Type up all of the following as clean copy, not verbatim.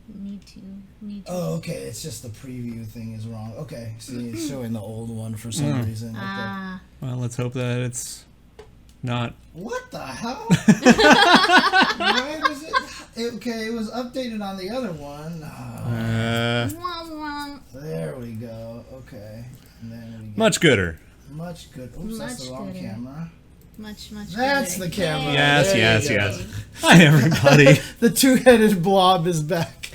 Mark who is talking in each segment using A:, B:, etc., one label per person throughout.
A: Me too.
B: Oh, okay. It's just the preview thing is wrong. Okay. See, it's showing the old one for some reason.
C: Well, let's hope that it's not.
B: What the hell? Why was it? Okay, it was updated on the other one. There we go. Okay. And then we get
C: Much gooder.
B: Much good. Oops, that's the wrong camera.
A: Much
B: That's
A: gooder.
B: the camera.
C: Yes. Hi, everybody.
B: The two-headed blob is back.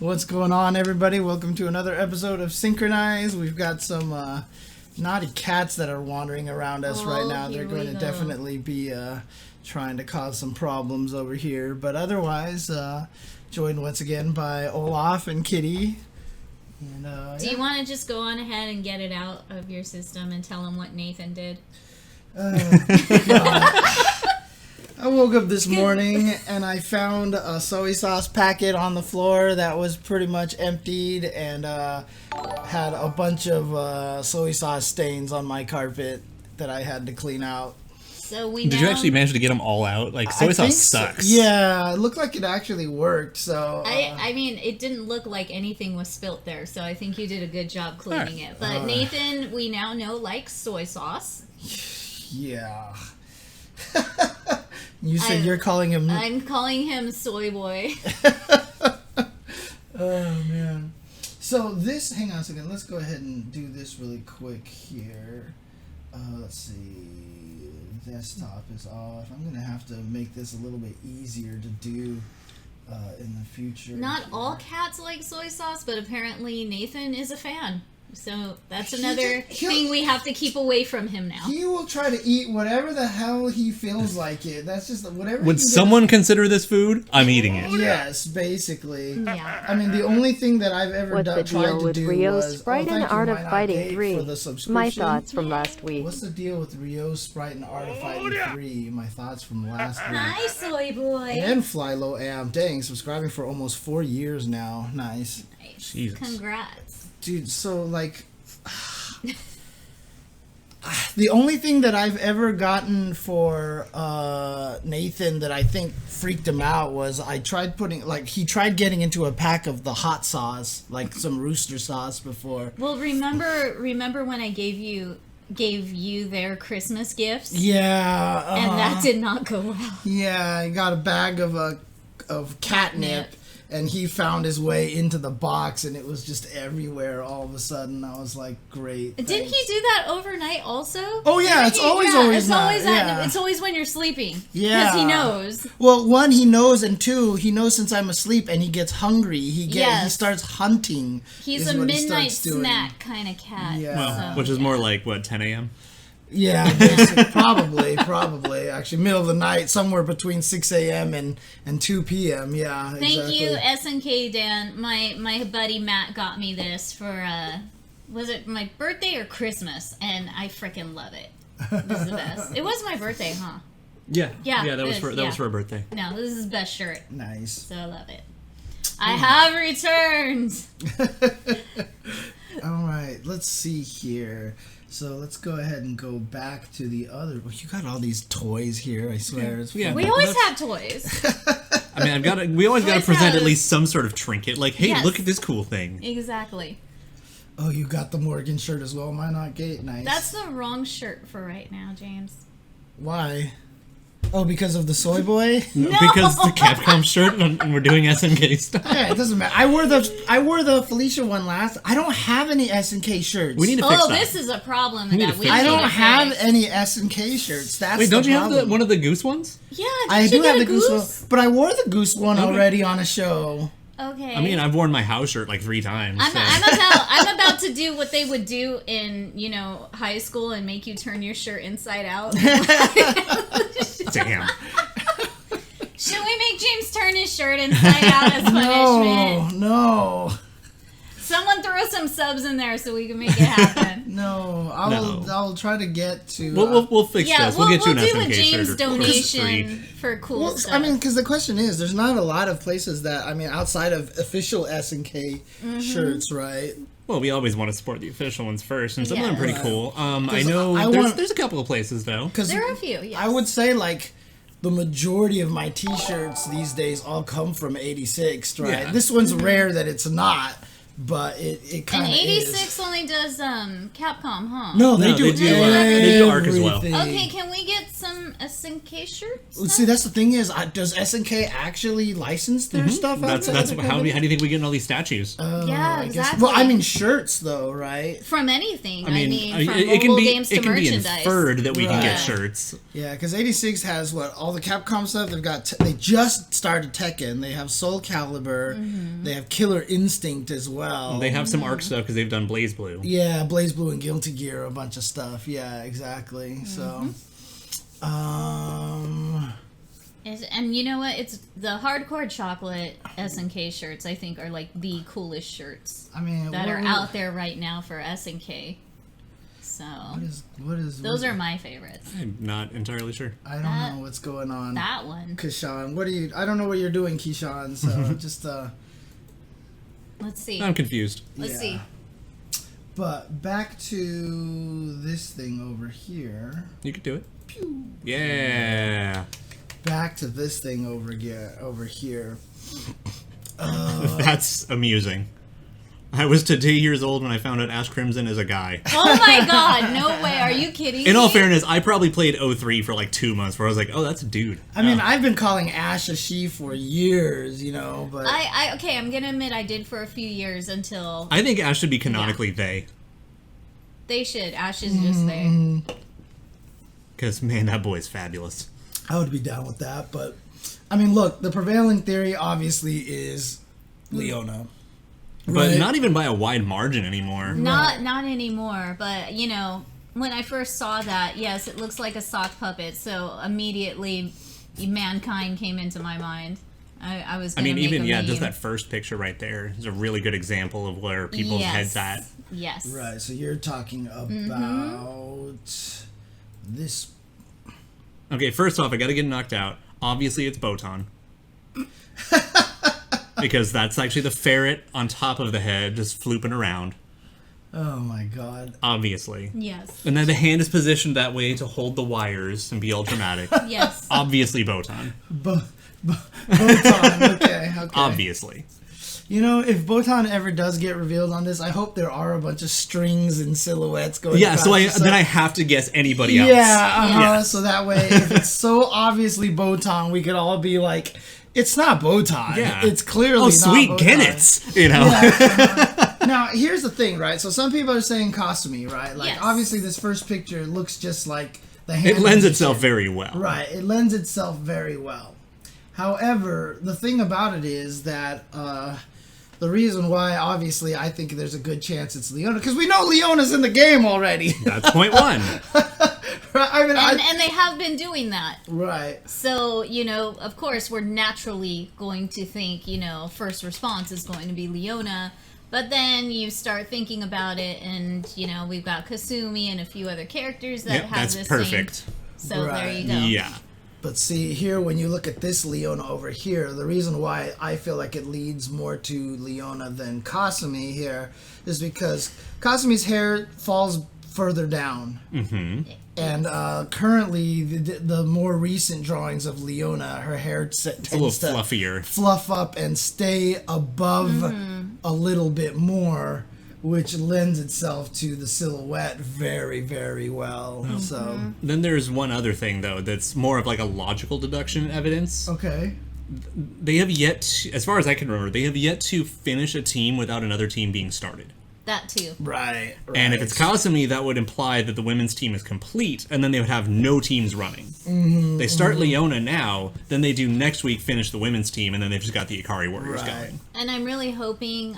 B: What's going on, everybody? Welcome to another episode of SNKronize. We've got some naughty cats that are wandering around us right now. They're going to definitely be trying to cause some problems over here. But otherwise, joined once again by Olaf and Kitty. And,
A: Do you want to just go on ahead and get it out of your system and tell them what Nathan did?
B: I woke up this morning and I found a soy sauce packet on the floor that was pretty much emptied and had a bunch of soy sauce stains on my carpet that I had to clean out.
A: So
C: Did you actually manage to get them all out? Like, soy sauce sucks.
B: So. Yeah, it looked like it actually worked. So
A: I mean, it didn't look like anything was spilt there, so I think you did a good job cleaning it. But Nathan, we now know, likes soy sauce.
B: Yeah. You said you're calling him...
A: I'm calling him Soy Boy.
B: Oh, man. So this... Hang on a second. Let's go ahead and do this really quick here. Let's see. Desktop is off. I'm going to have to make this a little bit easier to do in the future.
A: Not all cats like soy sauce, but apparently Nathan is a fan. So that's another thing we have to keep away from him now.
B: He will try to eat whatever the hell he feels like it. That's just whatever.
C: Would someone consider this food? I'm eating it.
B: Yes, basically.
A: Yeah.
B: I mean, the only thing that I've ever tried to do
D: Rio's
B: was...
D: Sprite and Art of Fighting 3. My thoughts from last week.
B: What's the deal with Rio's Sprite and Art of Fighting 3? My thoughts from last week.
A: Hi, Soy Boy.
B: And Fly Low Am. Dang, subscribing for almost 4 years now. Nice.
C: Jesus.
A: Congrats.
B: Dude, so, like... The only thing that I've ever gotten for Nathan that I think freaked him out was I tried putting, like, he tried getting into a pack of the hot sauce, like some rooster sauce before.
A: Well, remember when I gave you their Christmas gifts?
B: Yeah.
A: And that did not go well.
B: Yeah, I got a bag of catnip. And he found his way into the box, and it was just everywhere all of a sudden. I was like, great.
A: Didn't he do that overnight also?
B: Oh, yeah, it's always
A: It's always when you're sleeping.
B: Yeah.
A: Because he knows.
B: Well, one, he knows, and two, he knows since I'm asleep, and he gets hungry. He starts hunting.
A: He's a midnight snack kind of cat.
B: Yeah.
C: Well, which is more like, 10 a.m.?
B: Yeah, basically, probably. Actually, middle of the night, somewhere between 6 a.m. and 2 p.m. Yeah,
A: Thank you, SNK Dan. My buddy Matt got me this for, was it my birthday or Christmas? And I freaking love it. This is the best. It was my birthday, huh?
C: Yeah,
A: that
C: was for a birthday.
A: No, this is his best shirt.
B: Nice.
A: So I love it. I have returned.
B: All right, let's see here. So let's go ahead and go back to the other. Well, you got all these toys here. I swear. It's
A: we always have toys.
C: I mean, we always got to present at least some sort of trinket. Like, hey, look at this cool thing.
A: Exactly.
B: Oh, you got the Morgan shirt as well. Why not Gate? Nice.
A: That's the wrong shirt for right now, James.
B: Why? Oh, because of the Soy Boy?
C: No. Because the Capcom shirt and we're doing SNK stuff.
B: Yeah, it doesn't matter. I wore the Felicia one last. I don't have any SNK shirts.
C: We need to fix that.
A: This is a problem
B: I don't have any SNK shirts. That's
C: Wait, don't
B: the
C: you
B: problem.
C: have one of the goose ones?
A: Yeah,
B: I do have the goose one, but I wore the goose one already on a show.
A: Okay.
C: I mean, I've worn my house shirt like 3 times.
A: I'm about to do what they would do in, high school and make you turn your shirt inside out.
C: Damn.
A: Should we make James turn his shirt inside out as punishment?
B: No.
A: Someone throw some subs in there so we can make it happen.
B: No, I'll try to get to.
C: We'll fix this. We'll get you an SNK shirt.
A: We'll do a James donation for cool stuff.
B: I mean, because the question is, there's not a lot of places that, outside of official SNK shirts, right?
C: Well, we always want to support the official ones first, and some of them are pretty cool. I know there's a couple of places, though.
A: There are a few, yes.
B: I would say, like, the majority of my T-shirts these days all come from 86, right?
C: Yeah.
B: This one's rare that it's not, but it kind of
A: And
B: is.
A: 86 only does Capcom, huh?
B: No, they do
C: they do Arc as well.
A: Okay, can we get some SNK shirts?
B: Well, see, that's the thing is, does SNK actually license their stuff?
C: That's how do you think we get all these statues?
A: Yeah, exactly.
B: Well, I mean shirts though, right?
A: From anything.
C: I mean,
A: from
C: it can
A: mobile
C: be
A: games to merchandise.
C: inferred that we can
B: Right.
C: get shirts.
B: Yeah, because 86 has all the Capcom stuff. They've got. They just started Tekken. They have Soul Calibur. They have Killer Instinct as well.
C: They have some Arc stuff because they've done Blaze Blue.
B: Yeah, Blaze Blue and Guilty Gear, a bunch of stuff. Yeah, exactly. So,
A: And you know what? It's the hardcore chocolate SNK shirts. I think are like the coolest shirts
B: I mean,
A: that are out there right now for SNK. So
B: what is
A: those are my favorites.
C: I'm not entirely sure.
B: I don't know what's going on.
A: That one.
B: Keyshawn, what are you? I don't know what you're doing, Keyshawn. So just
A: Let's see.
C: I'm confused.
A: Let's see.
B: But back to this thing over here.
C: You could do it. Pew. Yeah.
B: Back to this thing over here.
C: That's amusing. I was today years old when I found out Ash Crimson is a guy.
A: Oh my god, no way. Are you kidding me?
C: In all fairness, I probably played 03 for like 2 months where I was like, oh, that's a dude.
B: I mean, I've been calling Ash a she for years, you know, but...
A: Okay, I'm gonna admit I did for a few years until...
C: I think Ash should be canonically they.
A: They should. Ash is just they.
C: Because, man, that boy's fabulous.
B: I would be down with that, but... I mean, look, the prevailing theory obviously is Leona.
C: But
B: Right.
C: not even by a wide margin anymore.
A: Not anymore, but, you know, when I first saw that, yes, it looks like a sock puppet, so immediately Mankind came into my mind. I was gonna make a meme.
C: Just that first picture right there is a really good example of where people's heads at.
A: Yes.
B: Right, so you're talking about this...
C: Okay, first off, I gotta get knocked out. Obviously, it's Botan. Because that's actually the ferret on top of the head just flooping around.
B: Oh my god.
C: Obviously.
A: Yes.
C: And then the hand is positioned that way to hold the wires and be all dramatic.
A: Yes.
C: Obviously Botan.
B: Botan, okay.
C: Obviously.
B: You know, if Botan ever does get revealed on this, I hope there are a bunch of strings and silhouettes going
C: Yeah, so
B: across
C: then I have to guess anybody else.
B: Yeah,
C: Yes.
B: so that way, if it's so obviously Botan, we could all be like, it's not Botan.
C: Yeah.
B: It's clearly
C: Oh,
B: not
C: sweet
B: Botan.
C: Gennets! You know?
B: Yeah. Now, here's the thing, right? So some people are saying Kasumi, right? Like,
A: Yes.
B: obviously this first picture looks just like the hand.
C: It lends
B: of the
C: itself
B: ship.
C: very well.
B: Right, it lends itself very well. However, the thing about it is that the reason why, obviously, I think there's a good chance it's Leona, because we know Leona's in the game already.
C: That's point one.
B: Right, I mean,
A: And they have been doing that.
B: right.
A: So, you know, of course, we're naturally going to think, you know, first response is going to be Leona. But then you start thinking about it, and, you know, we've got Kasumi and a few other characters that
C: Yep,
A: have
C: that's
A: this
C: perfect.
A: same. So
B: Right.
A: there you go.
C: Yeah.
B: But see, here, when you look at this Leona over here, the reason why I feel like it leads more to Leona than Kasumi here is because Kasumi's hair falls further down.
C: Mm-hmm.
B: And currently, the more recent drawings of Leona, her hair
C: It's a
B: tends
C: little
B: to
C: fluffier.
B: fluff up and stay above a little bit more, which lends itself to the silhouette very, very well. So,
C: Then there's one other thing, though, that's more of like a logical deduction evidence.
B: okay.
C: They have yet to, as far as I can remember, they have yet to finish a team without another team being started.
A: That too.
B: Right.
C: And if it's Kasumi, that would imply that the women's team is complete, and then they would have no teams running. They start Leona now, then they do next week finish the women's team, and then they've just got the Ikari Warriors going.
A: And I'm really hoping,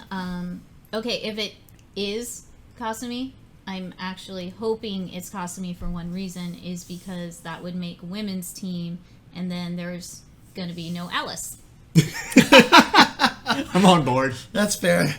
A: okay, if it is Kasumi, I'm actually hoping it's Kasumi for one reason, is because that would make women's team, and then there's going to be no Alice.
C: I'm on board.
B: That's fair.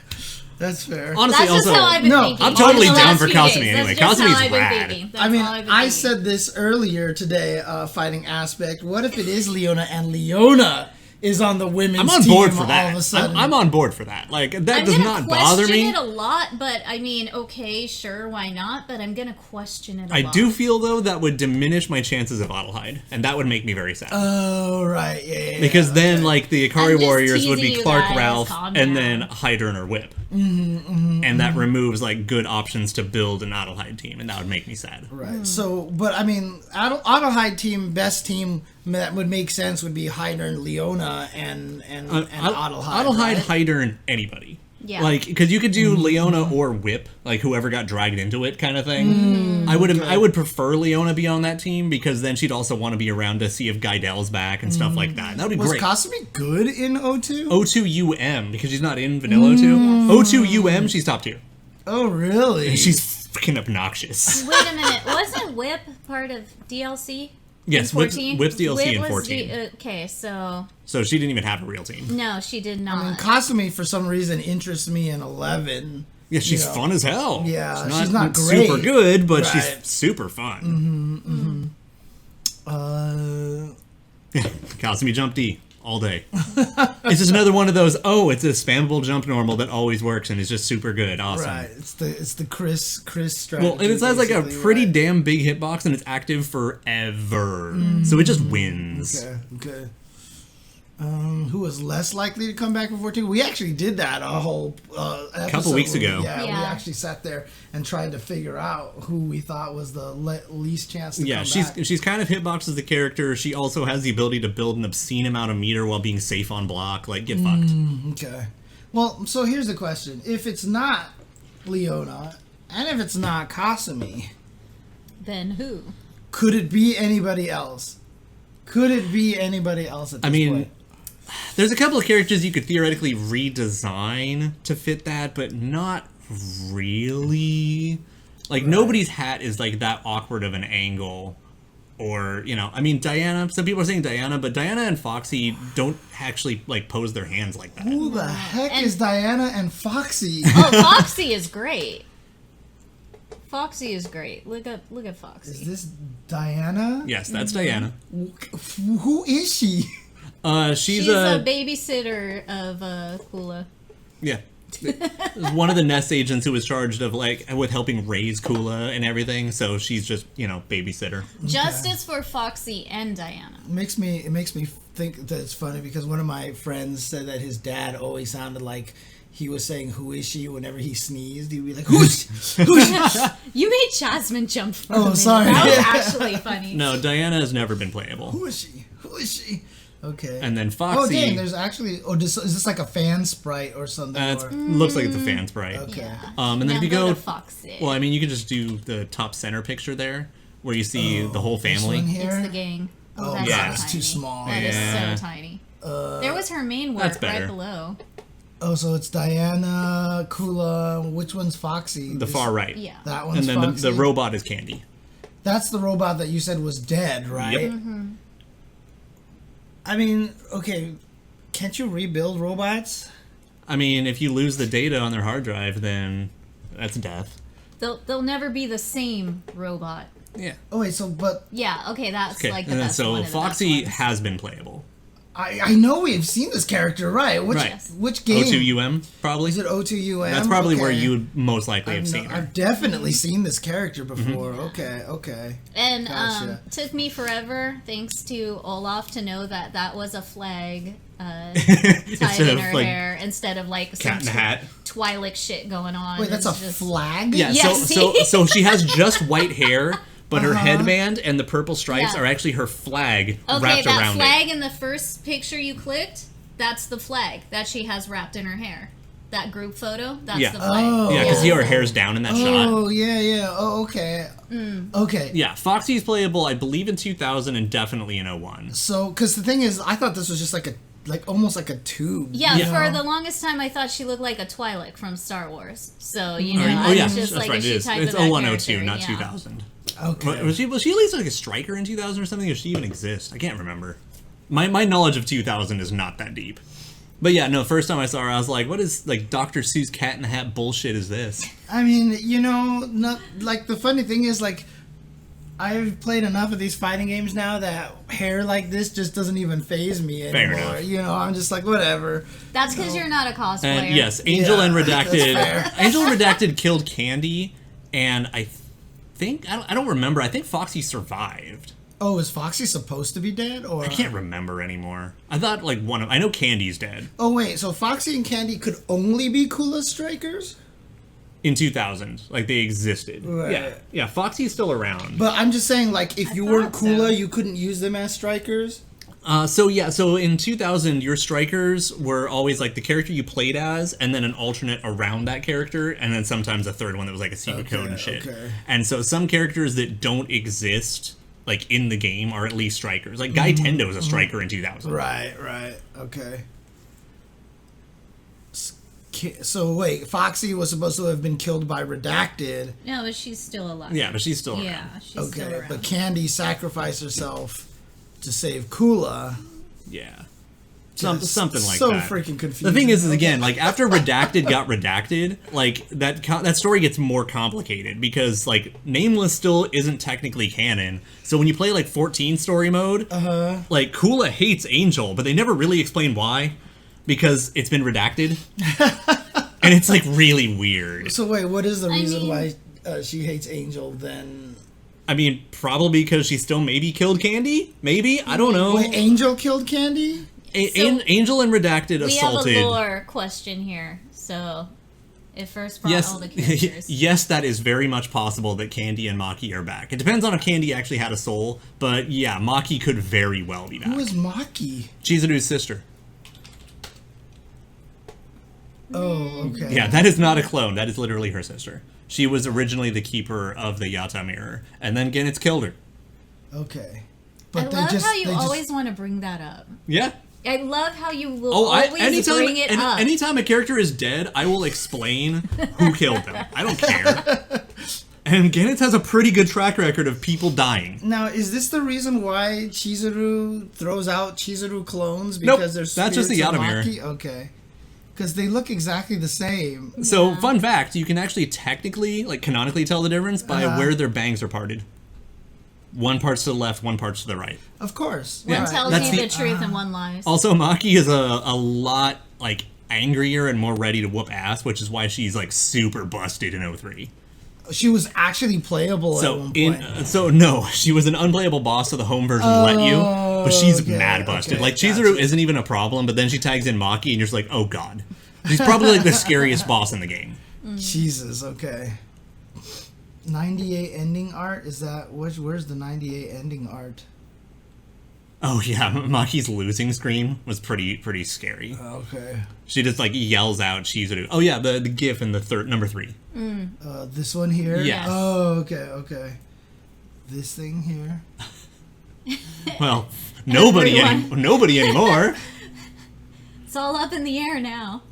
B: That's fair.
C: Honestly,
A: That's just
C: also,
A: how I've been
B: no,
A: thinking.
C: I'm totally
A: the
C: down
A: last
C: for
A: few
C: Kasumi
A: days.
C: anyway.
A: That's just
C: Kasumi's
A: how I've been
C: rad.
A: thinking.
B: I mean,
A: That's all I've been
B: I
A: thinking.
B: said this earlier today, fighting aspect. What if it is Leona and Leona is on the women's
C: I'm on
B: team
C: board for
B: all
C: that.
B: of a sudden.
C: I'm on board for that. Like, that does not bother me.
A: I'm gonna question it a lot, but I mean, okay, sure, why not? But I'm gonna question it a lot.
C: I do feel, though, that would diminish my chances of Adelheid, and that would make me very sad.
B: Oh, right, yeah.
C: Because then, like, the Ikari Warriors would be
A: teasing you
C: Clark,
A: guys,
C: Ralph,
A: calm
C: and
A: down.
C: then Heidern or Whip. And that removes, like, good options to build an Adelheid team, and that would make me sad.
B: Right. So, but I mean, Adelheid team, best team that would make sense would be Heidern, Leona, and Adelheid.
C: Adelheid,
B: right?
C: Heidern, anybody.
A: Yeah.
C: Like, because you could do Leona or Whip, like whoever got dragged into it, kind of thing. I would prefer Leona be on that team because then she'd also want to be around to see if Guidel's back and stuff like that. That would be
B: Was
C: great.
B: Kasumi good in O2?
C: O2UM because she's not in Vanilla O2. O2UM, she's top tier.
B: Oh, really?
C: And she's freaking obnoxious.
A: Wait a minute, wasn't Whip part of DLC?
C: Yes,
A: in 14?
C: Whip's DLC in
A: was
C: 14.
A: Okay, so
C: So she didn't even have a real team.
A: no, she did not.
B: I mean, Kasumi for some reason interests me in 11.
C: Yeah, she's
B: you know.
C: fun as hell.
B: Yeah, she's not great.
C: super good, but
B: Right.
C: she's super fun. Kasumi jump D all day. It's just another one of those. Oh, it's a spammable jump normal that always works and is just super good. Awesome.
B: Right. It's the Chris strategy.
C: Well, and it has like a
B: basically,
C: pretty
B: right?
C: damn big hitbox and it's active forever, so it just wins.
B: Okay. Who was less likely to come back for 14? We actually did that a whole episode
C: Couple weeks ago.
B: We
A: Yeah.
B: actually sat there and tried to figure out who we thought was the least chance to
C: Yeah,
B: come
C: she's
B: back.
C: she's kind of hitboxes the character. She also has the ability to build an obscene amount of meter while being safe on block. Like, get fucked.
B: Okay. Well, so here's the question. If it's not Leona, and if it's not Kasumi,
A: Then who?
B: could it be anybody else? Could it be anybody else at this point?
C: There's a couple of characters you could theoretically redesign to fit that, but not really. Like, nobody's hat is, like, that awkward of an angle. Or, you know, I mean, Diana, some people are saying Diana, but Diana and Foxy don't actually, like, pose their hands like that.
B: Who the heck
A: And-
B: is Diana and Foxy?
A: Oh, Foxy is great. Foxy is great. Look at Foxy.
B: Is this Diana?
C: Yes, that's Diana.
B: Who is she?
C: She's
A: a babysitter of Kula.
C: Yeah. One of the NESTS agents who was charged of, like, with helping raise Kula and everything, so she's just, you know, babysitter.
A: Justice for Foxy and Diana.
B: It makes me think that it's funny because one of my friends said that his dad always sounded like he was saying "Who is she?" whenever he sneezed. He'd be like, "Who's she?
A: You made Jasmine jump for a
B: Oh,
A: minute.
B: sorry.
A: That was
B: Yeah.
A: actually funny.
C: No, Diana has never been playable.
B: Who is she? Who is she?" Okay.
C: And then Foxy...
B: Oh, dang, there's actually... Oh, is this like a fan sprite or something?
C: it looks like it's a fan sprite.
B: Okay.
A: Yeah.
C: And then
A: Now
C: if you
A: go
C: go...
A: to Foxy.
C: Well, I mean, you could just do the top center picture there, where you see the whole
B: This
C: family.
B: one here?
A: It's the gang.
B: Oh,
A: that's
C: yeah.
A: so
B: It's
A: tiny.
B: too small.
A: That is
C: Yeah.
A: so tiny. There was her main
C: That's
A: work
C: better.
A: right below.
B: Oh, so it's Diana, Kula. Which one's Foxy?
C: The far right.
A: Yeah.
B: That one's
C: And then
B: Foxy.
C: the robot is Candy.
B: That's the robot that you said was dead, right?
C: Yep.
B: I mean, okay, can't you rebuild robots?
C: I mean, if you lose the data on their hard drive, then that's death.
A: They'll never be the same robot.
C: Yeah.
B: Oh wait, but
A: Yeah, okay, that's
C: Okay,
A: like the
C: and then
A: best
C: so
A: one of the
C: Foxy
A: best ones.
C: has been playable.
B: I know we've seen this character, right? Which
C: Right.
B: which game?
C: O2UM, probably.
B: Is it O2UM?
C: That's probably where
B: Okay.
C: you would most likely have seen her.
B: I've definitely seen this character before. Okay.
A: And
B: Gotcha.
A: took me forever, thanks to Olaf, to know that was a flag tied
C: Instead
A: in
C: of,
A: her
C: like,
A: hair instead of like some
C: Cat in the Hat.
A: Twilight shit going on.
B: Wait, that's a
A: It's just-
B: flag?
C: Yeah,
A: Yeah,
C: so she has just white hair, but her headband and the purple stripes
A: Yeah.
C: are actually her flag
A: Okay,
C: wrapped
A: that
C: around
A: flag
C: it.
A: in the first picture you clicked, that's the flag that she has wrapped in her hair. That group photo, that's
C: Yeah.
A: the flag.
B: Oh.
C: Yeah, because see how her hair's down in that shot.
B: Oh yeah. Oh okay. Okay.
C: Yeah, Foxy's playable, I believe, in 2000 and definitely in 01.
B: So, because the thing is, I thought this was just like almost like a tube.
A: Yeah,
B: you
A: for
B: know?
A: the longest time I thought she looked like a Twi'lek from Star Wars. So, you know,
C: Oh,
A: I
C: yeah,
A: was just
C: that's
A: like,
C: right,
A: is
C: it
A: she
C: is.
A: type
C: It's
A: of that
C: 0102,
A: character?
C: not
A: Yeah.
C: 2000.
B: Okay.
C: Was she at least like a striker in 2000 or something? Or did she even exist? I can't remember. My knowledge of 2000 is not that deep. But yeah, no, first time I saw her, I was like, what is, like, Dr. Seuss Cat in the Hat bullshit is this?
B: I mean, you know, not like the funny thing is like I've played enough of these fighting games now that hair like this just doesn't even faze me anymore.
C: Fair enough.
B: You know, I'm just like, whatever.
A: That's because you're not a cosplayer.
C: And yes, Angel and Redacted killed Candy, and I think I don't remember. I think Foxy survived.
B: Oh, is Foxy supposed to be dead? Or
C: I can't remember anymore. I thought like I know Candy's dead.
B: Oh wait, so Foxy and Candy could only be Kula's strikers?
C: In 2000, like they existed.
B: Right.
C: Yeah. Foxy's still around.
B: But I'm just saying, like, if you weren't Kula,
A: so.
B: you couldn't use them as strikers.
C: So in 2000, your strikers were always like the character you played as, and then an alternate around that character, and then sometimes a third one that was like a secret code and shit.
B: Okay.
C: And so some characters that don't exist like in the game are at least strikers. Like Guy Tendo is a striker in 2000.
B: Right. Okay. So wait, Foxy was supposed to have been killed by Redacted.
A: No, but she's still alive.
C: Yeah, but she's still around.
A: Yeah, she's still around.
B: But Candy sacrificed herself to save Kula.
C: Yeah. Something like
B: so
C: that.
B: So freaking confusing.
C: The thing is again, like after Redacted got redacted, like that story gets more complicated because like Nameless still isn't technically canon. So when you play like 14 story mode, like Kula hates Angel, but they never really explain why. Because it's been redacted, and it's like really weird.
B: So wait, what is the reason why she hates Angel then?
C: I mean, probably because she still maybe killed Candy? Maybe? I don't know.
B: Wait, Angel killed Candy?
C: Angel and Redacted assaulted.
A: We have a lore question here, so it first brought all the characters.
C: Yes, that is very much possible that Candy and Maki are back. It depends on if Candy actually had a soul, but yeah, Maki could very well be back.
B: Who is Maki?
C: Chizuru's sister.
B: Oh, okay.
C: Yeah, that is not a clone. That is literally her sister. She was originally the keeper of the Yata mirror, and then Genitz killed her.
B: Okay.
A: But I love how you always want to bring that up.
C: Yeah.
A: I love how you will always bring it up.
C: Anytime a character is dead, I will explain who killed them. I don't care. And Genitz has a pretty good track record of people dying.
B: Now, is this the reason why Chizuru throws out Chizuru clones? Because they're spirits
C: that's just the Yata mirror.
B: Okay. Because they look exactly the same.
C: So, fun fact, you can actually technically, like canonically tell the difference by where their bangs are parted. One part's to the left, one part's to the right.
B: Of course.
A: One tells you the truth and one lies.
C: Also, Maki is a lot, like, angrier and more ready to whoop ass, which is why she's, like, super busted in 03.
B: She was actually playable at one point.
C: No, she was an unplayable boss, so the home version let you, but she's mad busted. Like, Chizuru isn't even a problem, but then she tags in Maki, and you're just like, oh god. She's probably, like, the scariest boss in the game.
B: Jesus, okay. 98 ending art? Is that... Where's the 98 ending art?
C: Oh, yeah, Maki's losing scream was pretty scary.
B: Okay.
C: She just, like, yells out Chizuru. Oh, yeah, the gif in the number 3.
B: This one here?
C: Yes.
B: Oh, okay. This thing here?
C: Well, nobody anymore.
A: It's all up in the air now.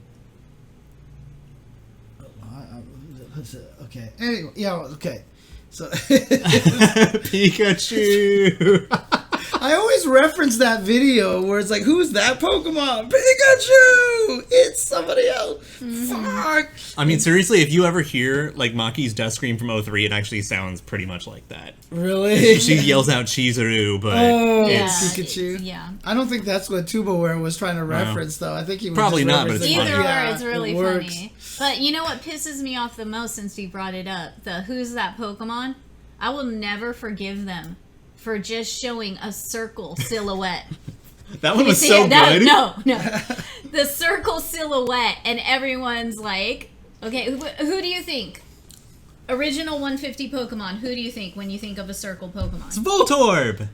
B: Okay. Anyway, yeah, okay. So
C: Pikachu.
B: I always reference that video where it's like, who's that Pokemon? Pikachu! It's somebody else. Fuck!
C: I mean, seriously, if you ever hear, like, Maki's death scream from 03, it actually sounds pretty much like that.
B: Really?
C: She yells out Chizuru, but it's...
B: Pikachu?
A: Yeah.
B: I don't think that's what Tubaware was trying to reference, though. I think he was
C: probably not, but it's
A: either
C: funny.
A: or, it's really funny. But you know what pisses me off the most since you brought it up? The who's that Pokemon? I will never forgive them for just showing a circle silhouette.
C: That one was so good.
A: No. The circle silhouette, and everyone's like, okay, who do you think? Original 150 Pokemon, who do you think when you think of a circle Pokemon?
C: It's Voltorb!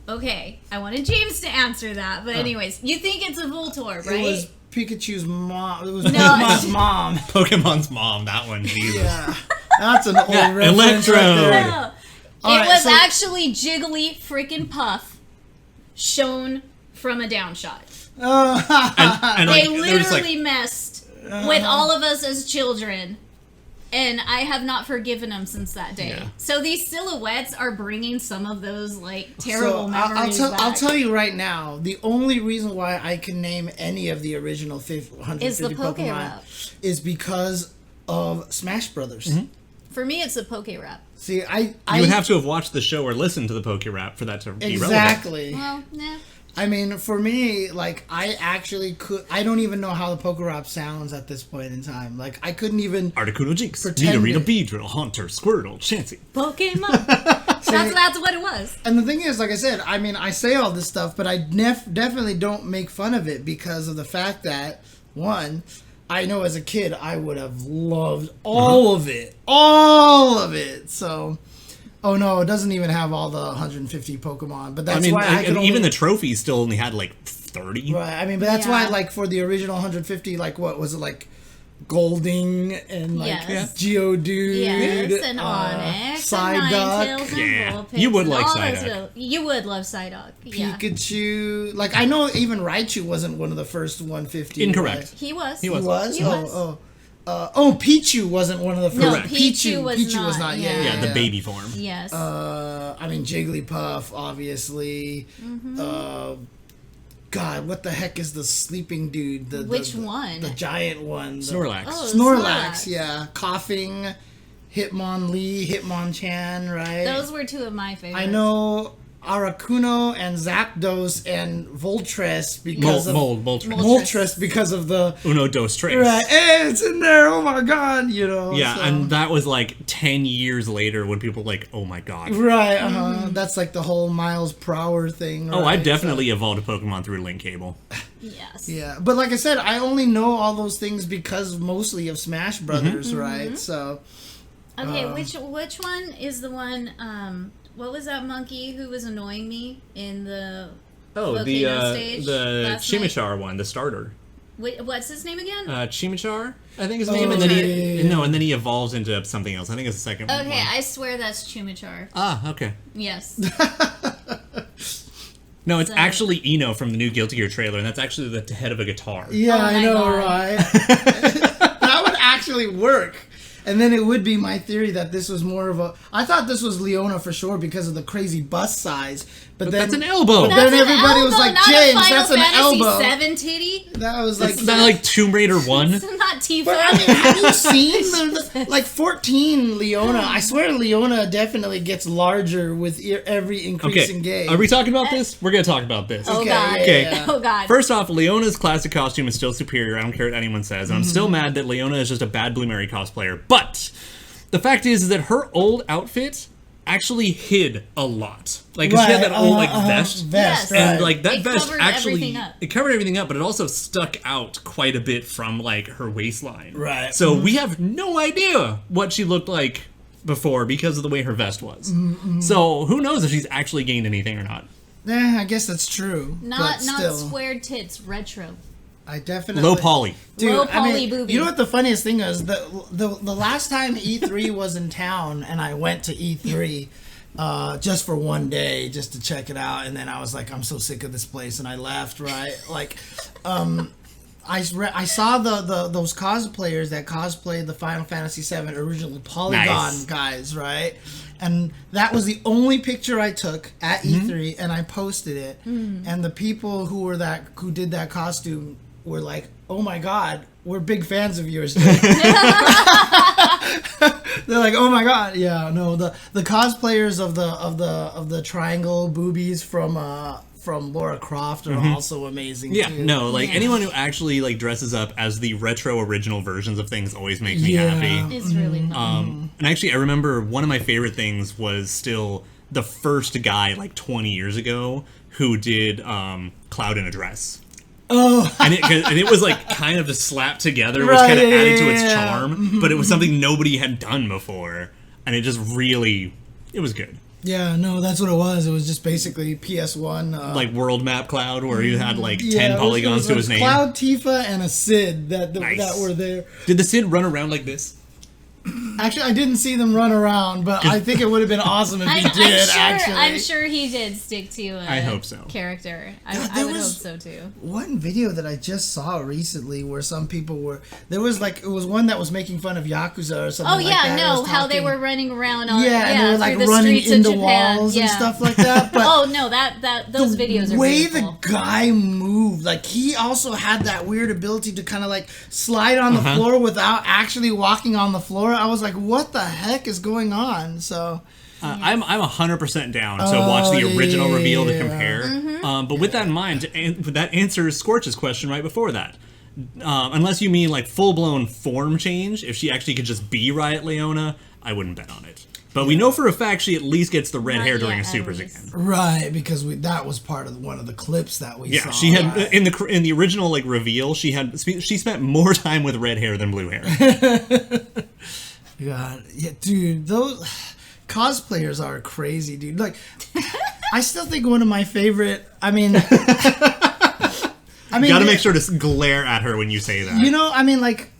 A: Okay, I wanted James to answer that, but anyways, you think it's a Voltorb, right?
B: It was Pikachu's mom. It was Pokemon's mom.
C: Pokemon's mom, that one, Jesus.
B: Yeah. That's an old reference
C: Electro.
B: right there.
A: No. It was actually Jiggly freaking Puff shown from a down shot.
C: And
A: they literally messed with all of us as children, and I have not forgiven them since that day. Yeah. So these silhouettes are bringing some of those like terrible memories back.
B: I'll tell you right now, the only reason why I can name any of the original 150 Pokemon is because of Smash Brothers.
A: For me, it's a poke rap.
B: See,
C: you would have to have watched the show or listened to the poke rap for that to be relevant.
B: Exactly.
A: Well, nah.
B: I mean, for me, like, I don't even know how the poke rap sounds at this point in time. Like, I couldn't even...
C: Articuno Jinx,
B: pretend
C: Nidorino
B: it.
C: Beedrill, Haunter, Squirtle, Chansey.
A: Pokemon. That's what it was.
B: And the thing is, like I said, I mean, I say all this stuff, but I definitely don't make fun of it because of the fact that, one, I know as a kid I would have loved all of it. All of it. So... Oh no, it doesn't even have all the 150 Pokemon, but that's why I could
C: even the trophies still only had like 30.
B: Right, I mean, but that's why, like, for the original 150, like, what was it, like, Golding and, like, Geodude,
A: and Onix,
B: Psyduck.
A: and Vulpix,
C: you would
A: and
C: like
A: all
C: Psyduck.
A: those. You would love Psyduck. Yeah.
B: Pikachu. Like, I know even Raichu wasn't one of the first 150.
C: Incorrect.
B: Right?
A: He was.
B: He was?
A: He was.
B: Pichu wasn't one of the first.
A: No, Pichu was not.
C: Yeah, the baby form.
A: Yes.
B: I mean, Jigglypuff, obviously. God, what the heck is the sleeping dude?
A: Which one?
B: The giant one.
C: Snorlax.
B: Snorlax, yeah. Coughing, Hitmonlee, Hitmonchan, right?
A: Those were two of my favorites.
B: I know Articuno and Zapdos and Voltress because Moltres because of the
C: Uno Dos Tres.
B: Right, hey, it's in there. Oh my god, you know.
C: Yeah,
B: so.
C: and that was like 10 years later when people were like, oh my god.
B: Right, that's like the whole Miles per hour thing.
C: Oh,
B: right?
C: I definitely evolved a Pokemon through Link Cable.
A: Yes.
B: Yeah, but like I said, I only know all those things because mostly of Smash Brothers, right? So.
A: Okay, which one is the one? What was that monkey who was annoying me in the volcano stage
C: the
A: last
C: Chimichar
A: night?
C: one, the starter.
A: Wait, what's his name again?
C: Chimichar, I think his name, and then and then he evolves into something else. I think it's the second one.
A: Okay, I swear that's Chimichar.
C: Ah, okay.
A: Yes.
C: No, it's actually Eno from the new Guilty Gear trailer, and that's actually the head of a guitar.
B: Yeah,
A: Oh
B: I
A: my
B: know,
A: God.
B: right? That would actually work. And then it would be my theory that this was more of a... I thought this was Leona for sure because of the crazy bust size. But then,
C: that's an elbow.
B: But then everybody was like, James, that's an elbow.
A: 7 titty?
B: That was like...
C: It's not like Tomb Raider 1.
A: It's not Tifa.
B: But I mean, have you seen the, like 14 Leona? I swear Leona definitely gets larger with every increase in game.
C: Are we talking about this? We're going to talk about this.
A: Oh,
B: Okay,
A: God.
B: yeah.
A: Oh, God.
C: First off, Leona's classic costume is still superior. I don't care what anyone says. And I'm still mad that Leona is just a bad Blue Mary cosplayer. But the fact is that her old outfit actually hid a lot. Like, 'cause she had that old vest.
A: Yes.
C: And like that
A: It
C: vest
A: covered
C: actually
A: everything up.
C: it covered everything up, but it also stuck out quite a bit from like her waistline.
B: Right.
C: So we have no idea what she looked like before because of the way her vest was. So who knows if she's actually gained anything or not.
B: I guess that's true.
A: Not
B: but still,
A: squared tits, retro.
B: I definitely...
C: Low poly.
B: Dude,
A: Low poly booby.
B: You know what the funniest thing is? The last time E3 was in town and I went to E3 just for one day just to check it out, and then I was like, I'm so sick of this place, and I left, right? Like, I saw those cosplayers that cosplayed the Final Fantasy VII original Polygon guys, right? And that was the only picture I took at E3, and I posted it. And the people who did that costume were like, "Oh my God, we're big fans of yours." They're like, "Oh my God, yeah, no, the cosplayers of the triangle boobies from Lara Croft are also amazing.
C: Yeah,
B: too.
C: no, like anyone who actually like dresses up as the retro original versions of things always makes me happy.
A: It's really fun.
C: And actually, I remember one of my favorite things was still the first guy like 20 years ago who did Cloud in a dress.
B: Oh,
C: And it was like kind of just slapped together, which kind of added to its charm, but it was something nobody had done before, and it just really, it was good.
B: yeah, no, that's what it was. It was just basically PS1.
C: Like world map Cloud, where you had like 10 polygons to his name.
B: Cloud, Tifa, and a Sid that were there.
C: Did the Sid run around like this?
B: Actually, I didn't see them run around, but I think it would have been awesome if he did.
A: I'm sure he did stick to a
C: I hope so.
A: character.
B: God,
A: I would hope so too.
B: One video that I just saw recently where some people were... There was like... It was one that was making fun of Yakuza or something like that.
A: Oh, yeah, no, how they were running around on...
B: Yeah, and they were like
A: through the
B: running
A: streets of
B: into
A: Japan.
B: walls and stuff like that. But
A: oh, no, those videos are
B: the way
A: beautiful.
B: the guy moved, like he also had that weird ability to kind of like slide on the floor without actually walking on the floor. I was like, what the heck is going on? So
C: I'm 100% down to watch the original reveal to compare. But with that in mind, that answers Scorch's question right before that. Unless you mean like full-blown form change, if she actually could just be Riot Leona, I wouldn't bet on it. But we know for a fact she at least gets the red hair during a Supers again.
B: Right, because that was part of one of the clips that we saw.
C: Yeah, she had in the original like reveal, she spent more time with red hair than blue hair.
B: God, yeah, dude, those cosplayers are crazy, dude. Like, I still think one of my favorite. I mean,
C: you gotta make sure to glare at her when you say that.
B: You know, I mean, like.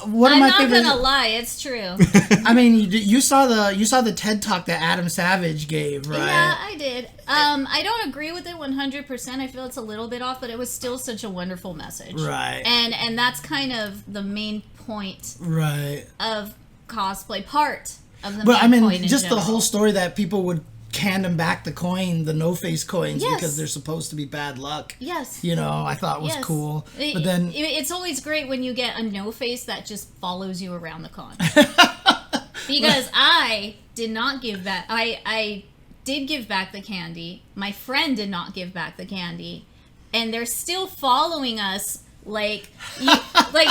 B: One of my favorite.
A: I'm not gonna lie, it's true.
B: I mean, you saw the TED Talk that Adam Savage gave, right?
A: Yeah, I did. I don't agree with it 100%. I feel it's a little bit off, but it was still such a wonderful message,
B: right?
A: And that's kind of the main point,
B: right,
A: of cosplay. Part of the.
B: But
A: main
B: I mean,
A: point
B: just
A: in
B: the
A: general.
B: whole story that people would hand them back the coin, the no-face coins,
A: Yes.
B: because they're supposed to be bad luck.
A: Yes.
B: You know, I thought was cool. But then
A: it's always great when you get a no-face that just follows you around the con. Because I did not give back. I did give back the candy. My friend did not give back the candy, and they're still following us. Like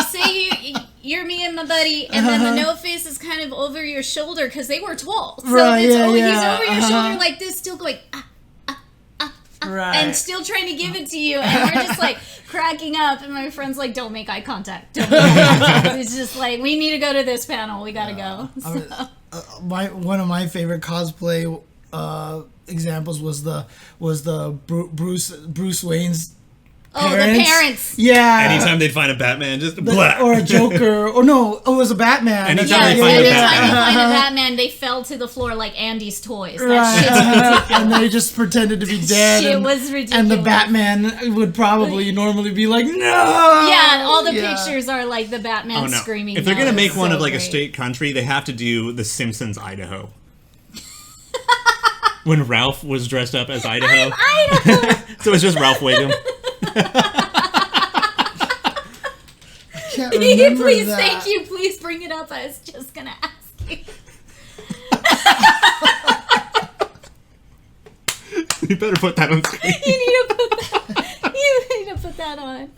A: say you're me and my buddy, and then the no face is kind of over your shoulder because they were tall. So
B: right,
A: he's
B: yeah,
A: over
B: yeah.
A: your shoulder like this, still going
B: right.
A: and still trying to give it to you, and we're just like cracking up, and my friend's like, "Don't make eye contact." Don't make eye contact. It's just like, we need to go to this panel. We gotta go. So.
B: One of my favorite cosplay examples was the Bruce Wayne's. Parents.
A: The parents.
B: Yeah.
C: Anytime they'd find a Batman, just blah.
B: Or a Joker. Or no, it was a Batman.
C: Anytime
A: Yes,
C: they find a
A: anytime
C: Batman.
A: you find a Batman, they fell to the floor like Andy's toys. That
B: Right.
A: shit's ridiculous.
B: And they just pretended to be dead.
A: Shit
B: and,
A: was ridiculous.
B: And the Batman would probably normally be like, no!
A: Yeah, all the pictures are like the Batman screaming.
C: If they're going to
A: no,
C: make
A: it's
C: one
A: so
C: of like
A: great.
C: a state country, they have to do The Simpsons Idaho. When Ralph was dressed up as Idaho.
A: Idaho!
C: So it's just Ralph Wiggum.
B: Can't remember
A: Please,
B: that.
A: thank you. Please bring it up. I was just going to ask you.
C: You better put that on screen.
A: You need to put that on.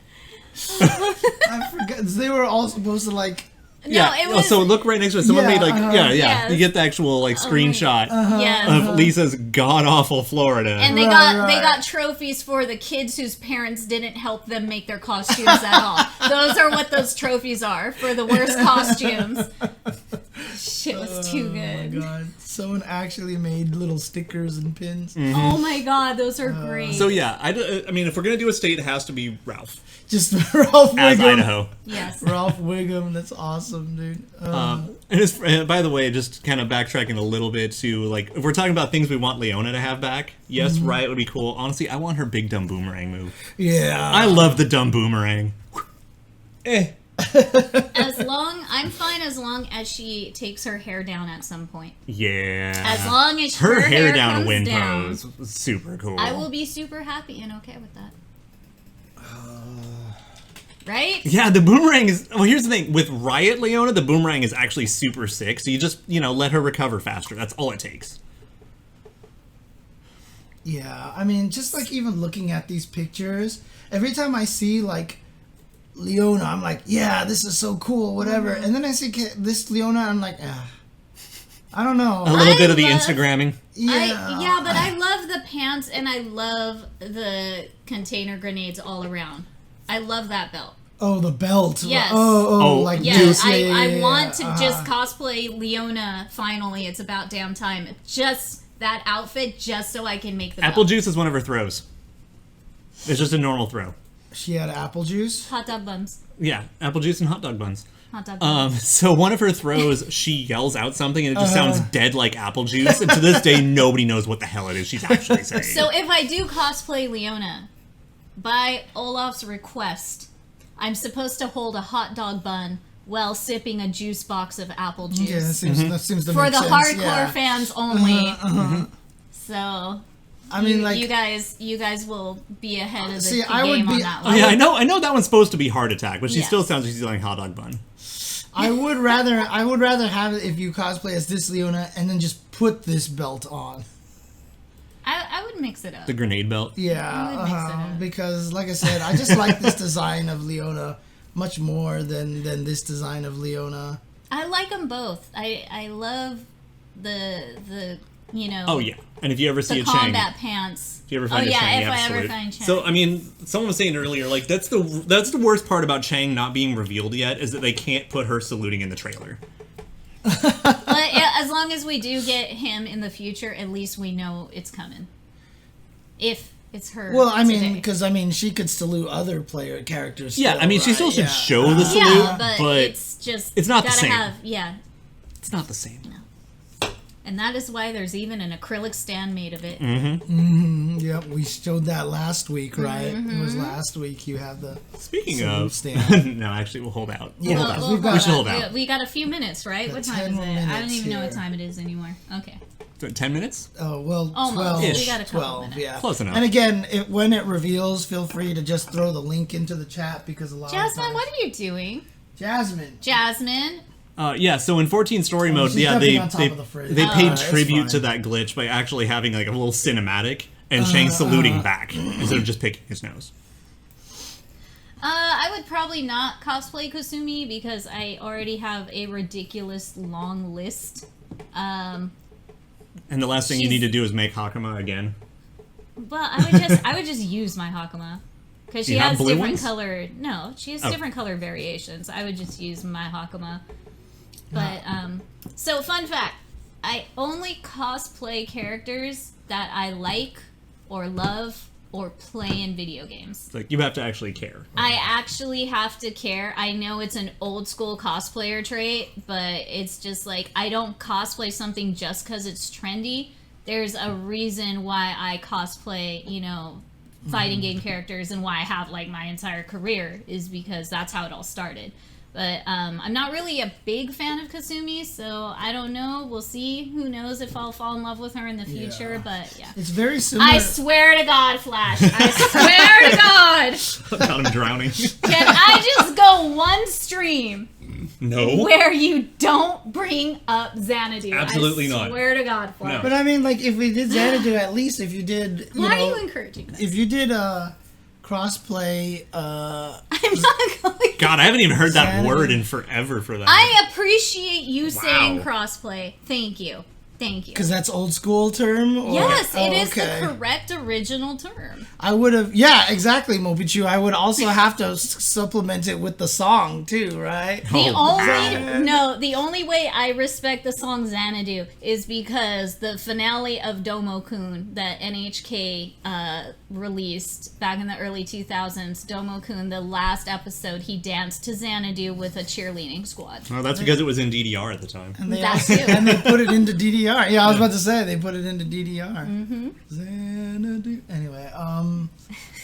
B: I forgot. They were all supposed to like...
A: No, it was...
C: So look right next to it. Someone made like,
A: Yes.
C: You get the actual like screenshot
A: Yes.
C: of Lisa's god-awful Florida.
A: And they got trophies for the kids whose parents didn't help them make their costumes at all. Those are what those trophies are for the worst costumes. Shit was too good.
B: Oh my god. Someone actually made little stickers and pins.
A: Oh my god, those are great.
C: So yeah, I mean, if we're going to do a state, it has to be Ralph.
B: Just Ralph Wiggum.
C: As Idaho.
A: Yes.
B: Ralph Wiggum. That's awesome, dude.
C: And by the way, just kind of backtracking a little bit to, like, if we're talking about things we want Leona to have back, yes, Riot would be cool. Honestly, I want her big dumb boomerang move.
B: Yeah.
C: I love the dumb boomerang.
A: I'm fine as long as she takes her hair down at some point.
C: Yeah.
A: As long as
C: her hair down a
A: comes
C: wind
A: down,
C: pose was super cool.
A: I will be super happy and okay with that. Right?
C: Yeah, the boomerang is... Well, here's the thing. With Riot Leona, the boomerang is actually super sick, so you just, let her recover faster. That's all it takes.
B: Yeah, I mean, just like even looking at these pictures, every time I see like Leona, I'm like, yeah, this is so cool, whatever. And then I see this Leona, I'm like, I don't know.
C: A little bit of the Instagramming.
B: Yeah.
A: But I love the pants and I love the container grenades all around. I love that belt.
B: Oh, the belt.
A: Yes.
B: Like
A: Yes,
B: this.
A: I want to just cosplay Leona finally. It's about damn time. Just that outfit just so I can make the
C: Apple
A: belt.
C: juice is one of her throws. It's just a normal throw.
B: She had apple juice?
A: Hot dog buns.
C: Yeah, apple juice and hot dog buns.
A: Hot dog buns.
C: So one of her throws, she yells out something and it just sounds dead like apple juice. And to this day, nobody knows what the hell it is she's actually saying.
A: So if I do cosplay Leona, by Olaf's request, I'm supposed to hold a hot dog bun while sipping a juice box of apple juice.
B: Yeah, that seems to
A: for
B: make
A: the
B: sense.
A: hardcore fans only. So
B: I mean,
A: you guys will be ahead of the
B: See,
A: game
B: I would
A: on
B: be-
A: that
C: Oh,
A: one.
C: yeah, I know that one's supposed to be heart attack, but she
A: Yes.
C: still sounds like she's yelling hot dog bun.
B: I would rather have it if you cosplay as this Leona and then just put this belt on.
A: I would mix it up.
C: The grenade belt.
B: Yeah, because like I said, I just like this design of Leona much more than this design of Leona.
A: I like them both. I love the
C: Oh yeah, and if you ever see a Chang,
A: combat pants.
C: If you ever find a Chang,
A: if I ever find Chang.
C: So I mean, someone was saying earlier, like that's the worst part about Chang not being revealed yet is that they can't put her saluting in the trailer.
A: But as long as we do get him in the future, at least we know it's coming. If it's her.
B: Well, I mean, because she could salute other player characters.
C: Yeah,
B: still,
C: I mean, she still should show the salute,
A: but
C: it's not the same. It's not the same.
A: No. And that is why there's even an acrylic stand made of it.
B: Yep, we showed that last week, right? It was last week. You have the
C: stand. No, actually, we'll hold out.
B: Yeah,
C: we should hold out.
A: We got a few minutes, right? What time is it? I don't even know what time it is anymore. Okay.
C: 10 minutes?
B: Oh, well,
A: almost.
B: 12.
A: We got a couple
B: 12,
A: minutes.
B: yeah.
C: Close enough.
B: And again, when it reveals, feel free to just throw the link into the chat because a lot of
A: Jasmine, what are you doing?
B: Jasmine.
C: So in 14 story mode, they paid tribute to that glitch by actually having like a little cinematic and Chang saluting back instead of just picking his nose.
A: I would probably not cosplay Kasumi because I already have a ridiculous long list.
C: And the last thing you need to do is make Hakama again.
A: Well, I would just use my Hakama because she has different color. No, she has different color variations. I would just use my Hakama. But so fun fact, I only cosplay characters that I like or love or play in video games.
C: Like you have to actually care.
A: I actually have to care. I know it's an old school cosplayer trait, but it's just like I don't cosplay something just because it's trendy. There's a reason why I cosplay, fighting game characters and why I have like my entire career is because that's how it all started. But I'm not really a big fan of Kasumi, so I don't know. We'll see. Who knows if I'll fall in love with her in the future, but yeah.
B: It's very similar.
A: I swear to God, Flash. I swear to God.
C: Got him drowning.
A: Can I just go one stream?
C: No.
A: Where you don't bring up Xanadu.
C: Absolutely not.
A: I swear to God, Flash.
C: No.
B: But I mean, like, if we did Xanadu, at least if you did,
A: Why are you encouraging this?
B: If you did crossplay,
A: I'm not going.
C: God, I haven't even heard that word in forever for that.
A: I appreciate you saying crossplay. Thank you.
B: Because that's old school term? Or?
A: Yes, it is the correct original term.
B: I would have, yeah, exactly, Mobichu. I would also have to supplement it with the song too, right?
A: The only way I respect the song Xanadu is because the finale of Domo-kun that NHK released back in the early 2000s, Domo-kun, the last episode, he danced to Xanadu with a cheerleading squad.
C: Well, that's because it was in DDR at the time.
B: And they put it into DDR. Yeah, I was about to say they put it into DDR. Xanadu. Anyway,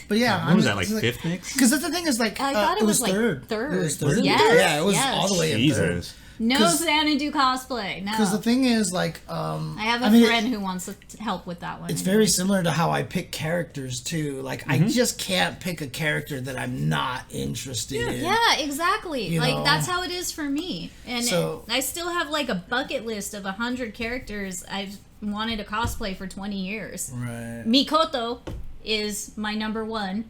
B: but yeah,
C: what was that, like fifth mix?
B: Because that's the thing is like
A: I thought it was like third.
B: It was third.
A: Yes,
B: yeah, it was all the way in third.
A: No Xanadu cosplay. No.
B: Because the thing is, like,
A: I have a friend who wants to help with that one.
B: It's very similar to how I pick characters too. Like, I just can't pick a character that I'm not interested in.
A: Yeah, exactly. You know? That's how it is for me. And I still have like a bucket list of 100 characters I've wanted to cosplay for 20 years.
B: Right.
A: Mikoto is my number one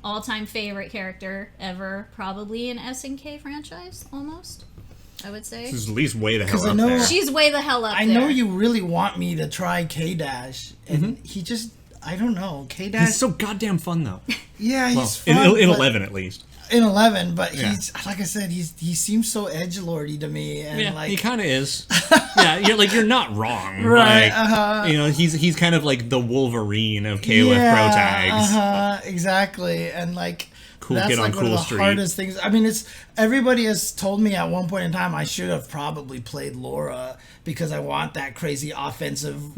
A: all-time favorite character ever, probably in SNK franchise almost. I would say.
C: She's at least way the hell up there.
A: She's way the hell up there.
B: I know you really want me to try K-Dash, and he just, I don't know, K-Dash.
C: He's so goddamn fun, though.
B: Yeah, he's fun.
C: In 11, at least.
B: In 11, but he's, like I said, he seems so edgelordy to me. And
C: he kind of is. Yeah, you're not wrong.
B: Right,
C: like, he's kind of like the Wolverine of KOF Pro Tags.
B: Exactly, and like...
C: Cool
B: that's
C: kid
B: like
C: on
B: one
C: cool
B: of the
C: street.
B: hardest things. I mean, everybody has told me at one point in time I should have probably played Laura because I want that crazy offensive,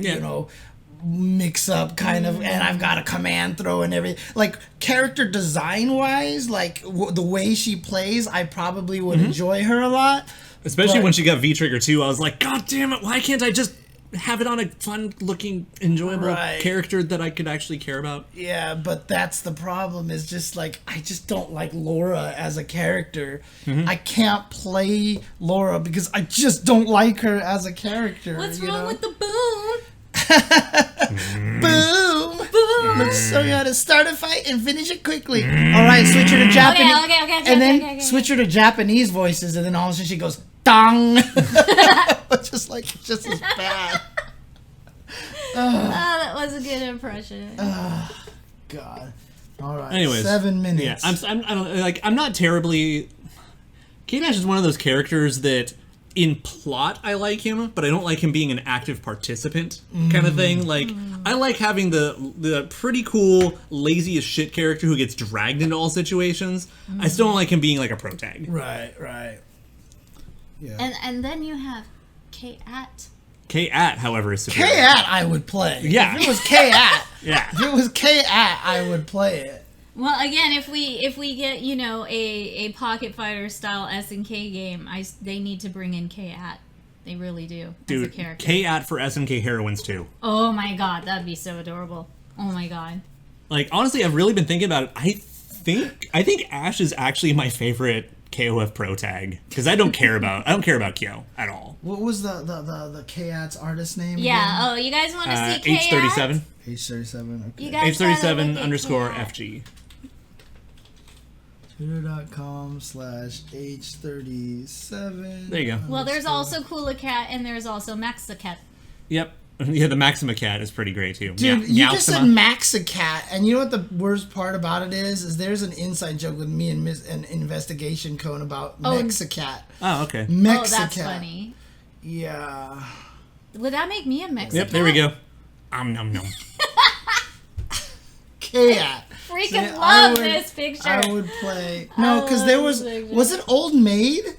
B: mix up kind of, and I've got a command throw and everything. Like character design wise, like the way she plays, I probably would enjoy her a lot.
C: Especially when she got V-Trigger too. I was like, God damn it! Why can't I just have it on a fun-looking, enjoyable character that I could actually care about.
B: Yeah, but that's the problem. Is just like I just don't like Laura as a character. I can't play Laura because I just don't like her as a character.
A: What's wrong with the boom?
B: Boom! Boom! Let's show you how to start a fight and finish it quickly. All right, switch her to Japanese.
A: Okay.
B: And then switch her to Japanese voices, and then all of a sudden she goes, dong! just as bad.
A: That was a good impression.
B: God. All right.
C: Anyways,
B: 7 minutes.
C: Yeah, I'm not terribly. K-Dash is one of those characters that, in plot, I like him, but I don't like him being an active participant kind of thing. Like, I like having the pretty cool, lazy as shit character who gets dragged into all situations. I still don't like him being like a protag.
B: Right. Yeah.
A: And then you have K-At.
C: K-At, however, is superior.
B: K-At I would play.
C: Yeah.
B: If it was K-At.
C: Yeah.
B: If it was K-At, I would play it.
A: Well, again, if we get, you know, a Pocket Fighter style SNK game, they need to bring in K-At. They really do.
C: Dude,
A: as a character.
C: K-At for SNK Heroines too.
A: Oh my god, that'd be so adorable. Oh my god.
C: Like, honestly, I've really been thinking about it. I think Ash is actually my favorite KOF Pro tag because I don't care about Kyo at all.
B: What was the K-At's artist name?
A: Yeah.
B: Again?
A: Oh, you guys want to see K-At?
C: H37.
B: H37. Okay.
A: You guys
C: H37 underscore FG.
B: Twitter.com/H37.
C: There you go.
A: Well, there's also Coola Cat and there's also Maxa-Cat.
C: Yep. Yeah, the Maxima cat is pretty great too.
B: Dude, you just said Maxa-Cat, and you know what the worst part about it is there's an inside joke with me and an investigation cone about Mexicat.
C: Oh, okay.
A: Oh, that's funny.
B: Yeah.
A: Would that make me a Mexican?
C: Yep, there we go. Nom.
B: K-At.
A: Freaking love this picture.
B: I would play. No, because there was it Old Maid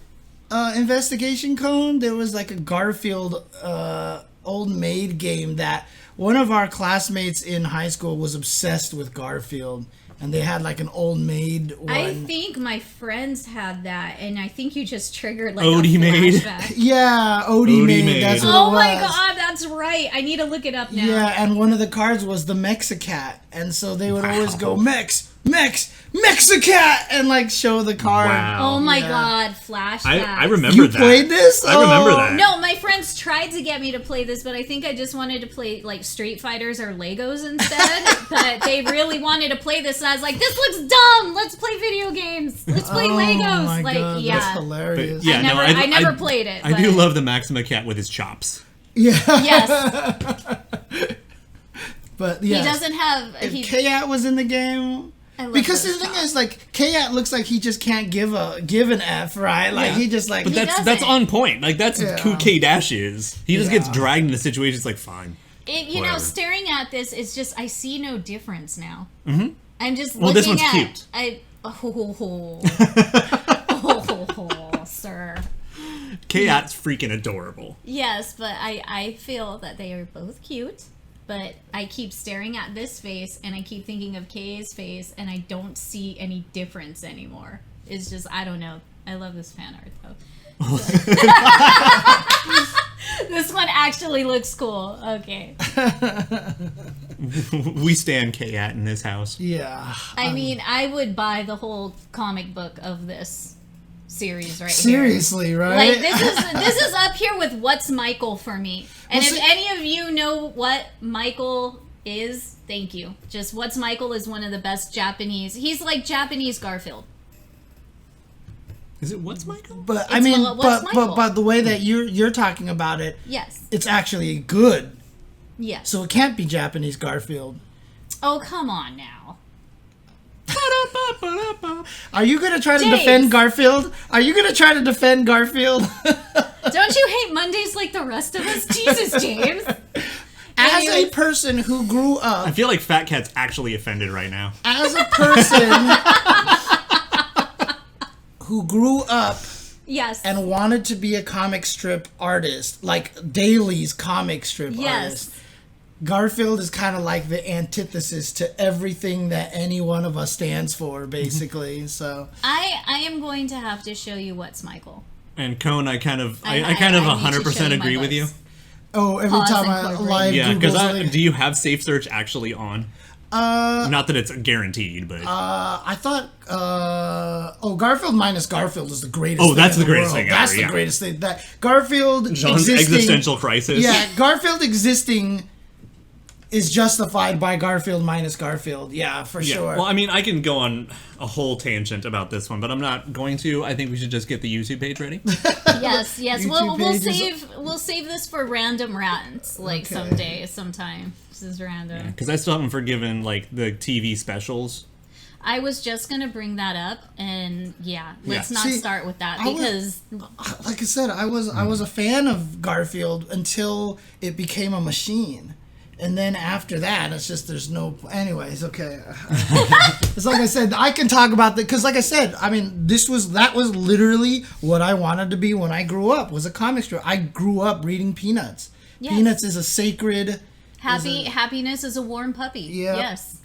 B: investigation cone? There was like a Garfield Old Maid game that one of our classmates in high school was obsessed with Garfield. And they had like an Old Maid one.
A: I think my friends had that, and I think you just triggered like
C: Odie
A: a
C: Maid.
A: flashback.
B: Yeah, Odie Maid. That's what
A: oh
B: it
A: my
B: was.
A: god, that's right. I need to look it up now.
B: Yeah, and one of the cards was the Mexicat, and so they would always go Mexicat, and like show the card.
C: Wow.
A: Oh my god, flashbacks.
C: I remember
B: You
C: that.
B: played this?
C: I remember that.
A: No, my friends tried to get me to play this, but I think I just wanted to play like Street Fighters or Legos instead. But they really wanted to play this, and I was like, "This looks dumb. Let's play video games. Let's play Legos."
B: My
A: like,
B: God,
A: yeah,
B: that's hilarious.
C: But, yeah,
A: I never played it.
C: I do love the Maxima cat with his chops.
B: Yeah.
A: Yes,
B: But yeah,
A: he doesn't have.
B: If K-At was in the game. Because the thing is, like, K-At looks like he just can't give an F, right? Like, he just, like...
C: But that's on point. Like, that's who K-Dash is. He just gets dragged into situations like, fine.
A: You know, staring at this, it's just, I see no difference now.
C: Mm-hmm.
A: I'm just
C: well,
A: looking
C: this one's cute.
A: Sir.
C: K-At's freaking adorable.
A: Yes, but I feel that they are both cute. But I keep staring at this face, and I keep thinking of Kay's face, and I don't see any difference anymore. It's just, I don't know. I love this fan art, though. This one actually looks cool. Okay.
C: We stand K-At in this house.
B: Yeah.
A: I mean, I would buy the whole comic book of this series right
B: Seriously,
A: here.
B: right?
A: Like, this is up here with What's Michael for me. And if any of you know what Michael is, thank you. Just What's Michael is one of the best Japanese. He's like Japanese Garfield.
C: Is it What's Michael?
B: But I mean, but the way that you're talking about it,
A: yes,
B: it's actually good.
A: Yes.
B: So it can't be Japanese Garfield.
A: Oh, come on now.
B: Are you gonna try to defend Garfield? Are you gonna try to defend Garfield?
A: Don't you hate Mondays like the rest of us? Jesus, James.
B: As a person who grew up...
C: I feel like Fat Cat's actually offended right now.
B: As a person who grew up
A: yes,
B: and wanted to be a comic strip artist, like Daly's comic strip artist, Garfield is kind of like the antithesis to everything that any one of us stands for, basically. So
A: I am going to have to show you What's Michael.
C: And Cone, I kind of 100% agree with you.
B: Oh, every
A: Pause
B: time
A: and
B: I
A: click right.
B: live
C: Yeah,
B: Google
C: because
B: something.
C: do you have safe search actually on? Not that it's guaranteed, but
B: I thought, Garfield minus Garfield is the greatest.
C: Oh, that's
B: thing
C: the
B: in
C: greatest
B: world.
C: thing ever,
B: That's the
C: yeah.
B: greatest thing. That Garfield
C: John's
B: existing,
C: existential crisis.
B: Yeah, Garfield existing is justified by Garfield minus Garfield. Yeah, for sure.
C: Well, I mean, I can go on a whole tangent about this one, but I'm not going to. I think we should just get the YouTube page ready.
A: Yes.
B: YouTube
A: We'll save this for random rants, like
B: Okay.
A: sometime. This is random.
C: Because I still haven't forgiven like the TV specials.
A: I was just gonna bring that up, and let's
C: Yeah.
A: not
B: See,
A: start with that
B: I
A: because
B: like I said, I was a fan of Garfield until it became a machine. And then after that, it's just there's no. Anyways, okay. It's like I said, I can talk about that because, like I said, I mean, that was literally what I wanted to be when I grew up. Was a comic strip. I grew up reading Peanuts.
A: Yes.
B: Peanuts is a sacred.
A: happiness is a warm puppy.
B: Yeah.
A: Yes.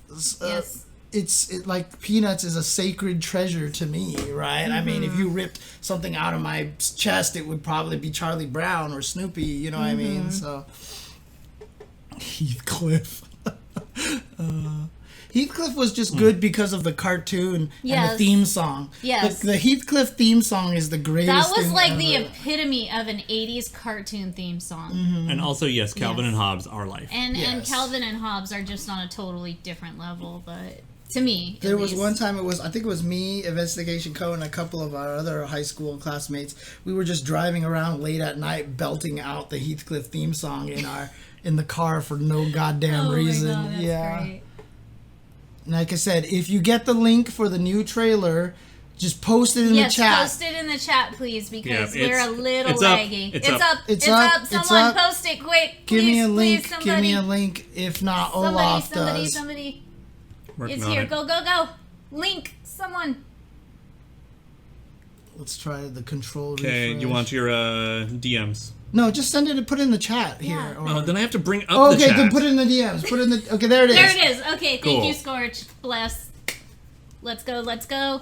A: Yes.
B: It's like Peanuts is a sacred treasure to me, right? I mean, if you ripped something out of my chest, it would probably be Charlie Brown or Snoopy. You know what I mean? So. Heathcliff. Heathcliff was just good because of the cartoon and the theme song.
A: Yes.
B: The Heathcliff theme song is the greatest
A: That was
B: thing
A: like
B: ever.
A: the epitome of an 80s cartoon theme song.
C: And also, yes, Calvin
A: Yes.
C: and Hobbes are life.
A: And
B: Yes.
A: Calvin and Hobbes are just on a totally different level, but to me,
B: There
A: at
B: was
A: least.
B: one time I think it was me, Investigation Co, and a couple of our other high school classmates. We were just driving around late at night belting out the Heathcliff theme song in the car for no goddamn reason.
A: My God, that's
B: yeah.
A: great.
B: Like I said, if you get the link for the new trailer, just post it in the chat.
A: Post it in the chat, please, because
C: Yeah,
A: we're a little
C: it's up.
A: laggy.
C: It's
A: It's
C: up.
A: up.
B: It's
A: It's
B: up.
A: up.
B: It's
A: Someone
B: up.
A: post it quick.
B: Give me a
A: Please,
B: link.
A: please,
B: Give
A: somebody.
B: me a link. If not, Olaf does.
A: Somebody.
C: Working
A: It's
C: on
A: here.
C: it.
A: Go. Link. Someone.
B: Let's try the control.
C: Okay,
B: refresh.
C: you want your DMs?
B: No, just send it and put it in the chat here.
A: Yeah.
B: Or...
C: Oh, then I have to bring up
B: Oh,
C: the
B: okay,
C: chat.
B: then put it in the DMs. Put it in the. Okay, there it is.
A: There it is. Okay, thank
C: Cool.
A: you, Scorch. Bless. Let's go.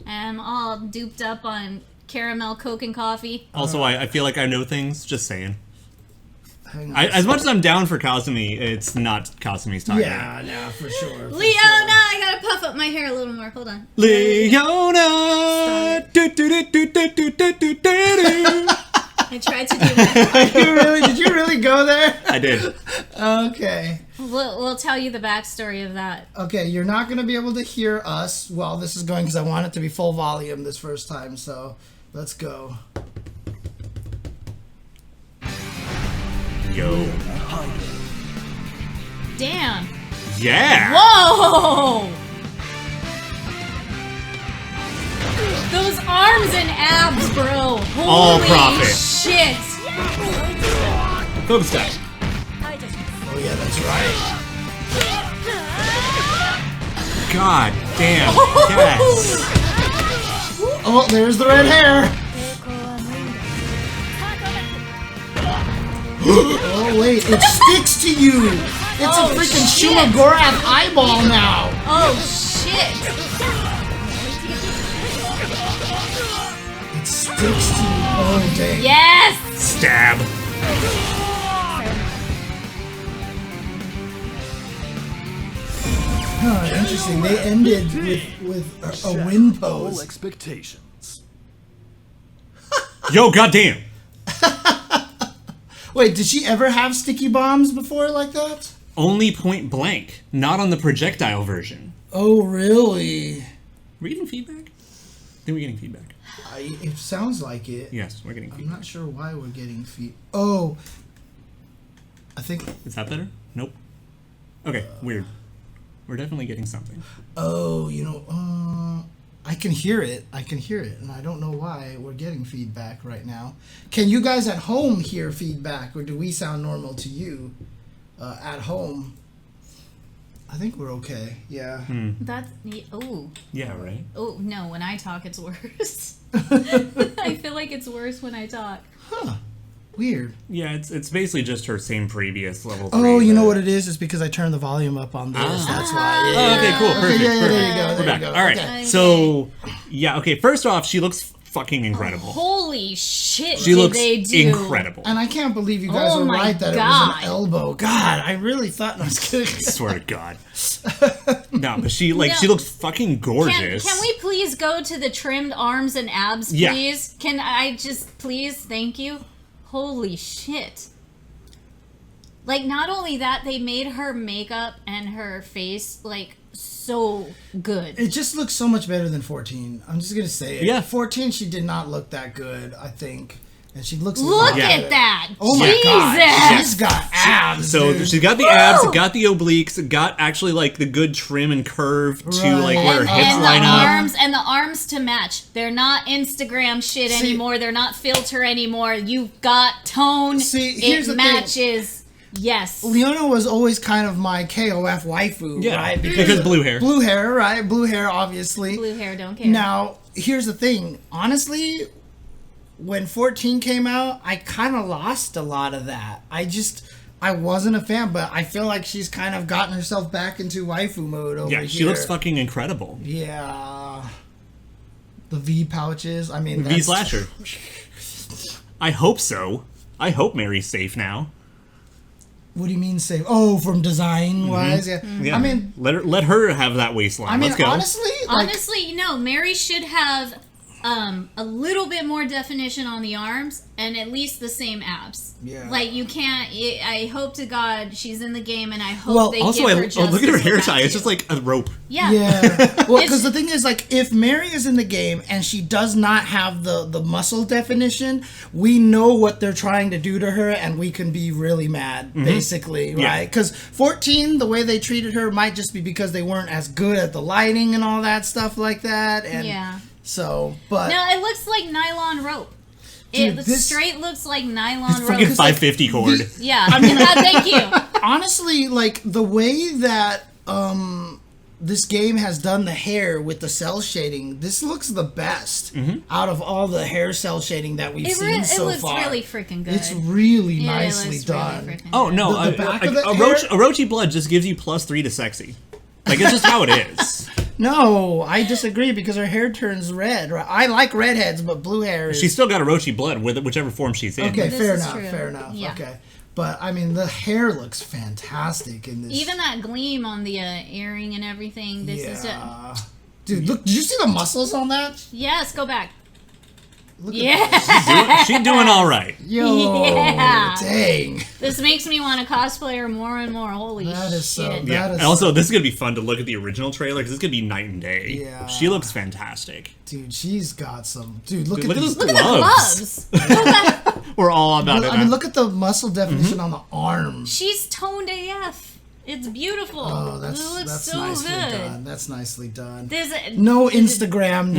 A: I'm all duped up on caramel, Coke, and coffee.
C: Also, I feel like I know things. Just saying.
B: Hang on.
C: As much as I'm down for Kasumi, it's not Kasumi's time.
B: Yeah, for sure.
A: Leona, I gotta puff up my hair a little more. Hold on.
C: Leona! Do, do, do, do, do, do, do, do, do.
A: I tried to do that.
B: Did you really go there?
C: I did.
B: Okay.
A: We'll tell you the backstory of that.
B: Okay, you're not going to be able to hear us while this is going because I want it to be full volume this first time, so let's go.
C: Yo.
A: Damn.
C: Yeah!
A: Whoa! Those arms and abs, bro. Holy
C: All profit.
A: shit.
C: Focus step.
B: Oh, yeah, that's right.
C: God damn. Yes.
B: Oh, there's the red hair. Oh, wait, it sticks to you. It's
A: Oh,
B: a freaking
A: shit.
B: Shumagorath eyeball now.
A: Oh, shit.
B: It sticks to you. Oh, dang.
A: Yes.
C: Stab.
B: Huh, interesting. They ended with a win pose.
E: Expectations.
C: Yo, goddamn.
B: Wait, did she ever have sticky bombs before like that?
C: Only point blank, not on the projectile version.
B: Oh, really?
C: We're getting feedback? I think we're getting feedback.
B: It sounds like it.
C: Yes, we're getting
B: I'm
C: feedback.
B: not sure why we're getting Oh, I think.
C: Is that better? Nope. Okay, weird. We're definitely getting something.
B: Oh, I can hear it. And I don't know why we're getting feedback right now. Can you guys at home hear feedback, or do we sound normal to you at home? I think we're okay. Yeah.
A: That's oh
C: Yeah, right?
A: oh no. When I talk, it's worse. I feel like it's worse when I talk.
B: Huh. Weird.
C: Yeah, it's basically just her same previous level 3.
B: Oh, you know what it is? It's because I turned the volume up on this. That's why.
C: Oh, okay, cool. Perfect.
B: Yeah, there you
C: perfect.
B: go.
C: We're
B: There
C: back.
B: you go.
C: All right.
B: Okay.
C: So, yeah, okay. First off, she looks fucking incredible.
A: Holy shit!
C: She looks
A: they do.
C: incredible.
B: And I can't believe you guys were right that it was an elbow. God, I really thought. I was kidding.
C: I swear to God. No, but she looks fucking gorgeous.
A: Can we please go to the trimmed arms and abs, please? Can I just please? Thank you. Holy shit. Like, not only that, they made her makeup and her face, like, so good.
B: It just looks so much better than 14. I'm just going to say it.
C: Yeah.
B: 14, she did not look that good, I think. And she looks
A: Look at that!
B: Oh my God. She's got abs,
C: So
B: dude.
C: she's got the abs, got the obliques, got actually, like, the good trim and curve to, like, where her hips line up.
A: And the arms to match. They're not Instagram shit anymore. They're not filter anymore. You've got tone.
B: Here's
A: it matches. Yes.
B: Leona was always kind of my KOF waifu, right?
C: Because blue hair.
B: Blue hair, right? Blue hair, obviously.
A: Blue hair, don't care.
B: Now, here's the thing. Honestly, when 14 came out, I kind of lost a lot of that. I wasn't a fan, but I feel like she's kind of gotten herself back into waifu mode over here.
C: Yeah, she looks fucking incredible.
B: Yeah. The V pouches, I mean,
C: V slasher. I hope so. I hope Mary's safe now.
B: What do you mean safe? Oh, from design wise, yeah.
C: Yeah.
B: I mean,
C: let her have that waistline.
B: I mean,
C: Let's go.
A: Honestly, Mary should have a little bit more definition on the arms and at least the same abs.
B: Yeah.
A: Like, you can't. I hope to God she's in the game, and I hope they
C: also,
A: give her justice.
C: Look at her hair
A: with that
C: tie. It's
A: too.
C: just like a rope.
A: Yeah.
B: Yeah. Well, because the thing is, like, if Mary is in the game and she does not have the muscle definition, we know what they're trying to do to her, and we can be really mad, basically, right? Because 14, the way they treated her might just be because they weren't as good at the lighting and all that stuff like that. And
A: yeah.
B: So, but
A: no, it looks like nylon rope.
B: Dude,
A: It straight looks like nylon rope.
C: Freaking 550 cord.
A: Yeah. I mean, thank you.
B: Honestly, like, the way that this game has done the hair with the cell shading, this looks the best out of all the hair cell shading that we've seen so far.
A: It looks really freaking good.
B: It's really nicely done.
A: Really
C: Oh, no.
B: The back of the
C: Orochi blood just gives you +3 to sexy. Like, it's just how it is.
B: No, I disagree because her hair turns red. I like redheads, but blue hair is...
C: She's still got Orochi blood with whichever form she's in.
B: Okay, fair enough,
A: true.
B: fair enough.
A: Yeah.
B: Okay. But, I mean, the hair looks fantastic in this.
A: Even that gleam on the earring and everything. This is it.
B: Dude, look, did you see the muscles on that?
A: Yes, go back.
B: Look at
A: Yeah.
C: She's doing all right.
B: Yo,
A: Yeah.
B: dang.
A: This makes me want to cosplay her more and more. Holy
B: That is so-
A: shit.
C: Yeah.
B: That is-
C: Also, this is going to be fun to look at the original trailer because it's going to be night and day.
B: Yeah.
C: She looks fantastic.
B: Dude, she's got some... Dude, look at
C: Look at
B: these...
C: those
A: Look at the gloves.
C: We're all about it.
B: I mean, look at the muscle definition on the arm.
A: She's toned AF. It's beautiful.
B: Oh,
A: it looks
B: that's
A: so
B: nicely
A: good.
B: done. That's nicely done.
A: There's
B: No Instagram.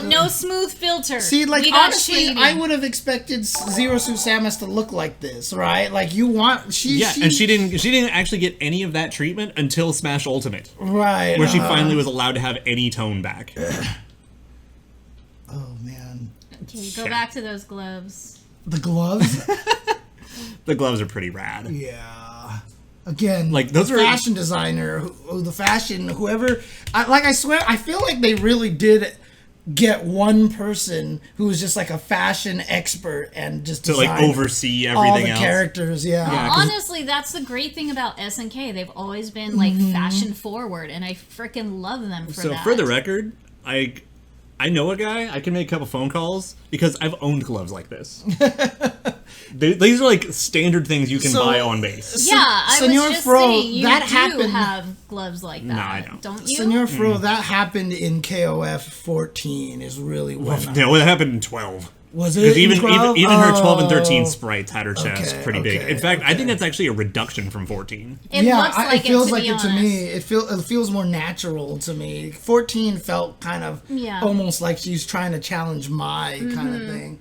A: no smooth filter.
B: See, like,
A: We got
B: honestly,
A: shading.
B: I would have expected Zero Suit Samus to look like this, right? Like, you want...
C: and she didn't actually get any of that treatment until Smash Ultimate.
B: Right.
C: Where she finally was allowed to have any tone back.
B: Oh, man.
A: Okay, go back to those gloves.
B: The gloves?
C: The gloves are pretty rad.
B: Yeah. Again,
C: Like, those
B: the
C: are-
B: fashion designer, whoever... I swear, I feel like they really did get one person who was just like a fashion expert and just
C: To, like,
B: designed
C: oversee
B: all
C: everything
B: the
C: else.
B: characters,
C: Yeah, 'cause-
A: Honestly, that's the great thing about SNK. They've always been like fashion forward, and I freaking love them for
C: So,
A: that.
C: for the record, I know a guy, I can make a couple phone calls, because I've owned gloves like this. These are like standard things you can buy on base.
A: Yeah, I
B: Senor
A: was just
B: Fro,
A: saying, you
B: that
A: do
B: happened-
A: have gloves like that.
C: No, I don't.
A: you?
B: Senor Fro, that happened in KOF 14 is really when...
C: No, it happened in 12.
B: Was it
C: Because even
B: in 12?
C: her 12 and
B: Oh.
C: 13 sprites had her chest
B: Okay,
C: pretty big.
B: okay,
C: In fact, I
B: okay.
C: think that's actually a reduction from 14.
A: It looks like
B: it feels
A: to
B: like
A: be
B: it to
A: honest.
B: me. It feels more natural to me. 14 felt kind of almost like she's trying to challenge my kind of thing.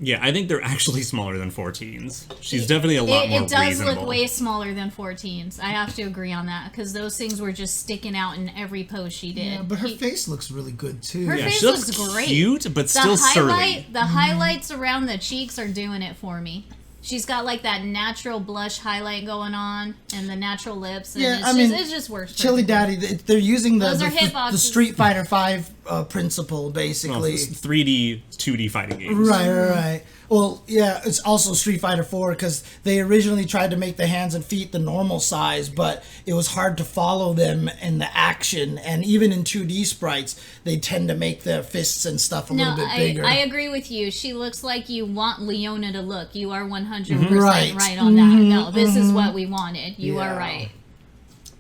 C: Yeah, I think they're actually smaller than 14s. She's definitely a lot more
A: It does
C: reasonable.
A: look way smaller than 14s. I have to agree on that, because those things were just sticking out in every pose she did.
B: Yeah, but her face looks really good too.
A: Her
C: Yeah,
A: face
C: she looks
A: looks great.
C: cute, but still surly.
A: The highlights around the cheeks are doing it for me. She's got like that natural blush highlight going on and the natural lips. And
B: Yeah,
A: it just works.
B: Chili
A: perfectly.
B: Daddy, they're using the Street Fighter V principle, basically.
C: 3D, 2D fighting games.
B: Right. Well, yeah, it's also Street Fighter 4 because they originally tried to make the hands and feet the normal size, but it was hard to follow them in the action. And even in 2D sprites, they tend to make their fists and stuff a little bit bigger.
A: I agree with you. She looks like you want Leona to look. You are 100% right on that. No, this is what we wanted. You are right.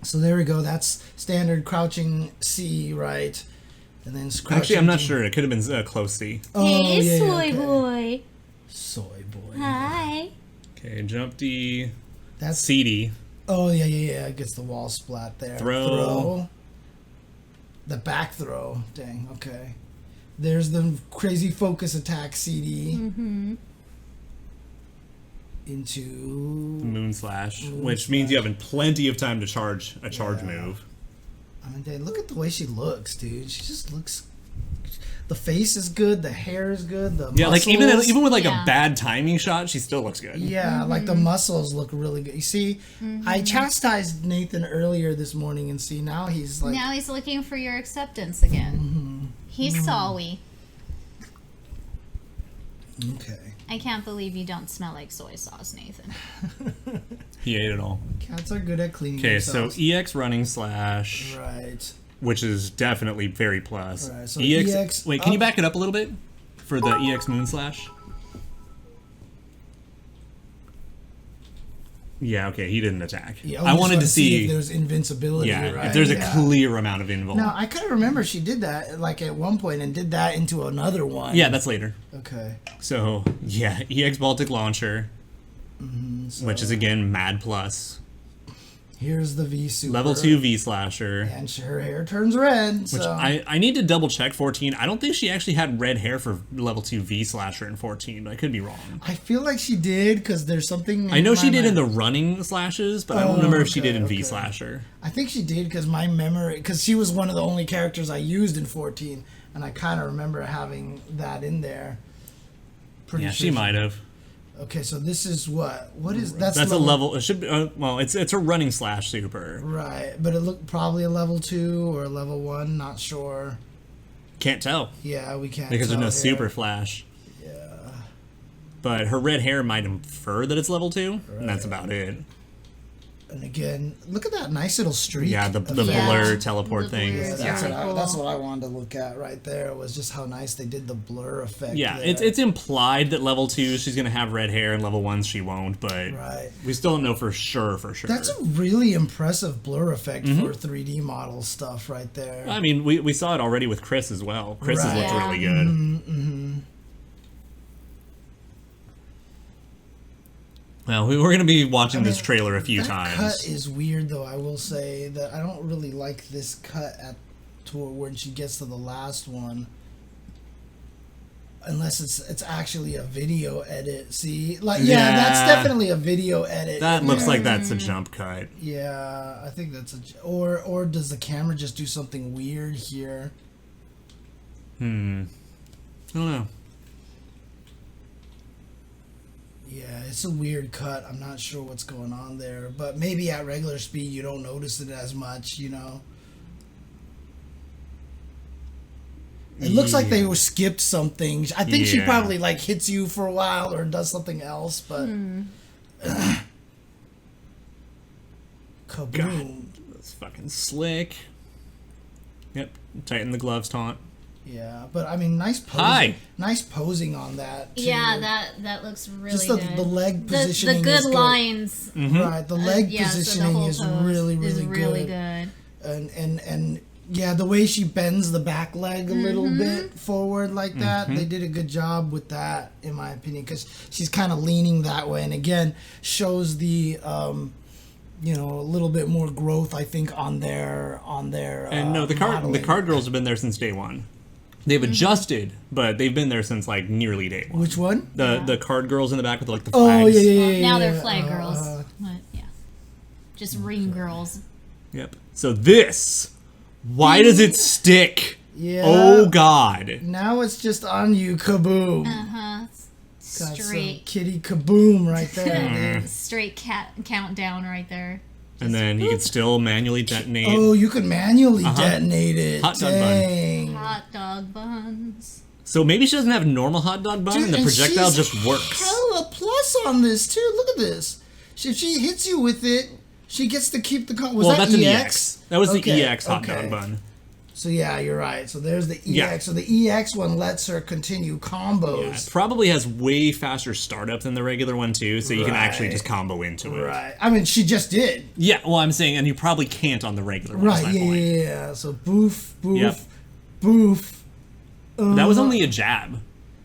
B: So there we go. That's standard crouching C, right? And then
C: actually, I'm not sure. It could have been close C.
A: Hey, soy boy.
B: Soy boy.
A: Hi.
C: Okay, jump D.
B: That's
C: CD.
B: Oh, yeah. It gets the wall splat there.
C: Throw.
B: The back throw. Dang, okay. There's the crazy focus attack CD.
A: Mm-hmm.
B: Into...
C: Moon Slash, which means you have plenty of time to charge a charge move.
B: I mean, look at the way she looks, dude. She just looks... The face is good, the hair is good, the muscles.
C: Like even with like a bad timing shot, she still looks good.
B: Yeah, like the muscles look really good. You see, I chastised Nathan earlier this morning, and see now he's like...
A: Now he's looking for your acceptance again. He's sorry.
B: Okay.
A: I can't believe you don't smell like soy sauce, Nathan.
C: He ate it all.
B: Cats are good at cleaning
C: Okay,
B: themselves.
C: so EX running slash.
B: Right.
C: Which is definitely very plus.
B: Right, so
C: EX wait, can you back it up a little bit? For the EX Moon Slash? Yeah, okay, he didn't attack.
B: Yeah,
C: I wanted to see
B: if there's invincibility, right?
C: if there's a clear amount of invul.
B: No, I couldn't remember she did that like at one point and did that into another one.
C: Yeah, that's later.
B: Okay.
C: So, yeah, EX Baltic Launcher, which is again mad plus.
B: Here's the V Super.
C: Level 2 V Slasher.
B: And her hair turns red.
C: Which I need to double check 14. I don't think she actually had red hair for level 2 V Slasher in 14, but I could be wrong.
B: I feel like she did because there's something...
C: I know she did in the running slashes, but I don't remember if she did in V Slasher.
B: I think she did because my memory... Because she was one of the only characters I used in 14, and I kind of remember having that in there.
C: Pretty sure she might have.
B: Okay, so this is what? What is
C: that's a level? It should be. Well, it's a running slash super.
B: Right, but it looked probably a level 2 or a level 1. Not sure.
C: Can't tell.
B: Yeah, we can't
C: because
B: tell
C: there's no super flash.
B: Yeah.
C: But her red hair might infer that it's level 2, and that's about it.
B: And again, look at that nice little streak.
C: Yeah, the blur teleport thing.
B: Yeah, that's what I wanted to look at right there, was just how nice they did the blur effect.
C: Yeah,
B: there.
C: it's implied that level 2 she's going to have red hair and level 1 she won't, but we still don't know for sure.
B: That's a really impressive blur effect for 3D model stuff right there.
C: I mean, we saw it already with Chris as well. Chris has looked really good. Well, we're going to be watching this trailer a few times.
B: That cut is weird, though. I will say that I don't really like this cut when she gets to the last one, unless it's actually a video edit. See, that's definitely a video edit.
C: That looks like that's a jump cut.
B: Yeah, I think that's or does the camera just do something weird here?
C: I don't know.
B: Yeah, it's a weird cut. I'm not sure what's going on there, but maybe at regular speed you don't notice it as much, you know. It looks like they skipped something. I think she probably hits you for a while or does something else, but kaboom.
C: God, that's fucking slick. Yep, tighten the gloves taunt.
B: Yeah, but I mean, nice posing. Nice posing on that, too.
A: Yeah, that looks really
B: just
A: good.
B: The leg positioning.
A: The good lines.
B: Right, the leg positioning is really
A: good.
B: And yeah, the way she bends the back leg a little bit forward like that, they did a good job with that, in my opinion, because she's kind of leaning that way, and again, shows the a little bit more growth, I think, on their.
C: And no, the card girls have been there since day one. They've adjusted, but they've been there since nearly day one.
B: Which one?
C: The card girls in the back with the flags.
B: Oh yeah.
A: Now they're flag girls. Just ring girls.
C: Yep. So this, why does it stick?
B: Yeah.
C: Oh God.
B: Now it's just on you, kaboom. Got
A: Straight
B: some kitty kaboom right there.
A: straight cat countdown right there.
C: And then you can still manually detonate.
B: Oh, you can manually detonate it.
C: Hot dog bun.
A: Hot dog buns.
C: So maybe she doesn't have normal hot dog bun,
B: Dude,
C: and the projectile just works.
B: Hella plus on this too. Look at this. If she hits you with it, she gets to keep the. Was that
C: that's
B: EX?
C: an EX. That was the EX hot
B: okay.
C: dog bun.
B: So yeah, you're right. So there's the EX.
C: Yeah.
B: So the EX one lets her continue combos.
C: Yeah, it probably has way faster startup than the regular one too, so you can actually just combo into it.
B: Right. I mean, she just did.
C: Yeah, well, I'm saying, and you probably can't on the regular one.
B: Right. Yeah. So boof, boof,
C: Yep.
B: boof.
C: That was only a jab,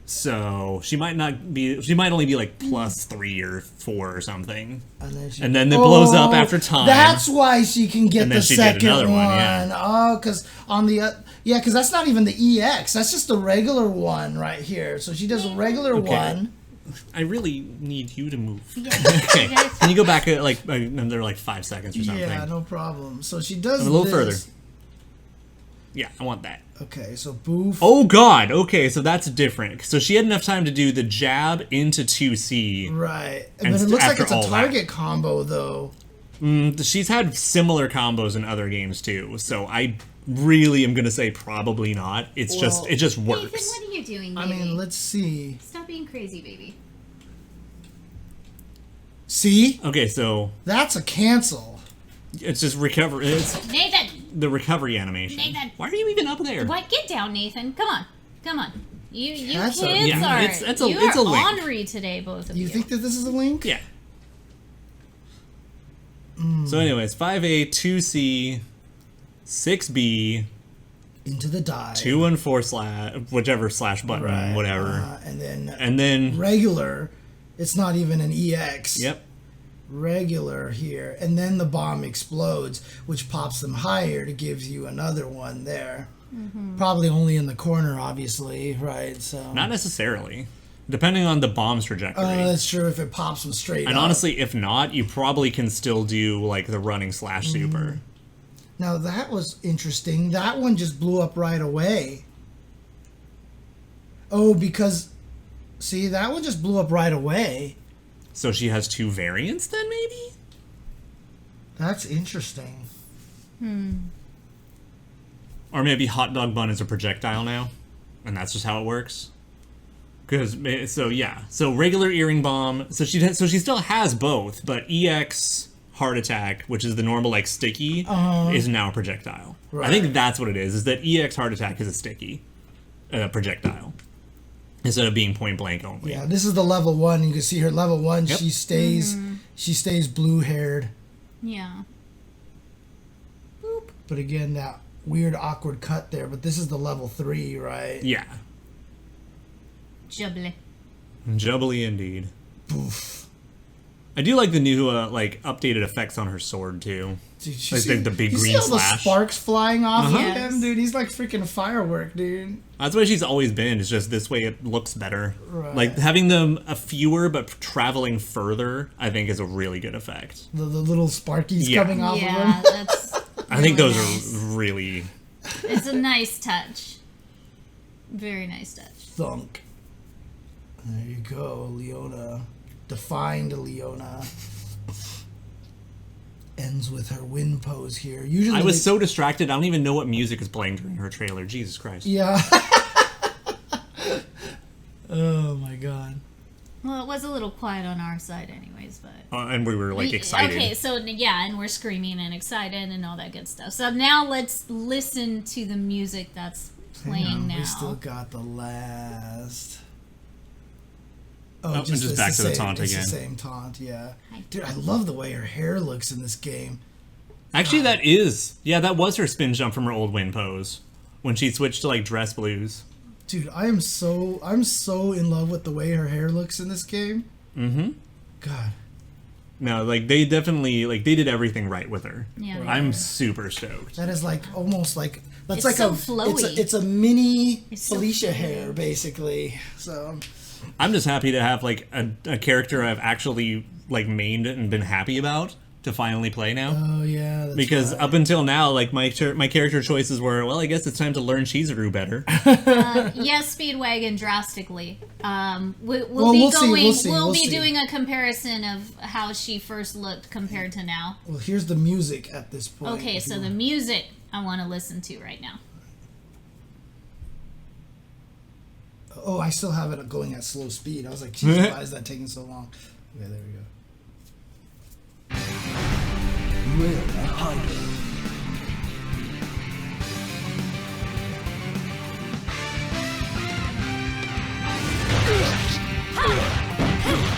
C: so she might not be. She might only be like +3 or 4 or something. And then it blows up after time.
B: That's why she can get
C: And then
B: the
C: she did
B: second
C: another
B: one.
C: one, yeah.
B: Oh, because on the because that's not even the EX. That's just the regular one right here. So she does a regular one.
C: I really need you to move.
A: Yeah.
C: Okay. Can you go back like another like 5 seconds or something?
B: Yeah, no problem. So she does
C: A little
B: this.
C: further. Yeah, I want that.
B: Okay, so boof.
C: Oh god, okay, so that's different. So she had enough time to do the jab into 2C.
B: Right.
C: And
B: But it looks like
C: after
B: it's a
C: all
B: target combo, though.
C: She's had similar combos in other games too, so I really am gonna say probably not. It just
A: Nathan,
C: works.
A: what are you doing, baby?
B: I mean, let's see.
A: Stop being crazy, baby.
B: See?
C: Okay, so
B: That's a cancel.
C: it's just recover. It's
A: Nathan!
C: the recovery animation.
A: Nathan.
C: Why are you even up there?
A: What? Get down, Nathan. Come on. Come on. You
B: That's
A: kids
B: a-
C: yeah,
A: are.
C: it's a
A: you
C: link.
A: are ornery today, both of you.
B: You think that this is a link?
C: Yeah. So, anyways, 5A, 2C, 6B,
B: Into the die.
C: 2 and 4 whichever slash button,
B: Right.
C: whatever.
B: And
C: then
B: regular. It's not even an EX.
C: yep.
B: Regular here. And then the bomb explodes, which pops them higher to give you another one there. Probably only in the corner, obviously, right? So
C: Not necessarily. Depending on the bomb's trajectory.
B: that's true if it pops them straight
C: and
B: up.
C: honestly, if not, you probably can still do like the running slash super.
B: Now that was interesting. That one just blew up right away. Oh, because see, that one just blew up right away.
C: So she has 2 variants then, maybe?
B: That's interesting.
C: Or maybe hot dog bun is a projectile now, and that's just how it works. Because so regular earring bomb. So she still has both, but EX heart attack, which is the normal like sticky, is now a projectile.
B: Right.
C: I think that's what it is. Is that EX heart attack is a sticky projectile instead of being point blank only.
B: Yeah, this is the level 1. You can see her level 1.
C: Yep.
B: She stays blue haired.
A: Yeah. Boop.
B: But again, that weird awkward cut there. But this is the level 3, right?
C: Yeah.
A: Jubbly.
C: Jubbly indeed.
B: Poof.
C: I do like the new updated effects on her sword too.
B: Dude,
C: Like the big
B: you
C: green
B: see all
C: slash.
B: the sparks flying off of
A: Yes.
B: him, dude? He's like freaking firework, dude.
C: That's why she's always been. It's just this way it looks better.
B: Right.
C: Like having them fewer but traveling further, I think is a really good effect.
B: The little sparkies
C: Yeah.
B: coming off of
A: Yeah,
B: him.
A: that's.
C: I think
A: really
C: those
A: nice.
C: are really.
A: It's a nice touch. Very nice touch.
B: Thunk. There you go, Leona. Defined Leona. Ends with her wind pose here. Usually
C: I was so distracted. I don't even know what music is playing during her trailer. Jesus Christ.
B: Yeah. Oh my god.
A: Well, it was a little quiet on our side, anyways, but.
C: And we were like excited.
A: Okay, so yeah, and we're screaming and excited and all that good stuff. So now let's listen to the music that's playing
B: Hang on,
A: now.
B: we still got the last.
C: Oh, just
B: it's
C: back to the
B: same-
C: taunt
B: it's
C: again.
B: the same taunt, yeah.
A: Hi.
B: Dude, I love the way her hair looks in this game.
C: Actually, that was her spin jump from her old win pose when she switched to like dress blues.
B: Dude, I'm so in love with the way her hair looks in this game.
C: Mm-hmm.
B: God.
C: No, like they definitely they did everything right with her.
A: Yeah, they
C: I'm
A: did.
C: super stoked.
B: That is like almost like that's
A: It's
B: like
A: so
B: a
A: flowy.
B: it's a mini
A: It's so
B: Felicia
A: flowy.
B: hair basically. So
C: I'm just happy to have like a character I've actually like mained and been happy about to finally play now.
B: Oh yeah, that's
C: because
B: right.
C: up until now, like my character choices were, well, I guess it's time to learn Chizuru better.
A: Yes, Speedwagon drastically. We'll be doing a comparison of how she first looked compared to now.
B: Well, here's the music at this point.
A: Okay, so the music I want to listen to right now.
B: Oh, I still have it going at slow speed. I was like, geez, why is that taking so long? Okay, there we go.
E: Leona Heidern.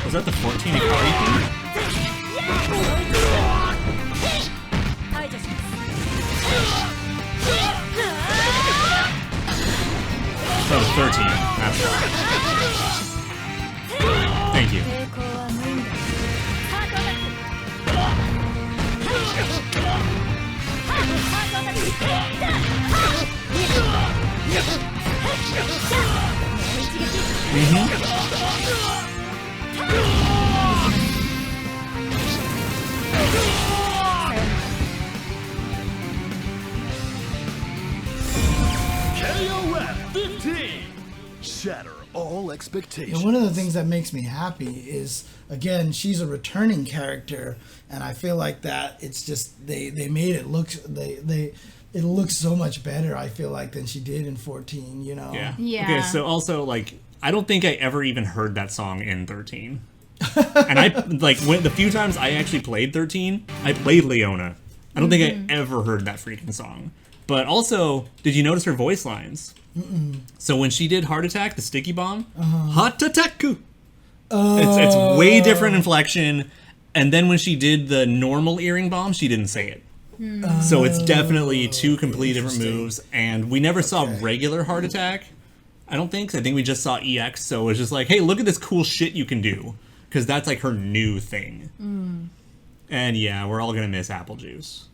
C: Was that the 14 Ikari thing? That was 13. That's why. Thank you.
E: KOFXV. Shatter all expectations.
B: And one of the things that makes me happy is, again, she's a returning character, and I feel like that it's just they made it look it looks so much better, I feel like, than she did in 14, you know?
C: Yeah.
A: Yeah.
C: Okay, so also, like, I don't think I ever even heard that song in 13. And I, like, the few times I actually played 13, I played Leona. I don't think I ever heard that freaking song. But also, did you notice her voice lines? So when she did Heart Attack, the sticky bomb, Hot Attack-ku! It's way different inflection. And then when she did the normal earring bomb, she didn't say it. So it's definitely two completely different moves. And we never saw regular Heart Attack, I don't think. I think we just saw EX. So it was just like, hey, look at this cool shit you can do. Because that's like her new thing. And yeah, we're all going to miss apple juice.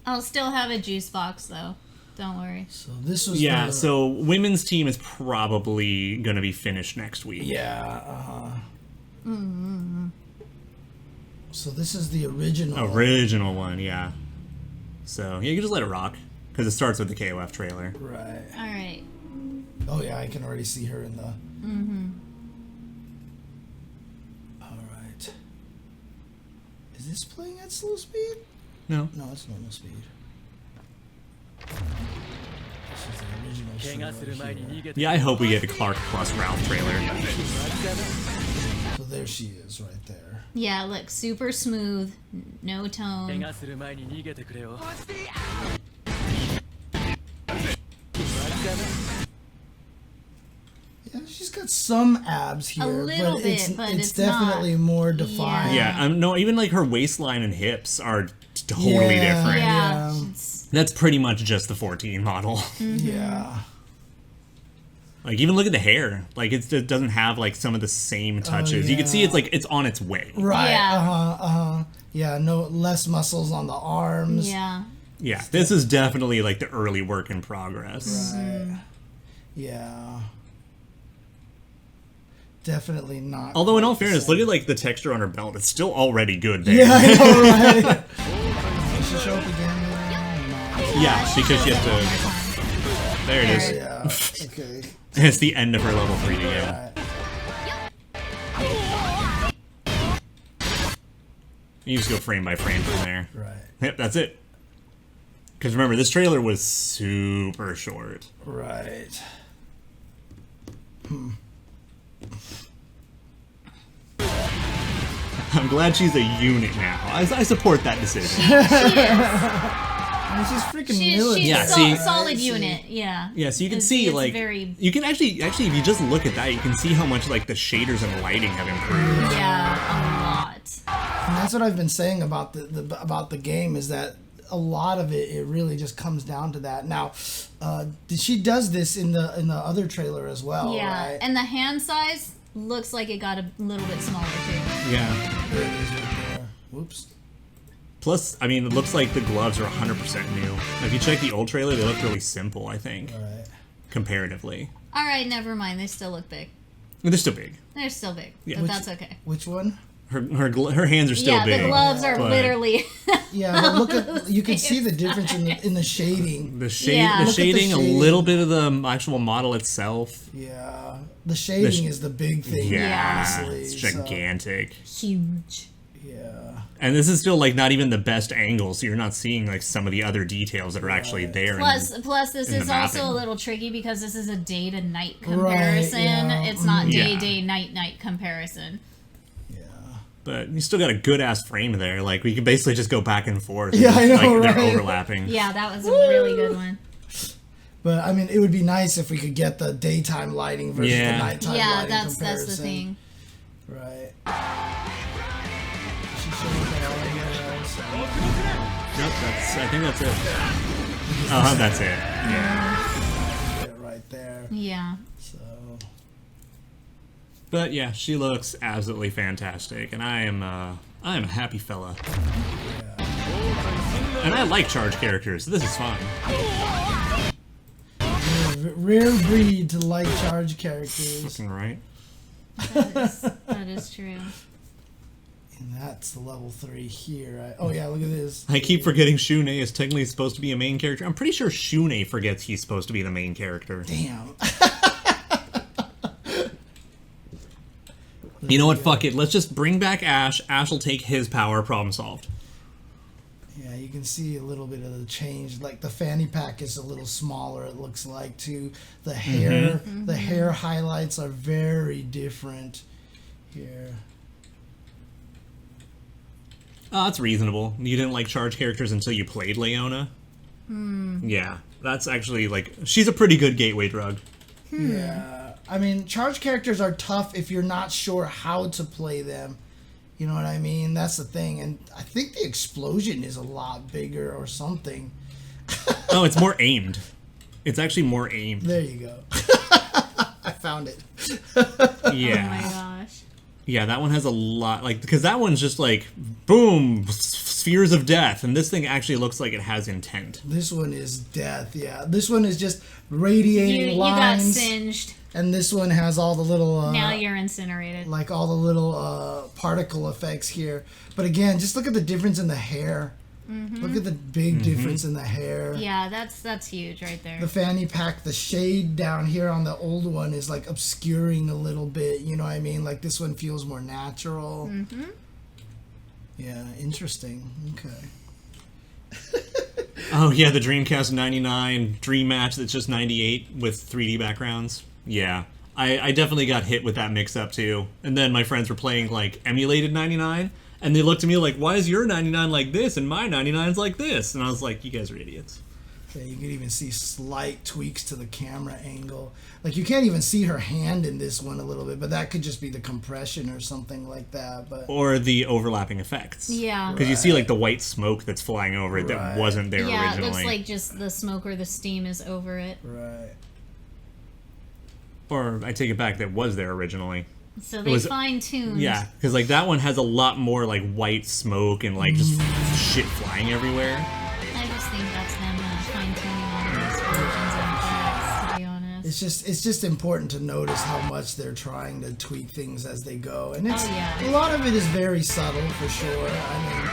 A: I'll still have a juice box, though. Don't worry.
B: So this was
C: so women's team is probably going to be finished next week.
B: Yeah, So this is the original.
C: Original one, yeah. So, yeah, you can just let it rock. Because it starts with the KOF trailer.
B: Right.
A: All right.
B: Oh, yeah, I can already see her in the... All right. Is this playing at slow speed?
C: No.
B: No, it's normal speed. This is the original trailer.
C: Yeah, I hope we get a Clark plus Ralph trailer.
B: So there she is right there.
A: Yeah, look, super smooth, no tone.
B: Yeah, she's got some abs here,
A: little bit, but
B: it's
A: it's
B: definitely
A: not.
B: more defined.
C: Yeah, no, even like her waistline and hips are totally different.
A: Yeah.
C: That's pretty much just the 14 model.
B: Yeah.
C: Like, even look at the hair. Like, it doesn't have, like, some of the same touches. You can see it's, like, it's on its way.
B: Right.
A: Yeah.
B: Yeah, no, less muscles on the arms.
A: Yeah.
C: Yeah, this is definitely, like, the early work in progress.
B: Right. Yeah. Definitely not.
C: Although, in all fairness, look at, like, the texture on her belt. It's still already good there.
B: Yeah, I know, right? Does she show up again?
C: Yeah, because she has to... There it is.
B: Yeah, okay.
C: It's the end of her level 3 again.
B: Right.
C: You just go frame by frame from there.
B: Right.
C: Yep, that's it. Because remember, this trailer was super short.
B: Right.
C: I'm glad she's a unit now. I support that decision.
B: I mean, she's freaking military.
A: She's solid unit, yeah.
C: Yeah, so you can see, like, you can actually, if you just look at that, you can see how much, like, the shaders and lighting have improved.
A: Yeah, a lot.
B: And that's what I've been saying about the game, is that a lot of it really just comes down to that. Now, she does this in the other trailer as well,
A: Yeah,
B: right?
A: and the hand size looks like it got a little bit smaller, too.
C: Yeah.
B: There it is right there. Whoops.
C: Plus, I mean, it looks like the gloves are 100% new. If you check the old trailer, they look really simple, I think.
B: Right.
C: Comparatively.
A: All right, never mind. They still look big.
C: They're still big.
A: They're still big,
C: Yeah.
A: but that's okay.
B: Which one?
C: her hands are still big.
A: The gloves are literally.
B: Yeah, but look at you can see the difference in the shading.
C: The shading, a little bit of the actual model itself.
B: Yeah, the shading is the big thing.
C: Yeah,
B: honestly,
C: it's gigantic.
A: Huge.
B: Yeah.
C: And this is still like not even the best angle, so you're not seeing like some of the other details that are actually there.
A: Plus, this is also a little tricky because this is a day to night comparison.
B: Right, yeah.
A: It's not day night comparison.
C: But you still got a good ass frame there. Like we can basically just go back and forth.
B: Yeah, I know,
C: They're
B: right?
C: overlapping.
A: Yeah, that was a really good one.
B: But I mean, it would be nice if we could get the daytime lighting versus the nighttime lighting comparison.
A: Yeah, that's the thing.
B: Right.
C: Nope, I think that's it. Oh, that's it. Yeah.
B: Right there.
A: Yeah.
B: So.
C: But yeah, she looks absolutely fantastic, and I am a happy fella. Yeah. And I like charge characters, so this is fun.
B: Rare breed to like charge characters.
C: Fucking right.
A: That is true.
B: And that's the level 3 here. Oh yeah, look at this.
C: I keep forgetting Shune is technically supposed to be a main character. I'm pretty sure Shune forgets he's supposed to be the main character.
B: Damn.
C: You know what? Fuck it. Let's just bring back Ash. Ash will take his power. Problem solved.
B: Yeah, you can see a little bit of the change. Like the fanny pack is a little smaller. It looks like too. The hair, the hair highlights are very different here.
C: Oh, that's reasonable. You didn't like charge characters until you played Leona? Yeah, that's actually, like, she's a pretty good gateway drug.
B: Yeah. I mean, charge characters are tough if you're not sure how to play them. You know what I mean? That's the thing. And I think the explosion is a lot bigger or something.
C: Oh, it's more aimed. It's actually more aimed.
B: There you go. I found it.
C: Yeah.
A: Oh my gosh.
C: Yeah, that one has a lot, like, because that one's just like, boom, spheres of death, and this thing actually looks like it has intent.
B: This one is death, yeah. This one is just radiating lines.
A: You got singed.
B: And this one has all the little...
A: now you're incinerated.
B: Like all the little particle effects here. But again, just look at the difference in the hair. Look at the big difference in the hair.
A: Yeah, that's huge right there.
B: The fanny pack, the shade down here on the old one is like obscuring a little bit. You know what I mean? Like this one feels more natural. Yeah, interesting. Okay.
C: Oh yeah, the Dreamcast 99 Dream Match that's just 98 with 3D backgrounds. Yeah. I definitely got hit with that mix-up too. And then my friends were playing like emulated 99. And they looked at me like, why is your 99 like this and my 99's like this? And I was like, you guys are idiots.
B: Yeah, you can even see slight tweaks to the camera angle. Like, you can't even see her hand in this one a little bit, but that could just be the compression or something like that. But
C: or the overlapping effects.
A: Yeah.
C: Because you see, like, the white smoke that's flying over it that wasn't there originally.
A: Yeah, it looks like just the smoke or the steam is over it.
B: Right.
C: Or, I take it back, that was there originally.
A: So they fine-tuned.
C: Yeah, because like that one has a lot more like white smoke and like just shit flying everywhere.
A: I just think that's them fine-tuning all the explosions and effects, to be honest.
B: It's just important to notice how much they're trying to tweak things as they go. And it's
A: yeah.
B: a lot of it is very subtle for sure. I mean,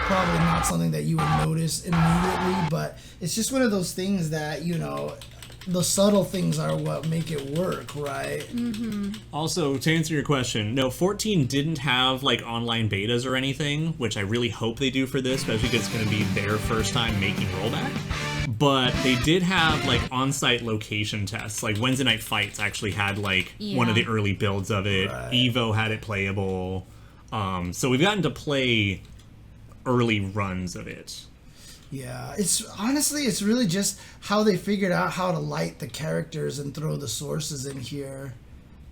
B: probably not something that you would notice immediately, but it's just one of those things that, you know, the subtle things are what make it work, right?
C: Also, to answer your question, no, 14 didn't have like online betas or anything, which I really hope they do for this, especially because it's going to be their first time making rollback. But they did have like on-site location tests. Like Wednesday Night Fights actually had like one of the early builds of it.
B: Right.
C: Evo had it playable. So we've gotten to play early runs of it.
B: Yeah, it's honestly, it's really just how they figured out how to light the characters and throw the sources in here.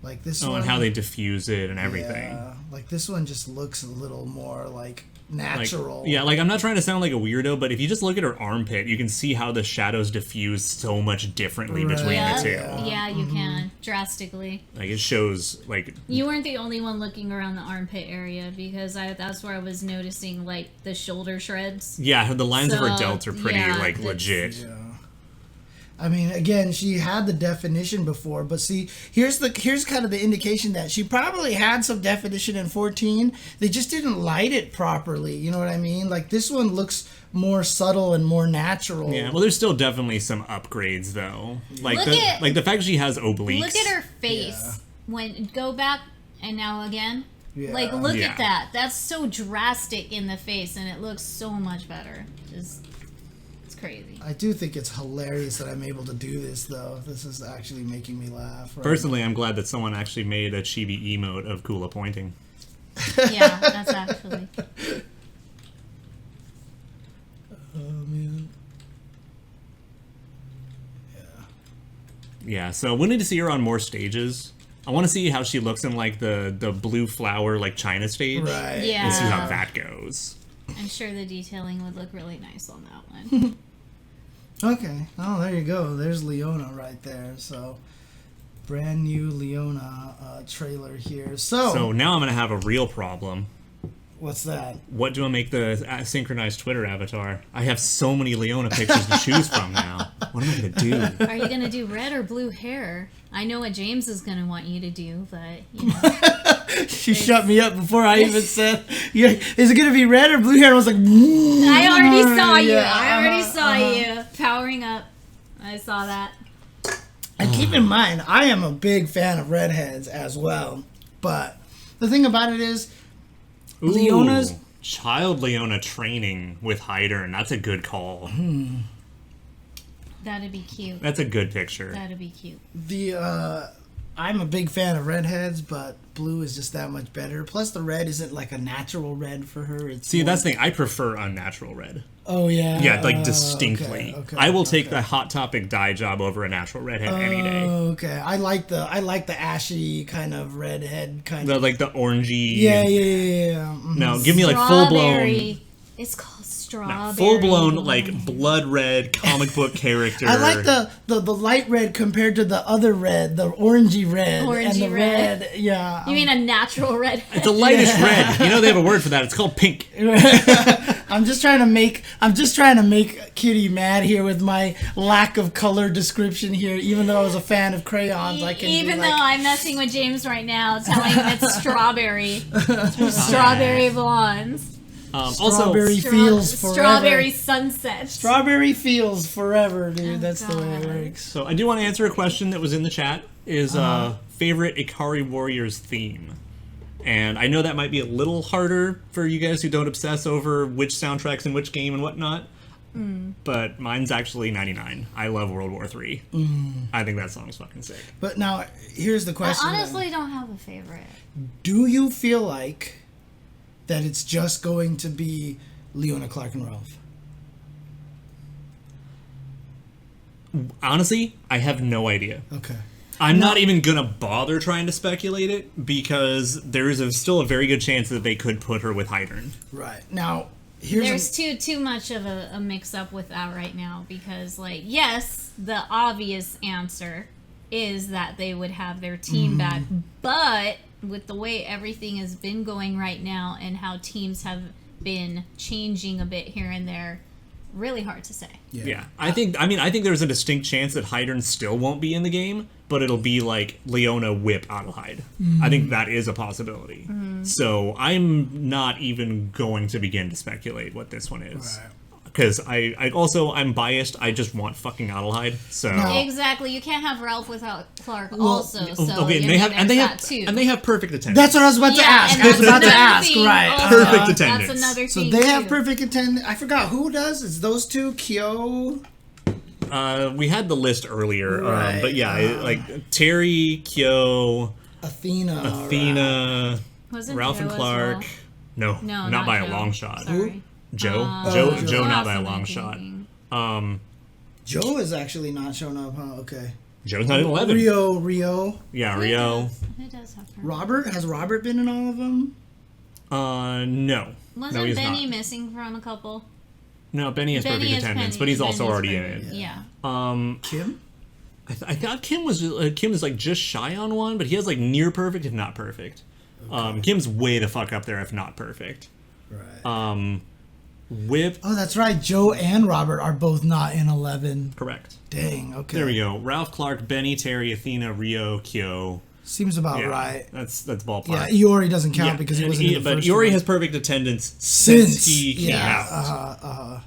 B: Like this one.
C: And how they diffuse it and everything.
B: Yeah, like this one just looks a little more like natural.
C: Like I'm not trying to sound like a weirdo, but if you just look at her armpit, you can see how the shadows diffuse so much differently between the two.
A: Yeah, you can. Drastically.
C: Like it shows, like...
A: You weren't the only one looking around the armpit area, because that's where I was noticing, like, the shoulder shreds.
C: Yeah, the lines of her delts are pretty,
A: yeah,
C: like, legit.
B: Yeah. I mean, again, she had the definition before, but see, here's kind of the indication that she probably had some definition in 14. They just didn't light it properly. You know what I mean? Like, this one looks more subtle and more natural.
C: Yeah, well, there's still definitely some upgrades though. Like the fact that she has obliques.
A: Look at her face. When go back and now again.
B: Yeah.
A: Like, look at that. That's so drastic in the face, and it looks so much better. It's crazy.
B: I do think it's hilarious that I'm able to do this, though. This is actually making me laugh. Right?
C: Personally, I'm glad that someone actually made a chibi emote of Kula pointing.
A: Yeah, that's actually.
B: Oh, man.
C: Yeah, so we need to see her on more stages. I want to see how she looks in, like, the blue flower, like, China stage.
B: Right.
A: Yeah.
C: And see how that goes.
A: I'm sure the detailing would look really nice on that one.
B: Okay. Oh, there you go. There's Leona right there. So, brand new Leona trailer here.
C: So now I'm going to have a real problem.
B: What's that?
C: What do I make the synchronized Twitter avatar? I have so many Leona pictures to choose from now. What am I going to do?
A: Are you going to do red or blue hair? I know what James is going to want you to do, but, you know.
B: She shut me up before I even said, yeah, is it going to be red or blue hair? And I was like,
A: I already saw you.
B: Yeah,
A: I already saw you powering up. I saw that.
B: And keep in mind, I am a big fan of redheads as well. But the thing about it is, Leona's...
C: Child Leona training with Heidern. That's a good call.
A: That'd be cute.
C: That's a good picture.
A: That'd be cute.
B: I'm a big fan of redheads, but blue is just that much better. Plus, the red isn't like a natural red for her. It's more...
C: that's the thing. I prefer unnatural red.
B: Oh, yeah?
C: Yeah, like distinctly.
B: Okay,
C: I will take the Hot Topic dye job over a natural redhead any day.
B: Okay. I like the ashy kind of redhead kind of...
C: Like the orangey...
B: Yeah. Mm-hmm.
C: No, give me like full-blown...
A: It's called strawberry.
C: No, full-blown, like, blood red comic book character.
B: I like the light red compared to the other red, the orangey red. And the red. Yeah.
A: You mean a natural red?
C: It's the lightest red. You know they have a word for that. It's called pink.
B: I'm just trying to make Kitty mad here with my lack of color description here. Even though I was a fan of crayons, I can.
A: Even though I'm messing with James right now, telling him it's strawberry, strawberry blondes.
B: Strawberry feels forever.
A: Strawberry sunset.
B: Strawberry feels forever, dude. That's the way it works.
C: So I do want to answer a question that was in the chat. Is favorite Ikari Warriors theme? And I know that might be a little harder for you guys who don't obsess over which soundtracks in which game and whatnot. But mine's actually 99. I love World War III. I think that song's fucking sick.
B: But now, here's the question.
A: I honestly don't have a favorite.
B: Do you feel like that it's just going to be Leona, Clark, and Ralph?
C: Honestly, I have no idea.
B: Okay.
C: I'm not even gonna bother trying to speculate it because there is still a very good chance that they could put her with Heidern.
B: Right. Now,
A: there's too much of a mix-up with that right now because, like, yes, the obvious answer is that they would have their team back, but with the way everything has been going right now and how teams have been changing a bit here and there, really hard to say.
C: Yeah. I think there's a distinct chance that Heidern still won't be in the game, but it'll be like Leona whip Adelheid. I think that is a possibility. So I'm not even going to begin to speculate what this one is.
B: Right.
C: Because I'm biased. I just want fucking Adelheid. So
A: exactly, you can't have Ralph without Clark. So
C: okay, and they have perfect attendance.
B: That's what I was about to ask. Right?
C: Perfect attendance.
A: That's another
B: so
A: thing.
B: They have perfect attendance. I forgot who does. It's those two. Kyo.
C: We had the list earlier,
B: right.
C: But yeah, like Terry, Kyo,
B: Athena,
C: Ralph and Clark.
A: Well?
C: No, not by
A: Joe.
C: A long shot.
A: Sorry.
C: Joe, not by a long shot.
B: Joe is actually not showing up, huh? Okay.
C: Joe's not in 11.
B: Rio.
C: Yeah, Rio.
A: Who does have her?
B: Robert? Has Robert been in all of them?
C: No.
A: Wasn't
C: he's
A: Benny
C: not.
A: missing from a couple?
C: No, Benny has perfect attendance, but he's also already in it.
A: Yeah.
B: Kim?
C: I thought Kim is like just shy on one, but he has like near perfect, if not perfect. Okay. Kim's way the fuck up there, if not perfect.
B: Right.
C: Whip.
B: Oh, that's right. Joe and Robert are both not in 11.
C: Correct.
B: Dang, okay.
C: There we go. Ralph, Clark, Benny, Terry, Athena, Rio, Kyo.
B: Seems about right.
C: That's ballpark.
B: Yeah, Iori doesn't count because he wasn't in the
C: but
B: first
C: Iori
B: one.
C: has perfect attendance since he came
B: out.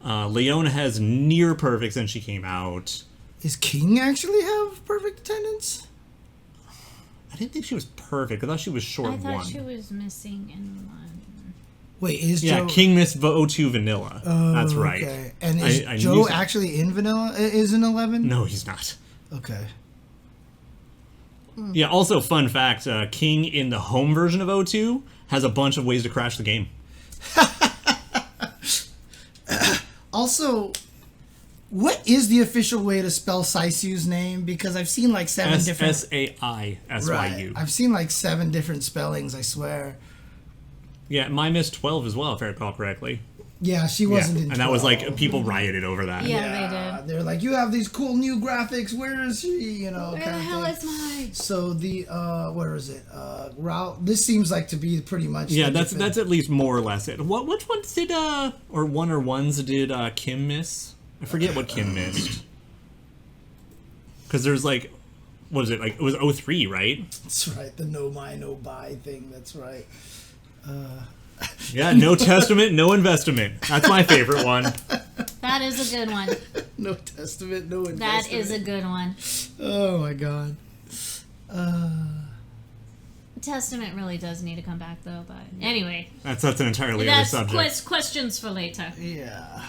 C: Leona has near perfect since she came out.
B: Is King actually have perfect attendance?
C: I didn't think she was perfect. I thought she was short
A: I thought
C: one.
A: she was missing in one.
B: Wait, is Joe...
C: King missed O2 Vanilla. That's right.
B: Okay. And is Joe actually in Vanilla? Is in 11?
C: No, he's not.
B: Okay.
C: Yeah, also, fun fact, King in the home version of O2 has a bunch of ways to crash the game.
B: Also, what is the official way to spell Saisu's name? Because I've seen like 7 different...
C: S-A-I-S-Y-U.
B: Right. I've seen like 7 different spellings, I swear.
C: Yeah, my missed 12 as well, if I recall correctly.
B: Yeah, she wasn't in 12.
C: And that was like, people rioted over that.
A: Yeah, they did.
B: They're like, you have these cool new graphics, where is she? You know,
A: Where the hell is mine?
B: So the, where is it? Ralph, this seems like to be pretty much...
C: Yeah, that's at least more or less it. Which ones did, or one or ones did Kim miss? I forget what Kim missed. Because there's like, what is it? Like, it was 03, right?
B: That's right, the no my, no buy thing, that's right.
C: Yeah, no testament, no investment. That's my favorite one.
A: That is a good one.
B: No testament, no investment.
A: That is a good one.
B: Oh my god.
A: Testament really does need to come back though, but anyway.
C: That's an entirely other subject.
A: That's questions for later.
B: Yeah.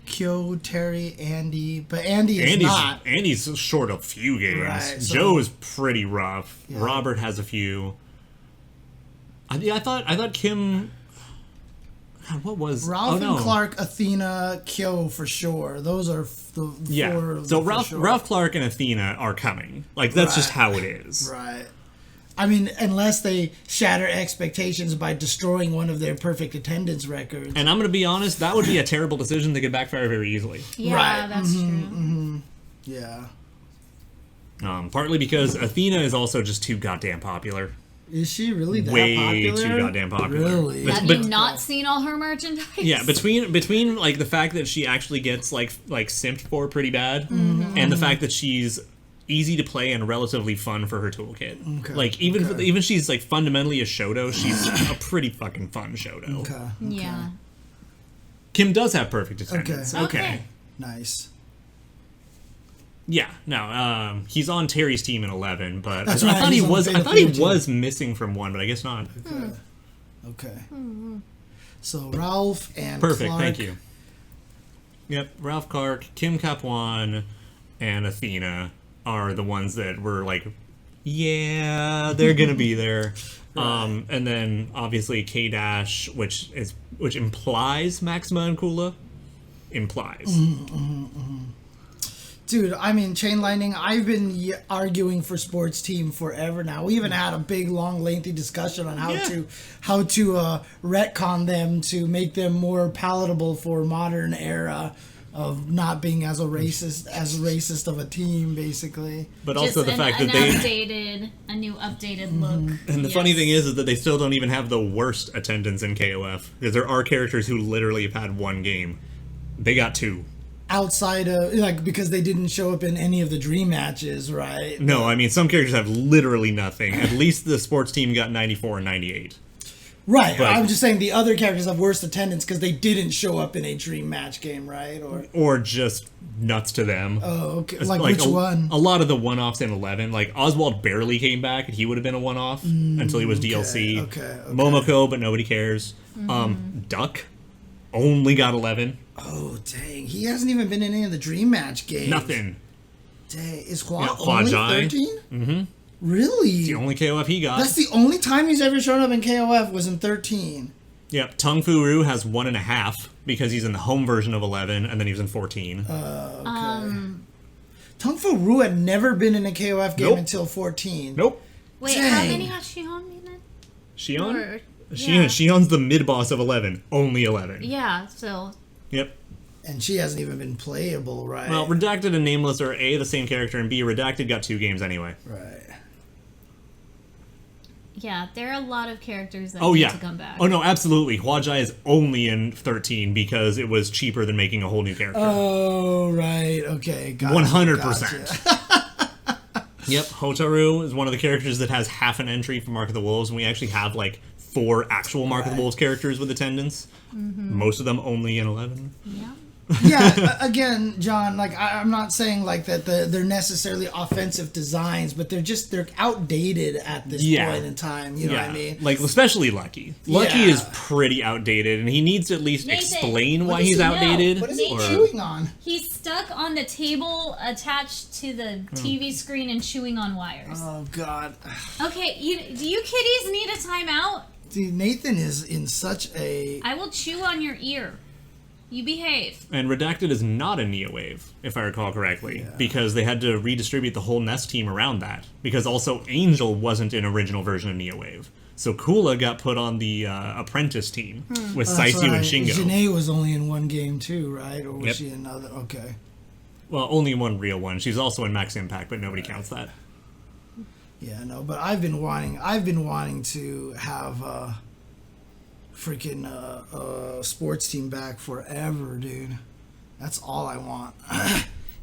B: Kyo, Terry, Andy, but Andy's not.
C: Andy's short a few games.
B: Right, so,
C: Joe is pretty rough.
B: Yeah.
C: Robert has a few. I thought Kim. God, what was
B: Ralph and Clark, Athena, Kyo for sure. Those are the 4.
C: So Ralph, Clark, and Athena are coming. Like that's just how it is.
B: Right. I mean, unless they shatter expectations by destroying one of their perfect attendance records.
C: And I'm going to be honest, that would be a terrible decision that could backfire very easily.
A: Yeah,
B: right.
A: That's true.
B: Mm-hmm. Yeah.
C: Partly because Athena is also just too goddamn popular.
B: Is she really that
C: way
B: popular?
C: Too goddamn popular.
B: Really?
A: Have you not seen all her merchandise?
C: Yeah, between like the fact that she actually gets like simped for pretty bad, and the fact that she's easy to play and relatively fun for her toolkit.
B: Okay.
C: Like even she's like fundamentally a Shodow, she's a pretty fucking fun Shodow.
B: Okay.
A: Yeah.
C: Kim does have perfect attendance. Okay.
B: Nice.
C: Yeah, no, he's on Terry's team in 11, but
B: That's
C: I
B: right,
C: thought he
B: team.
C: was missing from 1, but I guess not.
B: Okay. So Ralph and
C: Perfect,
B: Clark.
C: thank you. Yep, Ralph, Clark, Kim Kapwan, and Athena are the ones that were like, yeah, they're gonna be there. Right. And then obviously K-Dash, which implies Maxima and Kula. Implies.
B: Dude, I mean, Chain Lightning, I've been arguing for sports team forever now. We even had a big, long, lengthy discussion on how to retcon them to make them more palatable for modern era of not being as racist of a team, basically.
C: But
A: just
C: also the fact that
A: a new updated look.
C: And the funny thing is that they still don't even have the worst attendance in KOF. Because there are characters who literally have had 1 game. They got 2.
B: Outside of, like, because they didn't show up in any of the dream matches, right?
C: No, I mean, some characters have literally nothing. At least the sports team got 94 and 98.
B: Right, but I'm just saying the other characters have worse attendance because they didn't show up in a dream match game, right?
C: Or just nuts to them.
B: Oh, okay. Like which one?
C: A lot of the one-offs in 11. Like, Oswald barely came back, and he would have been a one-off until he was DLC.
B: Okay.
C: Momoko, but nobody cares. Duck only got 11.
B: Oh, dang. He hasn't even been in any of the dream match games.
C: Nothing.
B: Dang. Is Hua only 13?
C: Mm-hmm.
B: Really?
C: It's the only KOF he got.
B: That's the only time he's ever shown up in KOF was in 13.
C: Yep. Tung Fu Ru has 1.5 because he's in the home version of 11, and then he was in 14.
B: Okay. Tung Fu Ru had never been in a KOF game until 14.
C: Nope.
A: Wait,
B: Dang.
A: how many has Shion then?
C: Shion? Shion's the mid-boss of 11. Only 11.
A: Yeah, so...
C: Yep.
B: And she hasn't even been playable, right?
C: Well, Redacted and Nameless are A, the same character, and B, Redacted got 2 games anyway.
B: Right.
A: Yeah, there are a lot of characters that
C: Oh
A: need
C: yeah.
A: to come back.
C: Oh no, absolutely. Huajai is only in 13 because it was cheaper than making a whole new character.
B: Oh right, okay, gotcha,
C: 100%.
B: Gotcha.
C: Yep, Hotaru is one of the characters that has half an entry for Mark of the Wolves, and we actually have like 4 actual Mark of the Wolves characters with attendance. Most of them only in 11.
A: Yeah.
B: Yeah, again, John, like I'm not saying like that they're necessarily offensive designs, but they're outdated at this point in time. You know what I mean?
C: Like especially Lucky. Lucky
B: Yeah.
C: is pretty outdated, and he needs to at least
A: Nathan,
C: explain
A: what
C: why
A: does
C: he's
A: he know?
C: outdated.
B: What is he
C: or-
B: chewing on?
A: He's stuck on the table attached to the TV screen and chewing on wires.
B: Oh God.
A: Okay, do you kitties need a timeout?
B: See, Nathan is in such a.
A: I will chew on your ear. You behave.
C: And Redacted is not a Neowave, if I recall correctly, because they had to redistribute the whole NEST team around that. Because also Angel wasn't an original version of Neowave. So Kula got put on the Apprentice team with Saisu and Shingo.
B: Janae was only in one game too, right? Or was
C: Yep.
B: she in another? Okay.
C: Well, only one real one. She's also in Max Impact, but nobody counts that.
B: Yeah, no, but I've been wanting to have freaking sports team back forever, dude. That's all I want.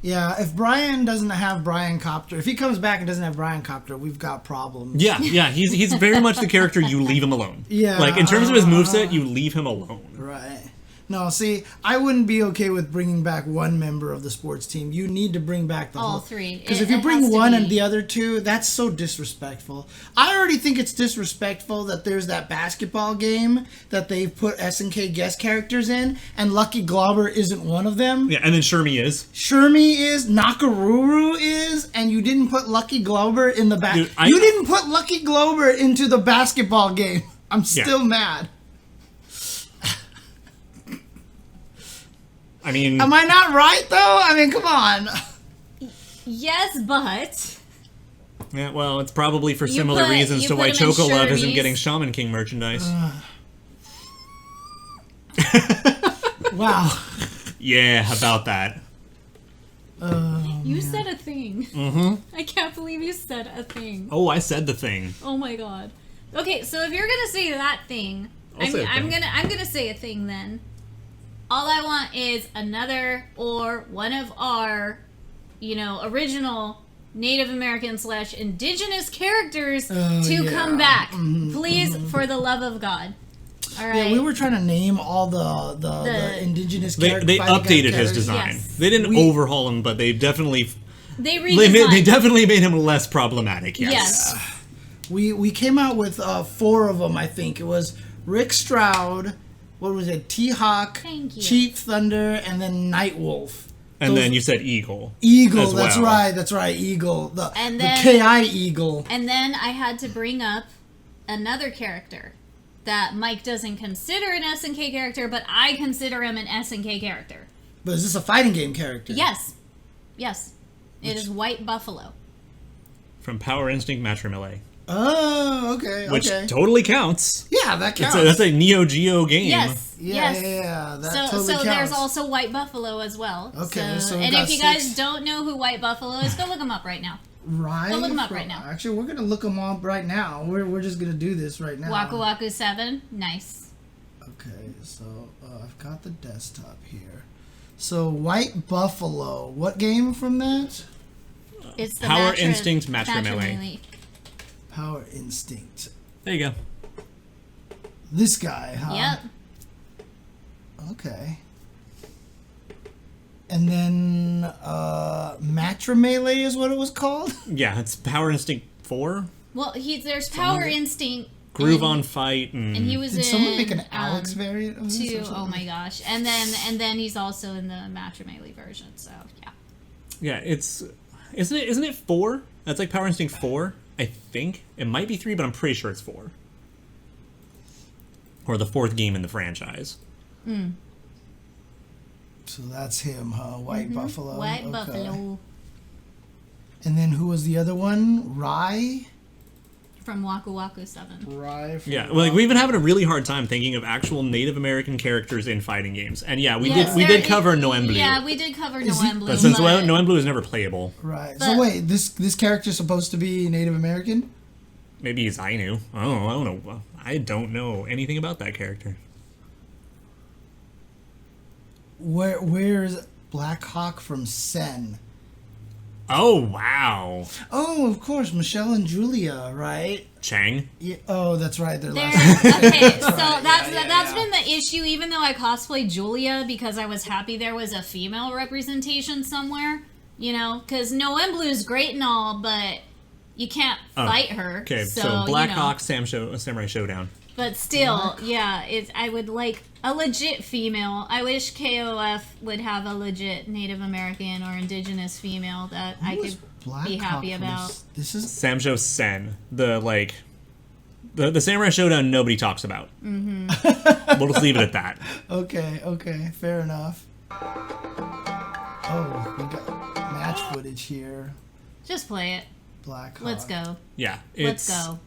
B: Yeah, if Brian doesn't have Brian Copter, if he comes back and doesn't have Brian Copter, we've got problems.
C: Yeah, he's very much the character you leave him alone.
B: Yeah,
C: Like, in terms of his moveset, you leave him alone.
B: Right. No, see, I wouldn't be okay with bringing back one member of the sports team. You need to bring back the
A: All
B: whole
A: 3.
B: Because if you bring one and the other 2, that's so disrespectful. I already think it's disrespectful that there's that basketball game that they've put SNK guest characters in, and Lucky Glauber isn't one of them.
C: Yeah, and then Shermie is.
B: Shermie is, Nakaruru is, and you didn't put Lucky Glauber in the back.
C: Dude,
B: You didn't put Lucky Glauber into the basketball game. I'm still mad.
C: I mean...
B: Am I not right, though? I mean, come on.
A: Yes, but...
C: Yeah, well, it's probably for similar
A: put-
C: reasons
A: you
C: to
A: put
C: why
A: him in
C: Chocolove isn't
A: Shermie's.
C: getting Shaman King merchandise.
B: Wow.
C: Yeah, about that.
A: You said a thing. Mm-hmm. I can't believe you said a thing.
C: Oh, I said the thing.
A: Oh my god. Okay, so if you're gonna say that thing,
C: I'll say a
A: I'm
C: thing.
A: gonna say a thing then. All I want is another or one of our, original Native American / indigenous characters to come back. Please, for the love of God. All right.
B: Yeah, we were trying to name all the indigenous characters.
C: They updated his design.
A: Yes.
C: They didn't overhaul him, but they definitely...
A: They redesigned.
C: They definitely made him less problematic, yes.
A: Yes.
B: We came out with 4 of them, I think. It was Rick Stroud, what was it, T-Hawk,
A: Thank you.
B: Cheap Thunder, and then Nightwolf.
C: And then you said Eagle.
B: Eagle,
C: as well.
B: that's right, Eagle.
A: And
B: the
A: then-
B: KI Eagle.
A: And then I had to bring up another character that Mike doesn't consider an SNK character, but I consider him an SNK character.
B: But is this a fighting game character?
A: Yes. Yes. It is White Buffalo.
C: From Power Instinct Matrimele.
B: Oh, okay,
C: Which
B: okay.
C: totally counts.
B: Yeah, that counts.
C: That's a Neo Geo game.
A: Yes.
B: Yeah,
A: yes.
B: yeah, that
A: So
B: totally counts.
A: there's also White Buffalo as well.
B: Okay, so we
A: and
B: got
A: if you
B: 6.
A: guys don't know who White Buffalo is, go look him up right now.
B: Right.
A: Go look 'em up right now.
B: Actually, we're gonna look them up right now. We're just gonna do this right now.
A: Waku Waku 7. Nice.
B: Okay, so I've got the desktop here. So White Buffalo. What game from that?
A: It's the
C: Power Instinct Matrimele.
A: Matrimele.
B: Power Instinct.
C: There you go.
B: This guy, huh?
A: Yep.
B: Okay. And then Matrimele is what it was called?
C: Yeah, it's Power Instinct 4.
A: Well, there's Power Instinct.
C: Groove
A: and-
C: on Fight.
A: And he was
B: Did
A: in.
B: someone make an Alex variant of this or
A: 2.
B: something?
A: Oh my gosh. And then he's also in the Matrimele version. So yeah.
C: Yeah, isn't it 4? That's like Power Instinct 4, I think. It might be 3, but I'm pretty sure it's 4. Or the 4th game in the franchise.
B: So that's him, huh? White Buffalo.
A: White
B: Okay.
A: Buffalo
B: And then who was the other one? Rye?
A: from Waku Waku 7.
B: Rye. from-
C: Yeah, well, like we've been having a really hard time thinking of actual Native American characters in fighting games. And yeah, we
A: Yes,
C: did cover Noem
A: Yeah, we did cover
B: Is he-
A: Noem Blue.
C: But since Noem Blue is never playable.
B: Right.
A: But-
B: So wait, this character's supposed to be Native American?
C: Maybe he's Ainu. Oh, I don't know. I don't know anything about that character.
B: Where's Black Hawk from Sen?
C: Oh, wow.
B: Oh, of course, Michelle and Julia, right?
C: Chang?
B: Yeah. Oh, that's right. They're
A: Okay,
B: last.
A: so that's been the issue. Even though I cosplayed Julia because I was happy there was a female representation somewhere, you know, because Noem Blue's great and all, but you can't fight her.
C: Okay,
A: so
C: Black
A: you know.
C: Hawk Samurai Showdown.
A: But still, yeah, I would like a legit female. I wish KOF would have a legit Native American or indigenous female that I could be happy about.
B: This is
C: Samsho Sen. The Samurai Showdown nobody talks about. Mm-hmm. We'll just leave it at that.
B: Okay, fair enough. Oh, we got match footage here.
A: Just play it.
B: Black Hawk.
A: Let's go.
C: Yeah,
A: Let's go.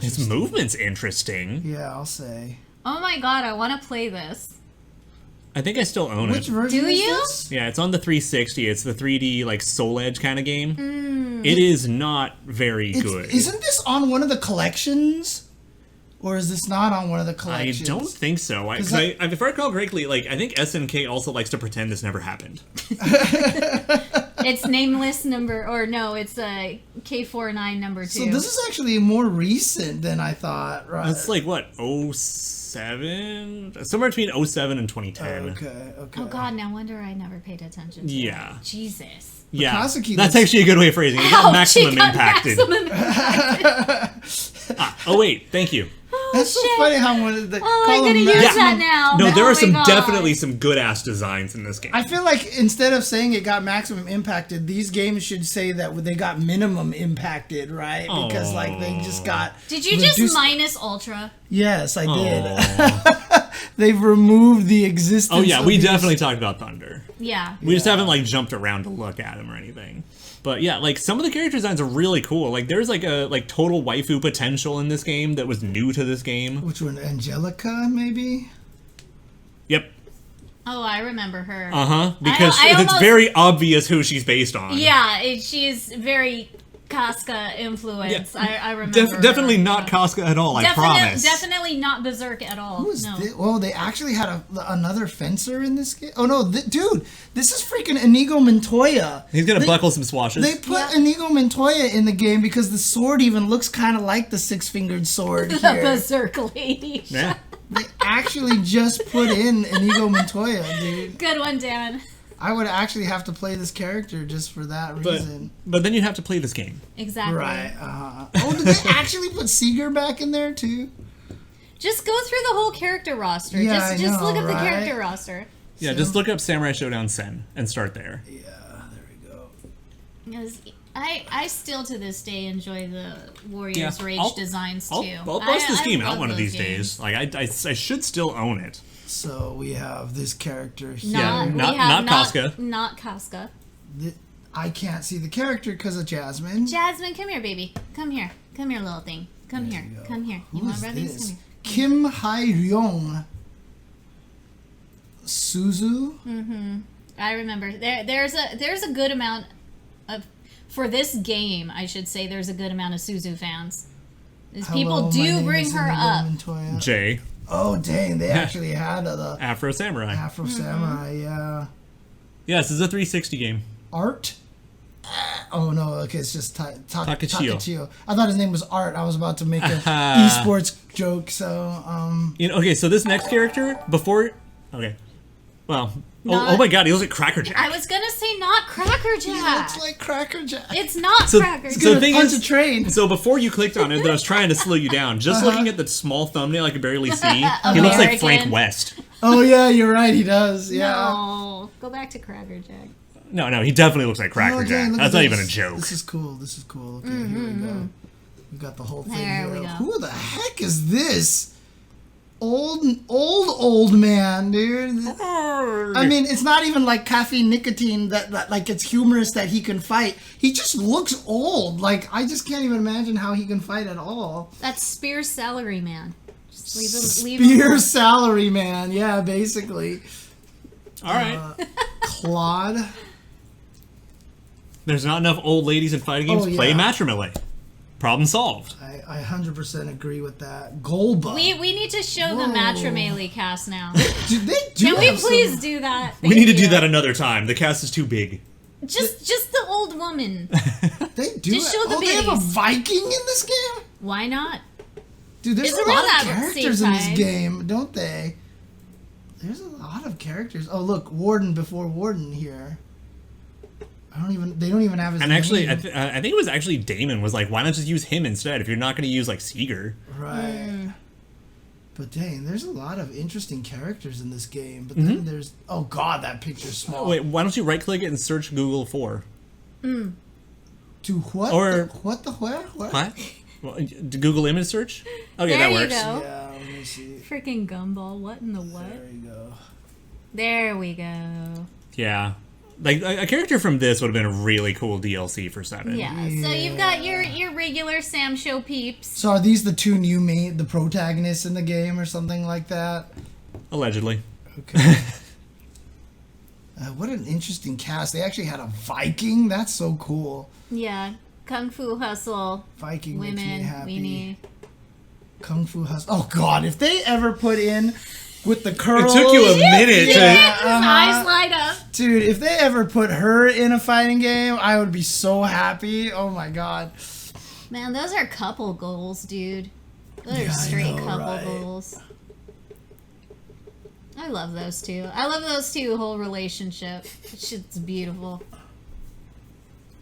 C: His movement's interesting.
B: Yeah, I'll say.
A: Oh my god, I want to play this.
C: I think I still own
B: Which
C: it.
B: version
A: Do
B: is
A: you?
B: this?
C: Yeah, it's on the 360. It's the 3D like Soul Edge kind of game. It is not very good.
B: Isn't this on one of the collections? Or is this not on one of the
C: I
B: collections?
C: don't think so. If I recall correctly, like I think SNK also likes to pretend this never happened.
A: It's nameless number, or no, it's a K49 number 2.
B: So this is actually more recent than I thought, right?
C: It's like what, 07? Somewhere between 07 and 2010.
B: Okay.
A: Oh god, no wonder I never paid attention to
C: Yeah.
A: that. Jesus.
C: Yeah,
B: Kazuki,
C: that's actually a good way of phrasing it. You got maximum impacted.
A: Maximum impacted.
C: Oh wait, thank you.
B: That's so
A: shit.
B: funny how one of the
A: Oh, I'm gonna use that now.
C: No, there
A: Oh
C: are
A: my
C: some
A: God.
C: definitely some good ass designs in this game.
B: I feel like instead of saying it got maximum impacted, these games should say that they got minimum impacted, right? Because like they just got.
A: Did you just minus Ultra?
B: Yes, I did. They've removed the existence.
C: Oh yeah,
B: of
C: we
B: these-
C: definitely talked about Thunder.
A: Yeah.
C: We just haven't like jumped around to look at him or anything. But yeah, like some of the character designs are really cool. Like there's like a total waifu potential in this game that was new to this game.
B: Which one? Angelica, maybe.
C: Yep.
A: Oh, I remember her.
C: Because
A: I
C: it's
A: almost-
C: very obvious who she's based on.
A: Yeah, she is very Casca influence.
C: Yeah.
A: I remember.
C: Definitely
A: her.
C: not Casca at all. I promise.
A: Definitely not Berserk at all.
B: Who is
A: no.
B: this? Oh, they actually had another fencer in this game. Oh no, dude, this is freaking Inigo Montoya.
C: He's gonna buckle some swashes.
B: They put Inigo Montoya in the game because the sword even looks kind of like the six-fingered sword
A: The
B: here.
A: Berserk lady.
C: Yeah.
B: They actually just put in Inigo Montoya, dude.
A: Good one, Dan.
B: I would actually have to play this character just for that reason.
C: But then you'd have to play this game.
A: Exactly.
B: Right. Oh, did they actually put Seeger back in there too?
A: Just go through the whole character roster.
B: Yeah,
A: just
B: I know,
A: look at the
B: right?
A: character roster.
C: Yeah, just look up Samurai Shodown Sen and start there.
B: Yeah, there we go.
A: Because I still to this day enjoy the Warriors Rage designs too.
C: I'll bust this game out
A: love
C: one of
A: those
C: these
A: games.
C: days. Like I should still own it.
B: So we have this character here.
C: Not Casca.
A: Not Casca.
B: I can't see the character because of Jasmine.
A: Jasmine, come here, baby. Come here. Come here, little thing. Come here. Come here. You
B: Who
A: want
B: is
A: rubbies?
B: this?
A: Come here.
B: Kim Hae-ryong. Suzu?
A: I remember. There's a good amount of, for this game, I should say, there's a good amount of Suzu fans. People
B: Hello, my
A: do
B: name
A: bring
B: is
A: her
B: Inigo
A: up.
B: Montoya.
C: Jay.
B: Oh, dang. They actually had the
C: Afro Samurai.
B: Afro Samurai, yeah.
C: Yeah, this is a 360 game.
B: Art? Oh, no. Okay, it's just
C: Takachio.
B: Takachio. I thought his name was Art. I was about to make an esports joke, so...
C: Okay, so this next character, before... Okay. Well... Oh my god, he looks like Cracker Jack.
A: I was gonna say not Cracker
B: He
A: Jack.
B: looks like Cracker Jack.
A: It's not Cracker Jack.
C: So the thing
B: punch
C: is,
B: a train.
C: So before you clicked on it, I was trying to slow you down. Just looking at the small thumbnail I could barely see, he looks like Frank
A: American.
C: West.
B: Oh, yeah, you're right. He does, yeah.
A: No, go back to Cracker Jack.
C: No, he definitely looks like Cracker
B: Oh,
C: Jack.
B: dang, look
C: That's
B: at
C: not
B: this.
C: even a joke.
B: This is cool. Okay, here we go. We got the whole thing
A: There
B: here.
A: we go.
B: Who the heck is this? Old man, dude. I mean, it's not even like caffeine nicotine that like it's humorous that he can fight. He just looks old. Like I just can't even imagine how he can fight at all.
A: That's Spears Salary Man. Just leave him.
B: Spear salary man, yeah, basically.
C: All right.
B: Claude.
C: There's not enough old ladies in fighting games.
B: Oh,
C: Play
B: yeah.
C: Matrimony. Problem solved.
B: I 100% agree with that. Golba.
A: We need to show the Matrimele cast now.
B: Do they do
A: Can we please do that?
C: We need to do that another time. The cast is too big.
A: Just the old woman.
B: They do.
A: Just show the
B: they have a
A: biddies.
B: Viking in this game?
A: Why not?
B: Dude, there's
A: It's
B: a
A: around
B: lot of
A: that
B: characters
A: same
B: in this
A: time.
B: game, don't they? There's a lot of characters. Oh, look, Warden before Warden here. They don't even have his
C: And
B: name.
C: actually, I think it was actually Damon was like, why not just use him instead if you're not going to use like Seeger?
B: Right. But dang, there's a lot of interesting characters in this game. But then there's... Oh, God, that picture's small.
C: Wait, why don't you right-click it and search Google for?
B: To what?
C: Or-
B: What the where?
C: What? Well, to Google image search? Okay,
A: There
C: that
A: you
C: works.
A: go.
B: Yeah, let me see.
A: Freaking gumball. What in the what?
B: There you go.
A: There we go.
C: Yeah. Like, a character from this would have been a really cool DLC for 7.
A: Yeah. So you've got your regular Sam Show peeps.
B: So are these the two new the protagonists in the game or something like that?
C: Allegedly.
B: Okay. What an interesting cast. They actually had a Viking. That's so cool.
A: Yeah. Kung Fu Hustle.
B: Viking makes me
A: Women.
B: happy.
A: Weenie.
B: Kung Fu Hustle. Oh, God. If they ever put in with the curls.
C: It took you a minute
A: His
C: to...
A: eyes light up.
B: Dude, if they ever put her in a fighting game, I would be so happy. Oh, my God.
A: Man, those are couple goals, dude. Those
B: Yeah,
A: are
B: I
A: straight
B: know,
A: couple
B: right?
A: goals. I love those two. I love those two whole relationship. That shit's beautiful.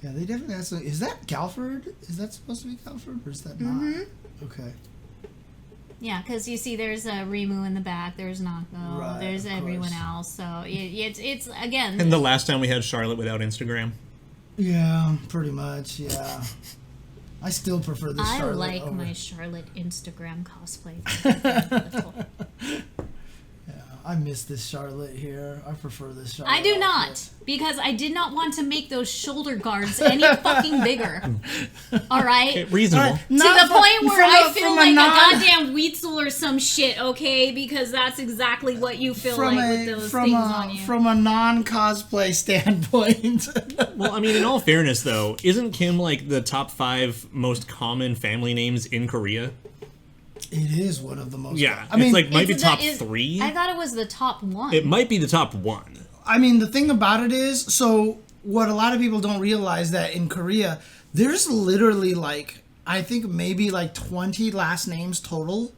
B: Yeah, they definitely have some. Is that Galford? Is that supposed to be Galford, or is that not? Okay.
A: Yeah, because you see, there's Rimu in the back. There's Nako.
B: Right,
A: there's
B: of
A: everyone
B: course.
A: else. So it's again.
C: And the last time we had Charlotte without Instagram.
B: Yeah, pretty much. Yeah. I still prefer the
A: I
B: Charlotte
A: like
B: over.
A: my Charlotte Instagram cosplay.
B: I miss this Charlotte here. I prefer this Charlotte.
A: I do not,
B: outfit.
A: because I did not want to make those shoulder guards any fucking bigger. All right.
C: Reasonable.
B: Alright,
A: To
B: not
A: the point where I feel
B: from
A: like a
B: non-
A: goddamn Weitzel or some shit, okay? Because that's exactly what you feel like with those things on you.
B: From a non-cosplay standpoint.
C: Well, I mean, in all fairness, though, isn't Kim like the top 5 most common family names in Korea?
B: It is one of the most.
C: Yeah,
B: I mean,
C: it's like might be
A: It's
C: top
A: the-
C: 3.
A: I thought it was the top one.
C: It might be the top 1.
B: I mean, the thing about it is, so what a lot of people don't realize that in Korea, there's literally like, I think maybe like 20 last names total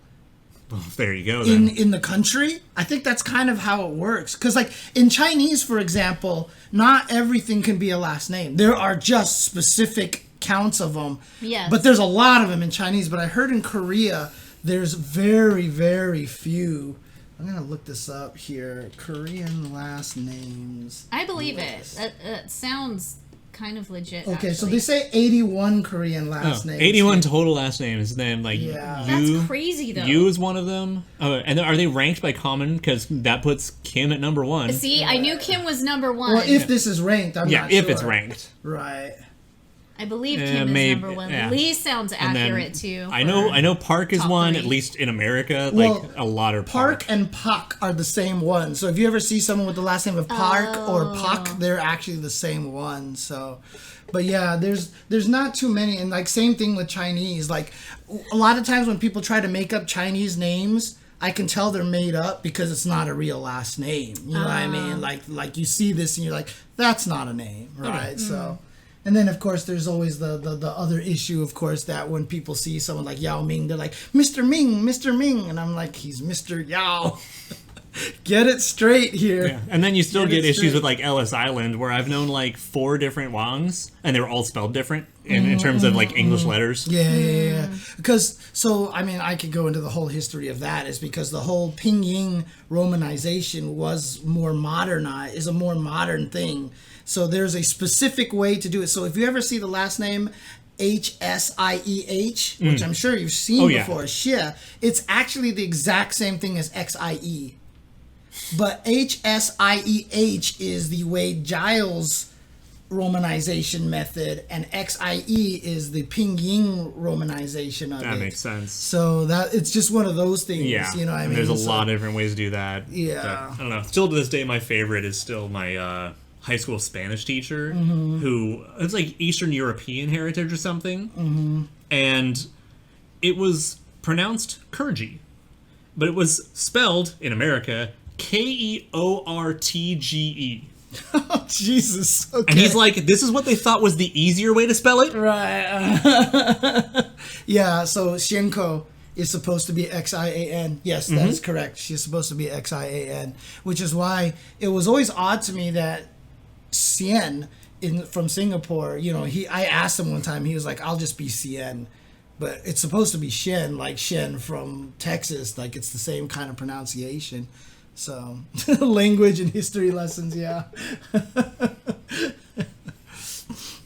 C: Well, there you go. Then.
B: in the country. I think that's kind of how it works. Because like in Chinese, for example, not everything can be a last name. There are just specific counts of them.
A: Yes.
B: But there's a lot of them in Chinese. But I heard in Korea, there's very, very few. I'm going to look this up here. Korean last names.
A: I believe
B: list.
A: it. That sounds kind of legit.
B: Okay, so
A: actually.
B: they say 81 Korean last names.
C: 81 total last names. Then like
B: Yeah.
A: That's crazy, though.
C: You is one of them. Oh, and are they ranked by common? Because that puts Kim at number 1.
A: See, I knew Kim was number 1.
B: Well, if this is ranked, I'm
C: yeah,
B: not
C: if
B: sure.
C: it's ranked.
B: Right.
A: I believe Kim
C: maybe-
A: is number 1.
C: yeah.
A: Lee sounds
C: And then
A: accurate too.
C: I know Park is
A: top
C: 1,
A: 3.
C: at least in America.
B: Well,
C: Like a lot of
B: Park and Pak are the same one. So if you ever see someone with the last name of Park or Pak, they're actually the same one. So, but yeah, there's not too many. And like same thing with Chinese. Like a lot of times when people try to make up Chinese names, I can tell they're made up because it's not a real last name. You know what I mean? Like you see this and you're like, that's not a name, right? So. And then, of course, there's always the other issue, of course, that when people see someone like Yao Ming, they're like, Mr. Ming. And I'm like, he's Mr. Yao. Get it straight here.
C: Yeah. And then you still get issues
B: straight.
C: with like Ellis Island, where I've known like 4 different Wangs, and they were all spelled different in terms of like English letters.
B: Yeah. Because, so, I mean, I could go into the whole history of that, is because the whole Pinyin romanization was more modernized, is a more modern thing. So there's a specific way to do it. So if you ever see the last name HSIEH, which I'm sure you've seen before, Xie, it's actually the exact same thing as XIE. But HSIEH is the Wade Giles romanization method, and XIE is the Pinyin romanization of it.
C: That makes sense.
B: So that it's just one of those things,
C: Yeah,
B: you know what I
C: and
B: mean?
C: there's a
B: So-
C: lot of different ways to do that.
B: Yeah.
C: But, I don't know. Still to this day, my favorite is still my high school Spanish teacher, who it's like Eastern European heritage or something. and it was pronounced Kurgi, but it was spelled in America Keortge.
B: Oh, Jesus. Okay.
C: And he's like, this is what they thought was the easier way to spell it?
B: Right. Yeah, so Shenko is supposed to be Xian. Yes, that is correct. She's supposed to be Xian, which is why it was always odd to me that Sien from Singapore, you know, I asked him one time, he was like, I'll just be Sien. But it's supposed to be Shen, like Shen from Texas. Like, it's the same kind of pronunciation. So, language and history lessons, yeah.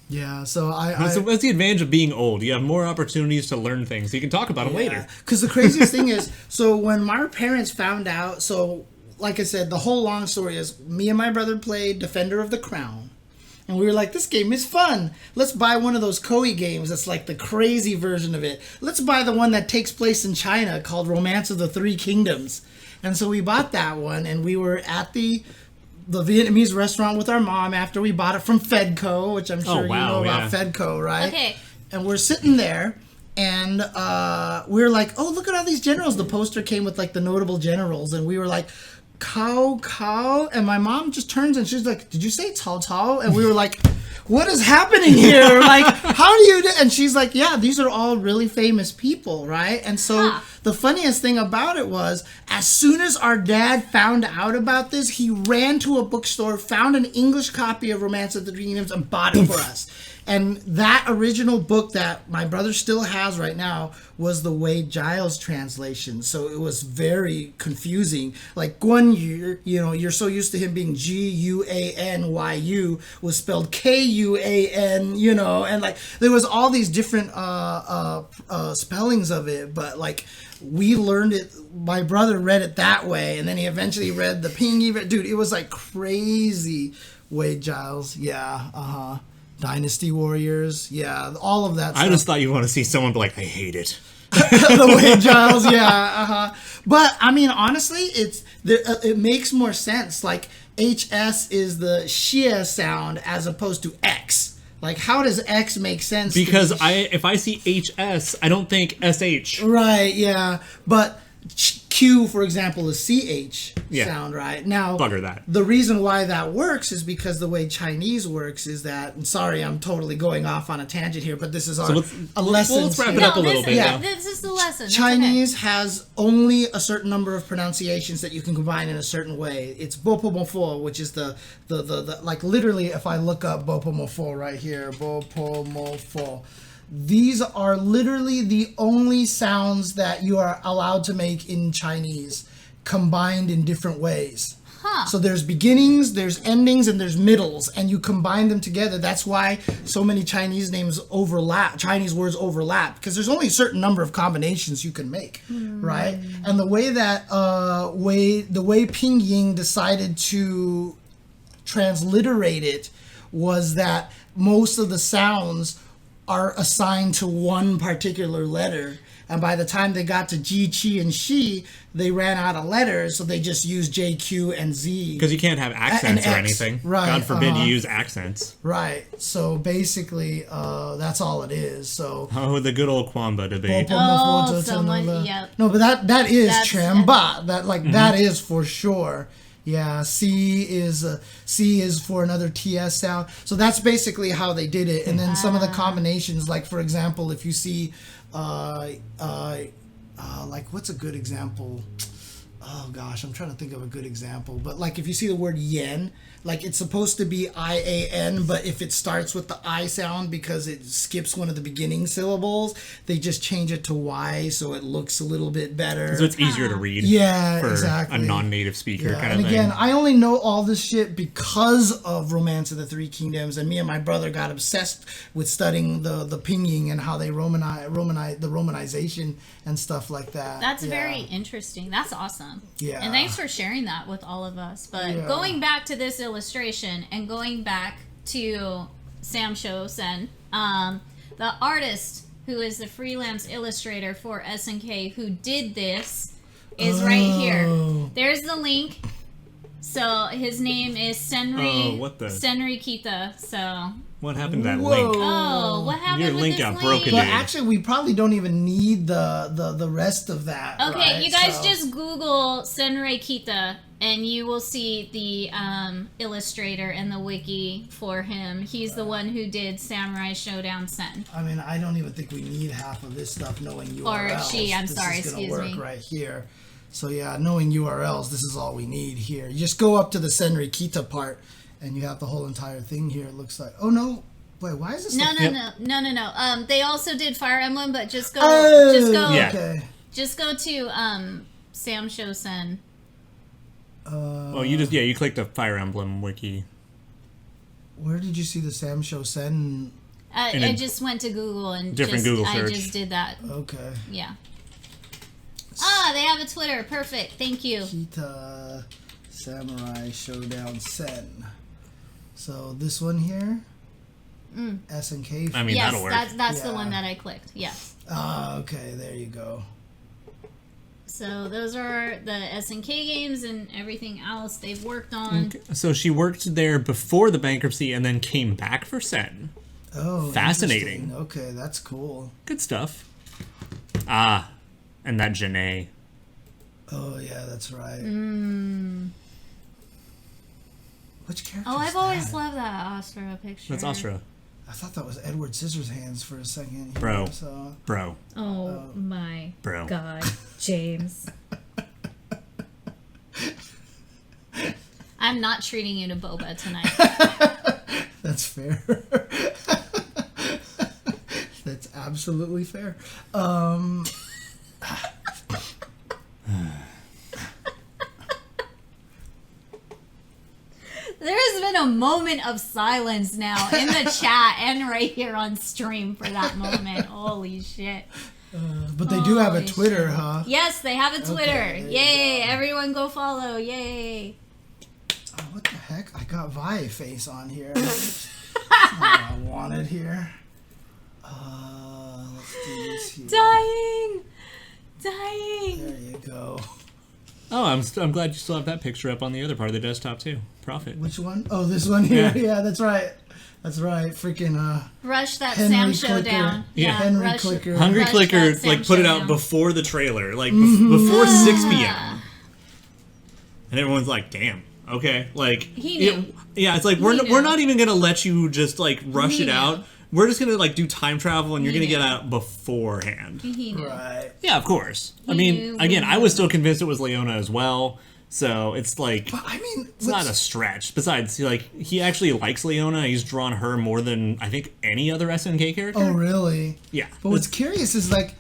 B: Yeah, so
C: So that's the advantage of being old. You have more opportunities to learn things. You can talk about them later.
B: Because the craziest thing is, so when my parents found out, so like I said, the whole long story is me and my brother played Defender of the Crown. And we were like, this game is fun. Let's buy one of those Koei games that's like the crazy version of it. Let's buy the one that takes place in China called Romance of the Three Kingdoms. And so we bought that one, and we were at the Vietnamese restaurant with our mom after we bought it from Fedco, which I'm sure you know about Fedco, right?
A: Okay.
B: And we're sitting there, and we were like, oh, look at all these generals. The poster came with like the notable generals, and we were like, Cao, and my mom just turns and she's like, did you say Cao Cao? And we were like, what is happening here? Like, how do you do? And she's like, yeah, these are all really famous people, right? And so the funniest thing about it was, as soon as our dad found out about this, he ran to a bookstore, found an English copy of Romance of the Three Kingdoms, and bought it for us. And that original book that my brother still has right now was the Wade Giles translation. So it was very confusing. Like Guan Yu, you know, you're so used to him being Guanyu, was spelled Kuan, you know, and like there was all these different spellings of it. But like we learned it, my brother read it that way, and then he eventually read the Pingy. Dude, it was like crazy. Wade Giles, yeah, Dynasty Warriors, yeah, all of that stuff.
C: I just thought you want to see someone be like, I hate it.
B: The Wade Giles, yeah, But I mean, honestly, it makes more sense. Like HS is the Xie sound as opposed to X. Like, how does X make sense?
C: Because if I see HS, I don't think SH.
B: Right, yeah, but Q, for example, is CH sound, right? Now,
C: bugger that.
B: The reason why that works is because the way Chinese works is that, and sorry, I'm totally going off on a tangent here, but this is a lesson.
C: Let's wrap it up a little bit.
A: Yeah, this is the lesson. That's
B: Chinese has only a certain number of pronunciations that you can combine in a certain way. It's bopomofo, which is the like literally, if I look up bopomofo right here, bopomofo. These are literally the only sounds that you are allowed to make in Chinese, combined in different ways. So there's beginnings, there's endings, and there's middles, and you combine them together. That's why so many Chinese names overlap, Chinese words overlap, because there's only a certain number of combinations you can make, right? And the way that the way Pinyin decided to transliterate it was that most of the sounds are assigned to one particular letter, and by the time they got to Ji, Qi, and Shi, they ran out of letters, so they just used J, Q, and Z.
C: Because you can't have accents or anything.
B: Right,
C: God forbid you use accents.
B: Right. So basically, that's all it is. So
C: the good old Kwamba debate.
A: Yep.
B: No, but that is Chamba. That is for sure. Yeah, C is for another TS sound. So that's basically how they did it. And then some of the combinations, like for example, if you see, like what's a good example? Oh gosh, I'm trying to think of a good example. But like if you see the word yen, like it's supposed to be IAN, but if it starts with the I sound because it skips one of the beginning syllables, they just change it to Y so it looks a little bit better.
C: So it's easier to read.
B: Yeah,
C: for
B: exactly.
C: a non-native speaker kind of thing.
B: And again, I only know all this shit because of Romance of the Three Kingdoms, and me and my brother got obsessed with studying the Pinyin and how they romanize the romanization and stuff like that.
A: That's very interesting. That's awesome.
B: Yeah.
A: And thanks for sharing that with all of us. But going back to this illustration and going back to SNK SEN, the artist who is the freelance illustrator for SNK who did this is right here. There's the link. So his name is Senri.
C: Oh, what the?
A: Senri Kita. So.
C: What happened to that
B: Whoa.
C: link?
A: Oh, what happened
C: Your
A: with
C: link
A: this
C: got
A: link?
C: broken.
B: But
C: Dude.
B: actually, we probably don't even need the rest of that.
A: Okay,
B: right?
A: you guys
B: So-
A: just Google Senri Kita and you will see the illustrator and the wiki for him. He's the one who did Samurai Shodown SEN.
B: I mean, I don't even think we need half of this stuff knowing URLs.
A: Or she, I'm
B: this
A: sorry,
B: is gonna
A: excuse
B: work
A: me.
B: right here. So yeah, knowing URLs, this is all we need here. You just go up to the Senri Kita part, and you have the whole entire thing here. It looks like. Oh no. Wait, why is this?
A: No. They also did Fire Emblem, but just go,
C: Yeah.
B: Okay.
A: just go to Sam Show Sen.
C: Oh, you clicked the Fire Emblem wiki.
B: Where did you see the Sam Show Sen?
A: I just went to Google and
C: Different Google search.
A: I just did that.
B: Okay.
A: Yeah. They have a Twitter. Perfect. Thank you.
B: Kita Samurai Shodown SEN. So this one here, SNK.
C: I mean,
A: Yes,
C: that'll work.
A: that's the
B: Yeah.
A: one that I clicked. Yes.
B: Okay, there you go.
A: So those are the SNK games and everything else they've worked on.
C: Okay. So she worked there before the bankruptcy and then came back for SEN.
B: Oh,
C: Fascinating.
B: interesting. Okay, that's cool.
C: Good stuff. And that Janae.
B: Oh yeah, that's right. Which character?
A: Oh,
B: is
A: I've always
B: that?
A: loved that Astra picture.
C: That's Astra.
B: I thought that was Edward Scissorhands for a second. Here,
C: Bro.
B: So.
C: Bro.
A: Oh my
C: Bro.
A: God, James. I'm not treating you to boba tonight.
B: That's fair. That's absolutely fair.
A: There's been a moment of silence now in the chat and right here on stream for that moment. Holy shit.
B: But they do have a
A: Holy
B: Twitter,
A: shit.
B: huh?
A: Yes, they have a Twitter.
B: there you
A: Yay,
B: go.
A: everyone go follow. Yay.
B: Oh, what the heck? I got Vi face on here. That's not what I wanted here. Let's do this here.
A: Dying.
B: There you go.
C: Oh, I'm glad you still have that picture up on the other part of the desktop too. Profit.
B: Which one? Oh, this one here.
C: Yeah.
B: Yeah, that's right. That's right. Freaking
A: Rush that
B: Henry
A: Sam
B: Clicker.
A: Showdown.
C: Yeah.
B: Henry
A: rush,
B: Clicker.
C: Hungry
A: Rush
C: Clicker
A: that Sam
C: like put it out
A: Showdown.
C: before the trailer, like
B: Mm-hmm.
C: before 6 p.m. And everyone's like, "Damn, okay." Like
A: He knew.
C: yeah, it's like
A: He
C: we're
A: knew.
C: not even gonna let you just like rush
A: He
C: it
A: knew.
C: out. We're just gonna like do time travel, and you're
A: He
C: gonna get
A: knew.
C: out beforehand.
A: He knew.
B: Right.
C: Yeah, of course. I
A: He
C: mean,
A: knew.
C: again, I was still convinced it was Leona as well. So it's like
B: But I mean,
C: it's not a stretch. Besides, he actually likes Leona. He's drawn her more than I think any other SNK character.
B: Oh, really?
C: Yeah.
B: But what's curious is like,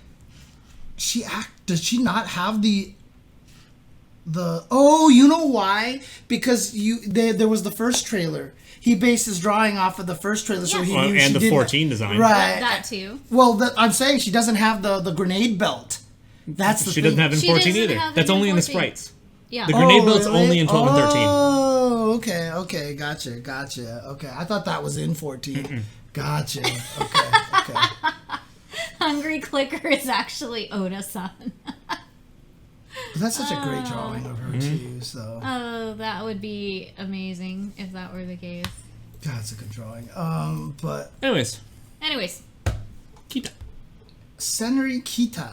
B: does she not have the? Oh, you know why? Because there was the first trailer. He based his drawing off of the first trailer, so
A: Yes.
B: he
C: Well,
B: knew
C: and
B: she
C: the
B: didn't-
C: 14 design.
B: Right.
A: That too.
B: Well, I'm saying she doesn't have the grenade belt. That's the
C: She
B: thing.
C: doesn't have in
A: She
C: 14
A: doesn't
C: either.
A: have
C: That's
A: it in
C: only in the
A: 14.
C: sprites.
A: Yeah.
C: The grenade belt's
B: really?
C: only in 12 and 13.
B: Oh, okay, gotcha. Okay, I thought that was in 14. Gotcha. Okay.
A: Hungry Clicker is actually Oda-san.
B: But that's such a great drawing of her too. So,
A: Oh, that would be amazing if that were the case.
B: God, it's a good drawing. But
C: Anyways, Kita.
B: Senri Kita.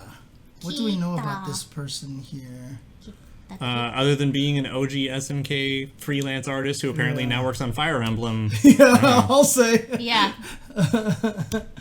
B: What do we know about
A: Kita.
B: this person here?
C: Other than being an OG SNK freelance artist who apparently now works on Fire Emblem,
B: Yeah, I'll say.
A: Yeah.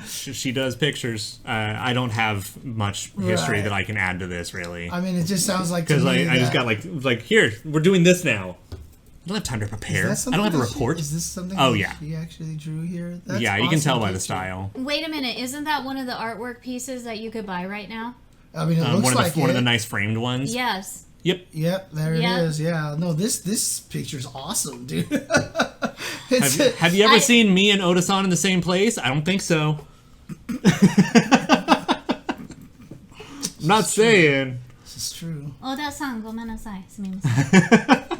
C: she does pictures. I don't have much history
B: Right.
C: that I can add to this, really.
B: I mean, it just sounds like to
C: Because
B: me
C: I just
B: that-
C: got like, here, we're doing this now. I don't have time to
B: Is
C: prepare.
B: that
C: I don't have a
B: something that
C: report.
B: Is this something
C: Oh,
B: that
C: yeah.
B: she actually drew here? That's
C: Yeah, you can tell
B: awesome
C: by the
B: picture.
C: style.
A: Wait a minute. Isn't that one of the artwork pieces that you could buy right now?
B: I mean, it looks
C: One
B: like
C: of the
B: it.
C: nice framed ones.
A: Yes.
C: Yep.
B: Yep, there
A: Yeah.
B: it is. Yeah, no, this picture's awesome, dude. It's,
C: Have you ever
A: I-
C: seen me and Oda-san in the same place? I don't think so. I'm not saying.
B: this is true.
A: Oda-san, gomenasai. Sumimasen.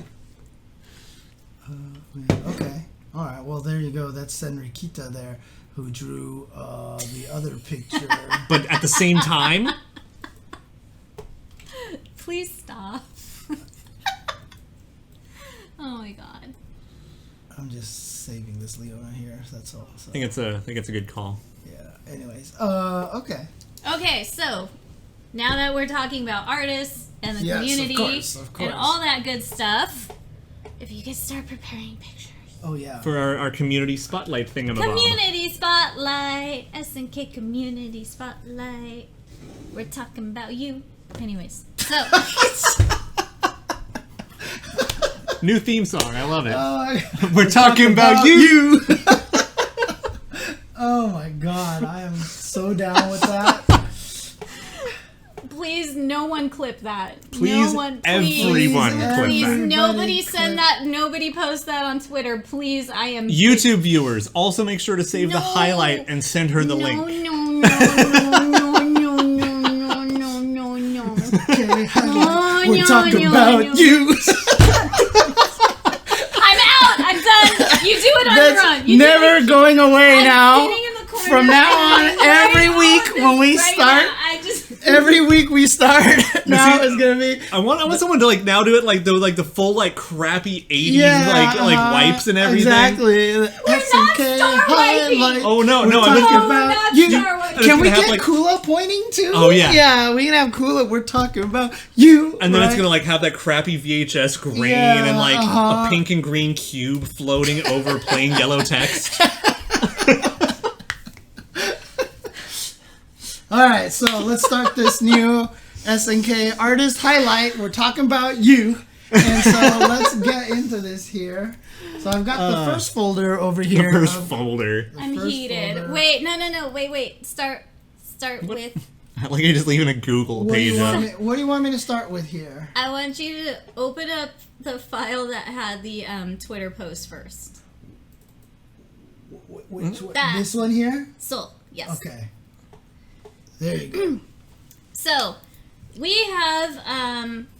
B: Okay, all right. Well, there you go. That's Senri Kita there, who drew the other picture.
C: But at the same time,
A: Please stop. god.
B: I'm just saving this Leona here. That's all. So.
C: I think it's a good call.
B: Yeah. Anyways. Okay.
A: Okay, so now that we're talking about artists and the community
B: of course.
A: and all that good stuff, if you could start preparing pictures.
B: Oh yeah.
C: For our community spotlight thingamabob.
A: Community spotlight, SNK community spotlight. We're talking about you. Anyways, so
C: New theme song. I love it.
B: We're talking about you. Oh my god, I am so down with that.
A: please, no one clip that.
C: Please,
A: no one,
C: everyone clip
A: please,
C: that.
A: nobody send that. Nobody post that on Twitter. Please, I am.
C: YouTube viewers, also make sure to save the highlight and send her the link.
B: We're talking about you.
A: I'm out. I'm done. You do it on your own. You
B: never going away now.
A: Sitting in the corner.
B: From now on, every week when we start, every week we start. Now it's gonna be.
C: I want someone to now do it the full crappy 80s wipes and everything.
B: Exactly.
A: We're not star wiping.
C: Oh no,
B: We're
C: no!
B: talking
C: I'm
B: about you. Can we get
C: have,
B: Kula pointing too?
C: Oh yeah,
B: yeah. We can have Kula. We're talking about you.
C: And then it's gonna have that crappy VHS grain and a pink and green cube floating over plain yellow text.
B: Alright, so let's start this new SNK artist highlight. We're talking about you. And so let's get into this here. So I've got the first folder over here.
C: The first folder.
A: I'm heated. Folder. Wait, no. Wait. Start with...
C: I like you just leaving a Google page up.
B: What do you want me to start with here?
A: I want you to open up the file that had the Twitter post first.
B: Which one? This one here?
A: So, yes.
B: Okay. There you go. So,
A: we have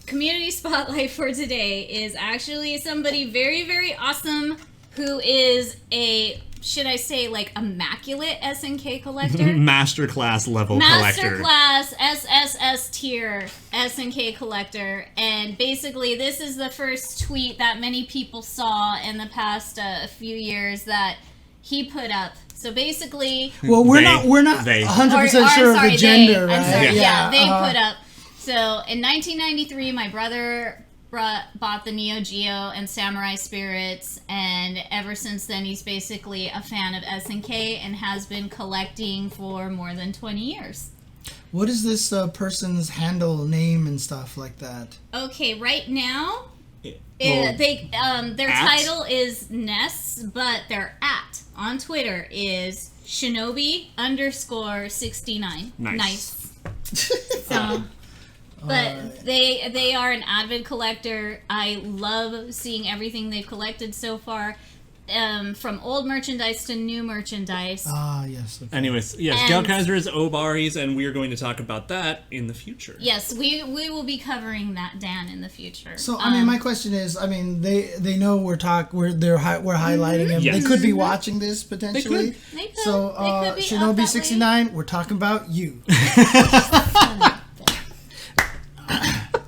A: community spotlight for today is actually somebody very, very awesome who is a, should I say, immaculate SNK collector?
C: Masterclass level collector.
A: Masterclass SSS tier SNK collector. And basically, this is the first tweet that many people saw in the past few years that he put up. So basically,
B: well, we're not 100% sure of the gender, right?
A: I'm sorry, yeah, they put up. So in 1993, my brother bought the Neo Geo and Samurai Spirits, and ever since then, he's basically a fan of SNK and has been collecting for more than 20 years.
B: What is this person's handle name and stuff like that?
A: Okay, right now, their title is NESTS, but their @ on Twitter is Shinobi _69. Nice. So, but they are an avid collector. I love seeing everything they've collected so far. From old merchandise to new merchandise.
B: Yes. Okay.
C: Anyways, yes, Galkaisers, Obaris, and we are going to talk about that in the future.
A: Yes, we will be covering that, Dan, in the future.
B: So, my question is, they know we're highlighting them.
C: Yes.
B: They could be watching this potentially.
A: They could.
B: So,
A: They could be
B: Shinobi 69, we're talking about you.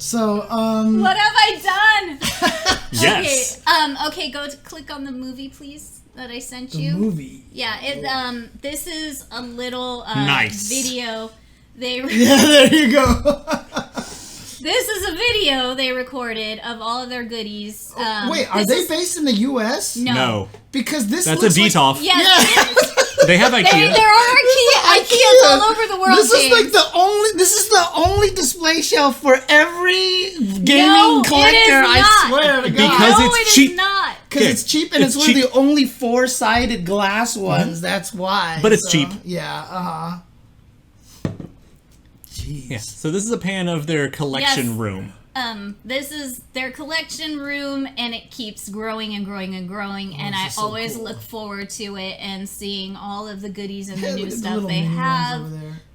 B: So,
A: what have I done?
C: Yes.
A: Okay, click on the movie, please, that I sent
B: the
A: you.
B: movie.
A: Yeah, this is a little
C: nice
A: video
B: yeah, there you go.
A: This is a video they recorded of all of their goodies.
B: Wait, are they based in the U.S.?
A: No.
B: Because
C: that's a DTOF.
A: Yes, it is.
C: They have IKEA.
A: There are IKEAs all over the world.
B: This is the only display shelf for every gaming collector. I swear to God.
C: Because it's cheap.
A: It is not.
B: Because it's cheap and it's one of the only 4-sided glass ones. That's why.
C: But it's cheap.
B: Yeah. Jeez.
C: Yeah. So this is a pan of their collection room.
A: This is their collection room, and it keeps growing and growing and growing, and I always look forward to it and seeing all of the goodies and the new stuff they have.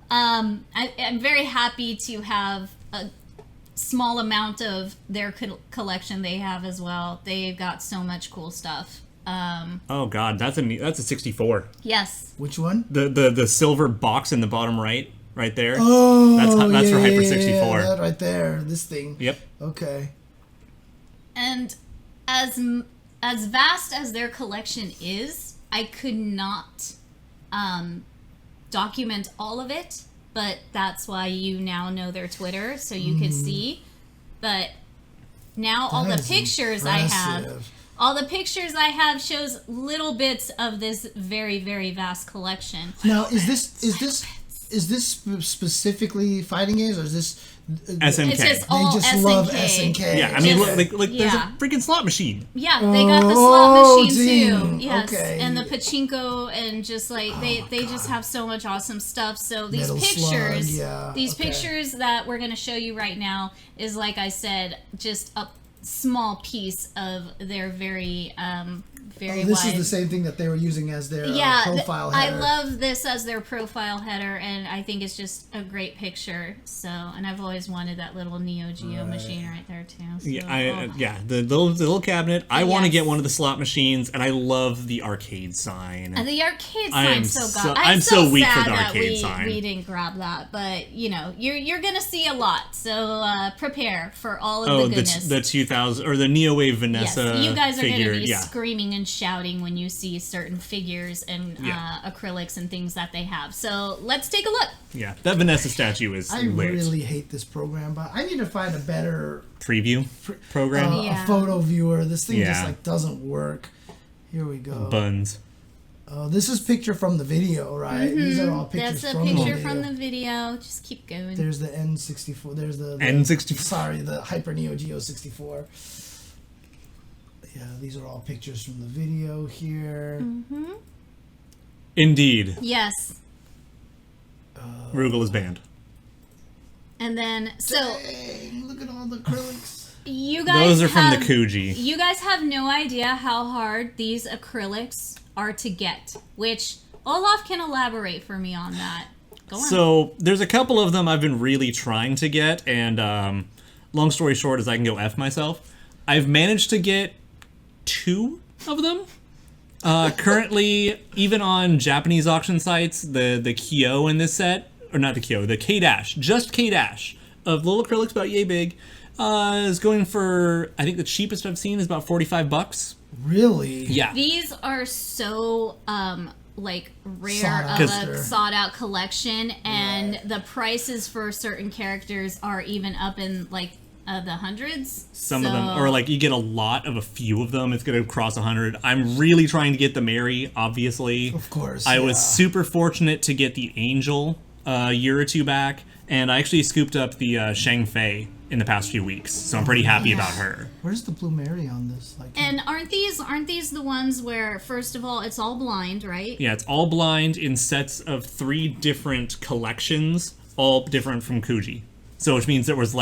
A: I'm very happy to have a small amount of their collection they have as well. They've got so much cool stuff.
C: Oh God, that's a 64.
A: Yes.
B: Which one?
C: The silver box in the bottom right. Right there.
B: Oh,
C: that's for Hyper 64.
B: Yeah, that right there. This thing.
C: Yep.
B: Okay.
A: And as as vast as their collection is, I could not document all of it, but that's why you now know their Twitter, so you could see. But now all the pictures I have shows little bits of this very, very vast collection.
B: Now, is this specifically fighting games, or is this
C: SNK?
A: It's just all
B: they just
A: SNK.
B: love SNK.
C: Yeah, I mean,
A: Just-
C: there's a freaking slot machine.
A: Yeah, they got the slot machine
B: dang.
A: too. Yes,
B: Okay.
A: and the pachinko, and just like they just have so much awesome stuff. So these
B: Metal
A: pictures,
B: Slug,
A: pictures that we're gonna show you right now is, like I said, just a small piece of their very very
B: this
A: wide.
B: is the same thing that they were using as their profile
A: I
B: header.
A: love this as their profile header, and I think it's just a great picture. So, and I've always wanted that little Neo Geo machine right there too. So,
C: The little cabinet. I want to
A: Yes.
C: get one of the slot machines, and I love the arcade sign.
A: And the arcade
C: I am
A: sign
C: I'm so weak for
A: sad
C: the
A: that
C: arcade sign.
A: we didn't grab that, but you're gonna see a lot, so prepare for all of the goodness.
C: the 2000 or the Neo Wave Vanessa.
A: Yes, you guys are
C: figure,
A: gonna be screaming and shouting when you see certain figures and acrylics and things that they have. So let's take a look.
C: Yeah, that Vanessa statue is
B: I
C: lit.
B: really hate this program, but I need to find a better
C: Preview program.
B: a photo viewer. This thing just
C: Yeah.
B: like doesn't work. Here we go.
C: Buns.
B: Oh, this is picture from the video, right? These are all pictures
A: That's a
B: from
A: picture
B: the
A: from
B: video.
A: the video. Just keep going.
B: There's the N64. There's the
C: N64.
B: Sorry, the Hyper Neo Geo 64. Yeah, these are all pictures from the video here.
C: Indeed.
A: Yes.
C: Rugal is banned.
A: And then
B: Dang, look at all the acrylics.
A: you guys
C: Those are from the
A: have-
C: Kuji.
A: You guys have no idea how hard these acrylics are to get, which Olaf can elaborate for me on that. Go on.
C: So there's a couple of them I've been really trying to get, and long story short is I can go F myself. I've managed to get 2 of them. Currently, even on Japanese auction sites, the Kyo in this set, or not the Kyo, the K-Dash, just K-Dash, of little acrylics about yay big, is going for, I think the cheapest I've seen is about $45.
B: Really?
C: Yeah.
A: These are so rare
B: Sought
A: of
B: after.
A: a sought out collection, and the prices for certain characters are even up in the hundreds.
C: Some of them, or you get a lot of a few of them, it's going to cross 100. I'm really trying to get the Mary, obviously.
B: Of course.
C: I was super fortunate to get the Angel a year or two back, and I actually scooped up the Shang Fei in the past few weeks, so I'm pretty happy about her.
B: Where's the Blue Mary on this?
A: And aren't these the ones where, first of all, it's all blind, right?
C: Yeah, it's all blind in sets of 3 different collections, all different from Kuji. So which means there was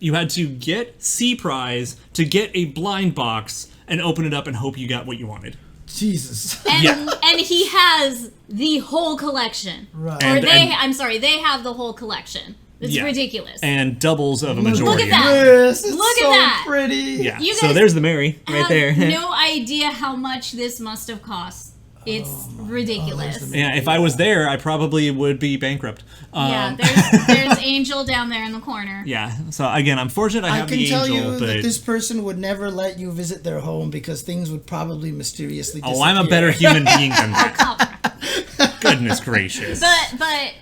C: you had to get C prize to get a blind box and open it up and hope you got what you wanted.
B: Jesus.
A: And he has the whole collection.
B: Right.
A: They have the whole collection. It's ridiculous.
C: And doubles of a majority.
A: Look at that.
B: Yes, it's
A: Look at
B: so
A: that.
B: pretty.
C: Yeah.
A: You
C: So
A: guys
C: there's the Mary right
A: have
C: there.
A: no idea how much this must have cost. It's ridiculous.
C: Yeah, if I was there, I probably would be bankrupt.
A: There's Angel down there in the corner.
C: Yeah. So again, I'm fortunate I
B: I
C: have
B: can
C: the
B: tell
C: Angel,
B: you
C: but
B: that this person would never let you visit their home because things would probably mysteriously disappear.
C: I'm a better human being than that. Goodness gracious.
A: But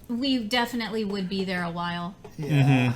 A: we definitely would be there a while.
B: Yeah.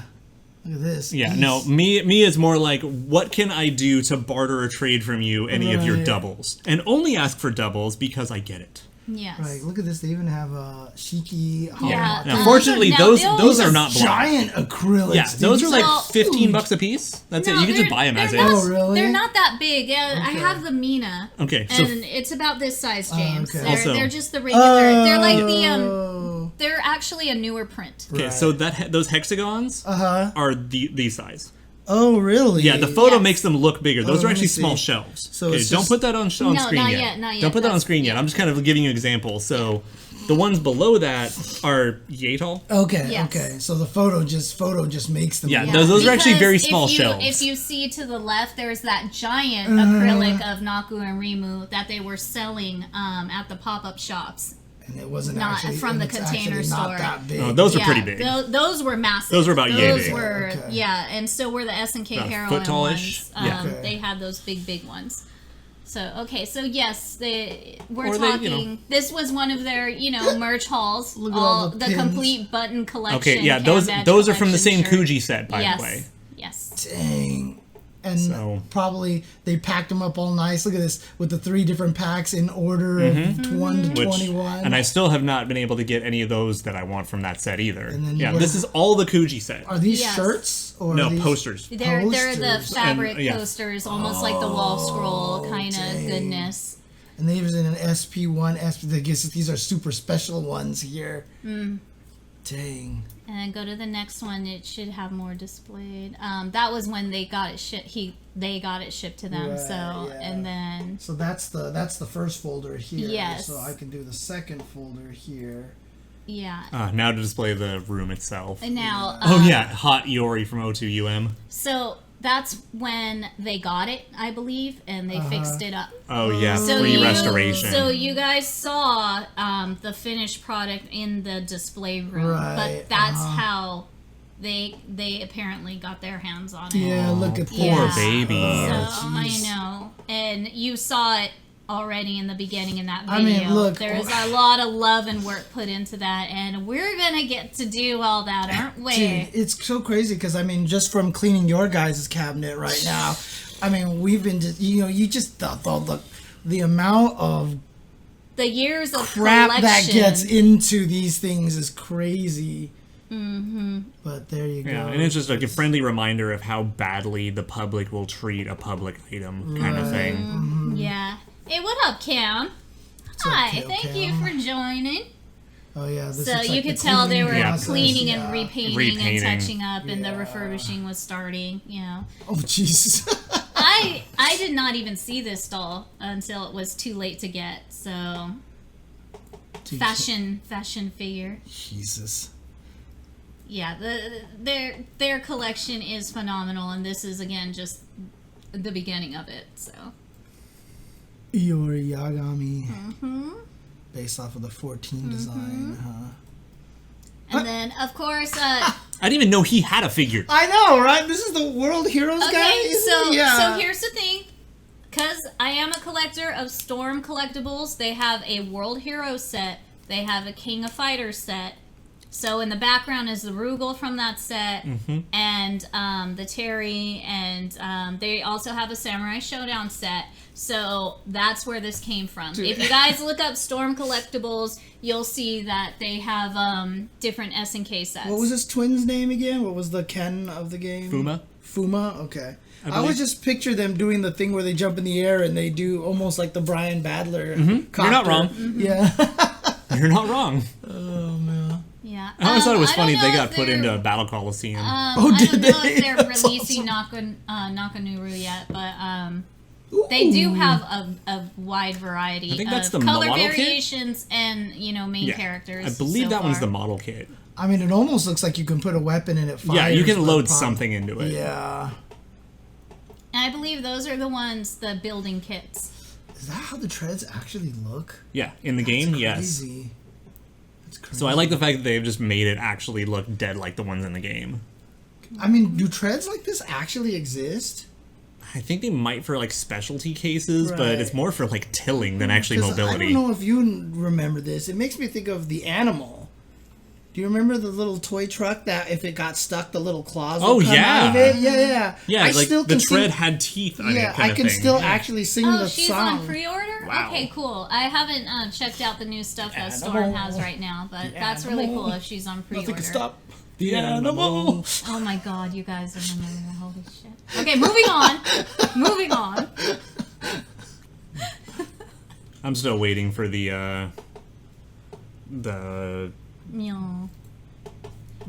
B: Look at this.
C: Yeah,
B: Geese.
C: no, me is more like, what can I do to barter a trade from you, any of your doubles? And only ask for doubles because I get it.
A: Yes.
B: Right, look at this. They even have a Shiki.
A: Yeah.
C: Now, fortunately, those are not blind.
B: Giant acrylics.
C: Yeah, those are like
A: Well,
C: $15 a piece. That's it. You can just buy them as is.
B: Oh, really?
A: They're not that big. I have the Mina.
C: Okay, so
A: And it's about this size, James.
B: okay.
A: They're just the regular. They're like the They're actually a newer print.
C: okay, so those hexagons are these size.
B: Oh, really?
C: Yeah, the photo
A: Yes.
C: makes them look bigger. Those are
B: let me
C: actually
B: see.
C: small shelves.
B: So
C: okay,
B: it's
C: don't
B: just-
C: put that on screen
A: not
C: yet.
A: yet, not yet.
C: Don't put that on
A: That's-
C: screen yet. I'm just kind of giving you an example. So the ones below that are yay tall.
B: Okay,
A: Yes.
B: okay. So the photo just makes them.
C: Yeah,
B: look-
C: those are actually
A: Because
C: very
A: if
C: small
A: you-
C: shelves.
A: If you see to the left, there's that giant acrylic of Naku and Rimu that they were selling at the pop-up shops.
B: And it wasn't
A: Not
B: actually
A: from
B: and
A: the
B: it's
A: container
B: actually
A: store.
B: Not that big.
C: Oh, those are pretty big.
A: Those were massive.
C: Those were about yay
A: Those
C: big.
A: were,
B: Okay.
A: yeah, and so were the SNK
C: About
A: heroine
C: foot tallish?
A: ones.
C: Yeah.
B: Okay.
A: They had those big ones. So, okay, so yes, we're talking. This was one of their, merch hauls.
B: Look at all the pins.
A: Complete button collection.
C: Okay, yeah, those are from the same Kuji set, by the way.
A: Yes.
B: Dang. And probably they packed them up all nice. Look at this, with the 3 different packs in order of 1 to 21.
C: And I still have not been able to get any of those that I want from that set either.
B: And then
C: this is all the Kuji set.
B: Are these shirts? Or
C: no,
B: are these
C: posters.
A: They're the fabric posters, almost like the wall scroll kind of goodness.
B: And they even in an SP1, I guess these are super special ones here. Dang.
A: And go to the next one. It should have more displayed. That was when they got it shipped. They got it shipped to them.
B: Right,
A: and then.
B: So that's the first folder here.
A: Yes.
B: So I can do the second folder here.
A: Yeah.
C: Now to display the room itself.
A: And now.
C: Hot Iori from O2UM.
A: So that's when they got it, I believe, and they fixed it up.
C: Oh yeah, free restoration.
A: So you guys saw the finished product in the display room, but that's how they apparently got their hands on it.
B: Yeah, look at
C: poor baby.
A: So I know, and you saw it already in the beginning in that video.
B: I mean, look,
A: there's a lot of love and work put into that, and we're gonna get to do all that, aren't we?
B: Dude, it's so crazy because I mean, just from cleaning your guys' cabinet right now, I mean, we've been just you just thought the amount of
A: the years of
B: crap
A: collection
B: that gets into these things is crazy. But there you go.
C: Yeah, and it's just like a friendly reminder of how badly the public will treat a public item, kind of thing.
A: Yeah. Hey, what up, Cam? Hi, thank you for joining.
B: Oh yeah, this
A: so
B: like
A: you could tell they were
B: process.
A: cleaning and repainting and touching up, and the refurbishing was starting.
B: Oh Jesus!
A: I did not even see this doll until it was too late to get. So fashion figure.
B: Jesus.
A: Yeah, their collection is phenomenal, and this is again just the beginning of it. So.
B: Iori Yagami. Based off of the 14 design,
A: And then, of course,
C: I didn't even know he had a figure.
B: I know, right? This is the World Heroes guy.
A: Okay, so here's the thing. Because I am a collector of Storm Collectibles, they have a World Heroes set. They have a King of Fighters set. So in the background is the Rugal from that set, and the Terry, and they also have a Samurai Shodown set. So that's where this came from. If you guys look up Storm Collectibles, you'll see that they have different SNK sets.
B: What was his twin's name again? What was the Ken of the game? Fuma? Okay. I always just picture them doing the thing where they jump in the air and they do almost like the Brian Badler copter.
C: You're not wrong.
B: Yeah.
C: You're not wrong.
B: Oh, man.
A: Yeah.
C: I always thought it was funny they got put into a Battle Coliseum.
A: I don't know if they're releasing Nakanuru yet, but they do have a wide variety of color variations and main characters.
C: I believe that one's the model kit.
B: I mean, it almost looks like you can put a weapon in it.
C: Yeah, you can load something into it.
B: Yeah.
A: And I believe those are the building kits.
B: Is that how the treads actually look?
C: Yeah, in the game, yes.
B: That's crazy.
C: So I like the fact that they've just made it actually look dead like the ones in the game.
B: I mean, do treads like this actually exist?
C: I think they might for like specialty cases, but it's more for like tilling than actually mobility.
B: I don't know if you remember this. It makes me think of the Animal. Do you remember the little toy truck that if it got stuck, the little claws would come out of it? Yeah.
C: Yeah, like the tread had teeth on it.
B: Yeah, I can still actually sing the song.
A: Oh, she's on pre-order? Wow. Okay, cool. I haven't checked out the new stuff that Storm has right now, but that's really cool if she's on pre-order.
B: Nothing can stop the animal.
A: Oh my god, you guys are remembering the holy shit. Okay, moving on.
C: I'm still waiting for the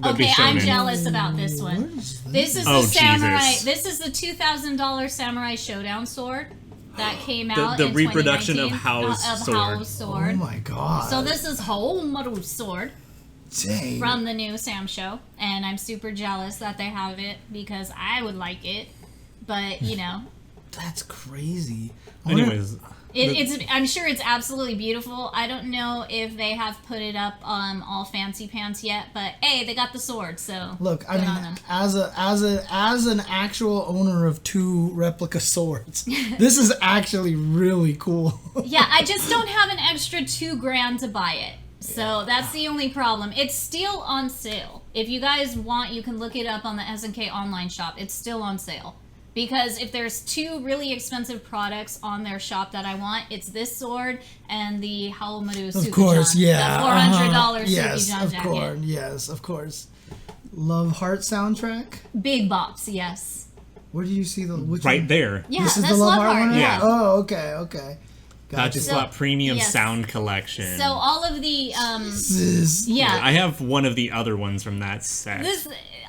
A: Okay, I'm jealous about this one. This is the samurai.
C: Jesus.
A: This is the $2,000 Samurai Shodown sword that came out.
C: The
A: in
C: reproduction of
A: 2019,
C: Hao's sword.
B: Oh my god!
A: So this is Homaru's sword.
B: Dang.
A: From the new Sam show, and I'm super jealous that they have it because I would like it, but
B: That's crazy.
C: Anyways,
A: I'm sure it's absolutely beautiful. I don't know if they have put it up all fancy pants yet, but hey, they got the sword, so
B: look. I mean, as an actual owner of 2 replica swords, this is actually really cool.
A: Yeah, I just don't have an extra $2,000 to buy it. So that's the only problem. It's still on sale. If you guys want, you can look it up on the SNK online shop. It's still on sale. Because if there's 2 really expensive products on their shop that I want, it's this sword and the Halomaru Sukujan.
B: Of course, yeah.
A: The $400
B: yes,
A: Sukujan
B: of
A: jacket.
B: course, yes, of course. Love Heart soundtrack?
A: Big box, yes.
B: Where do you see the... Which
C: right
B: one?
C: there.
A: Yeah,
B: this is
A: that's
B: the Love
A: Heart.
B: one?
C: Yeah.
B: Oh, okay.
C: That's just
A: So,
C: premium
A: yes.
C: sound collection.
A: So all of the...
B: This-
A: yeah.
C: I have one of the other ones from that set.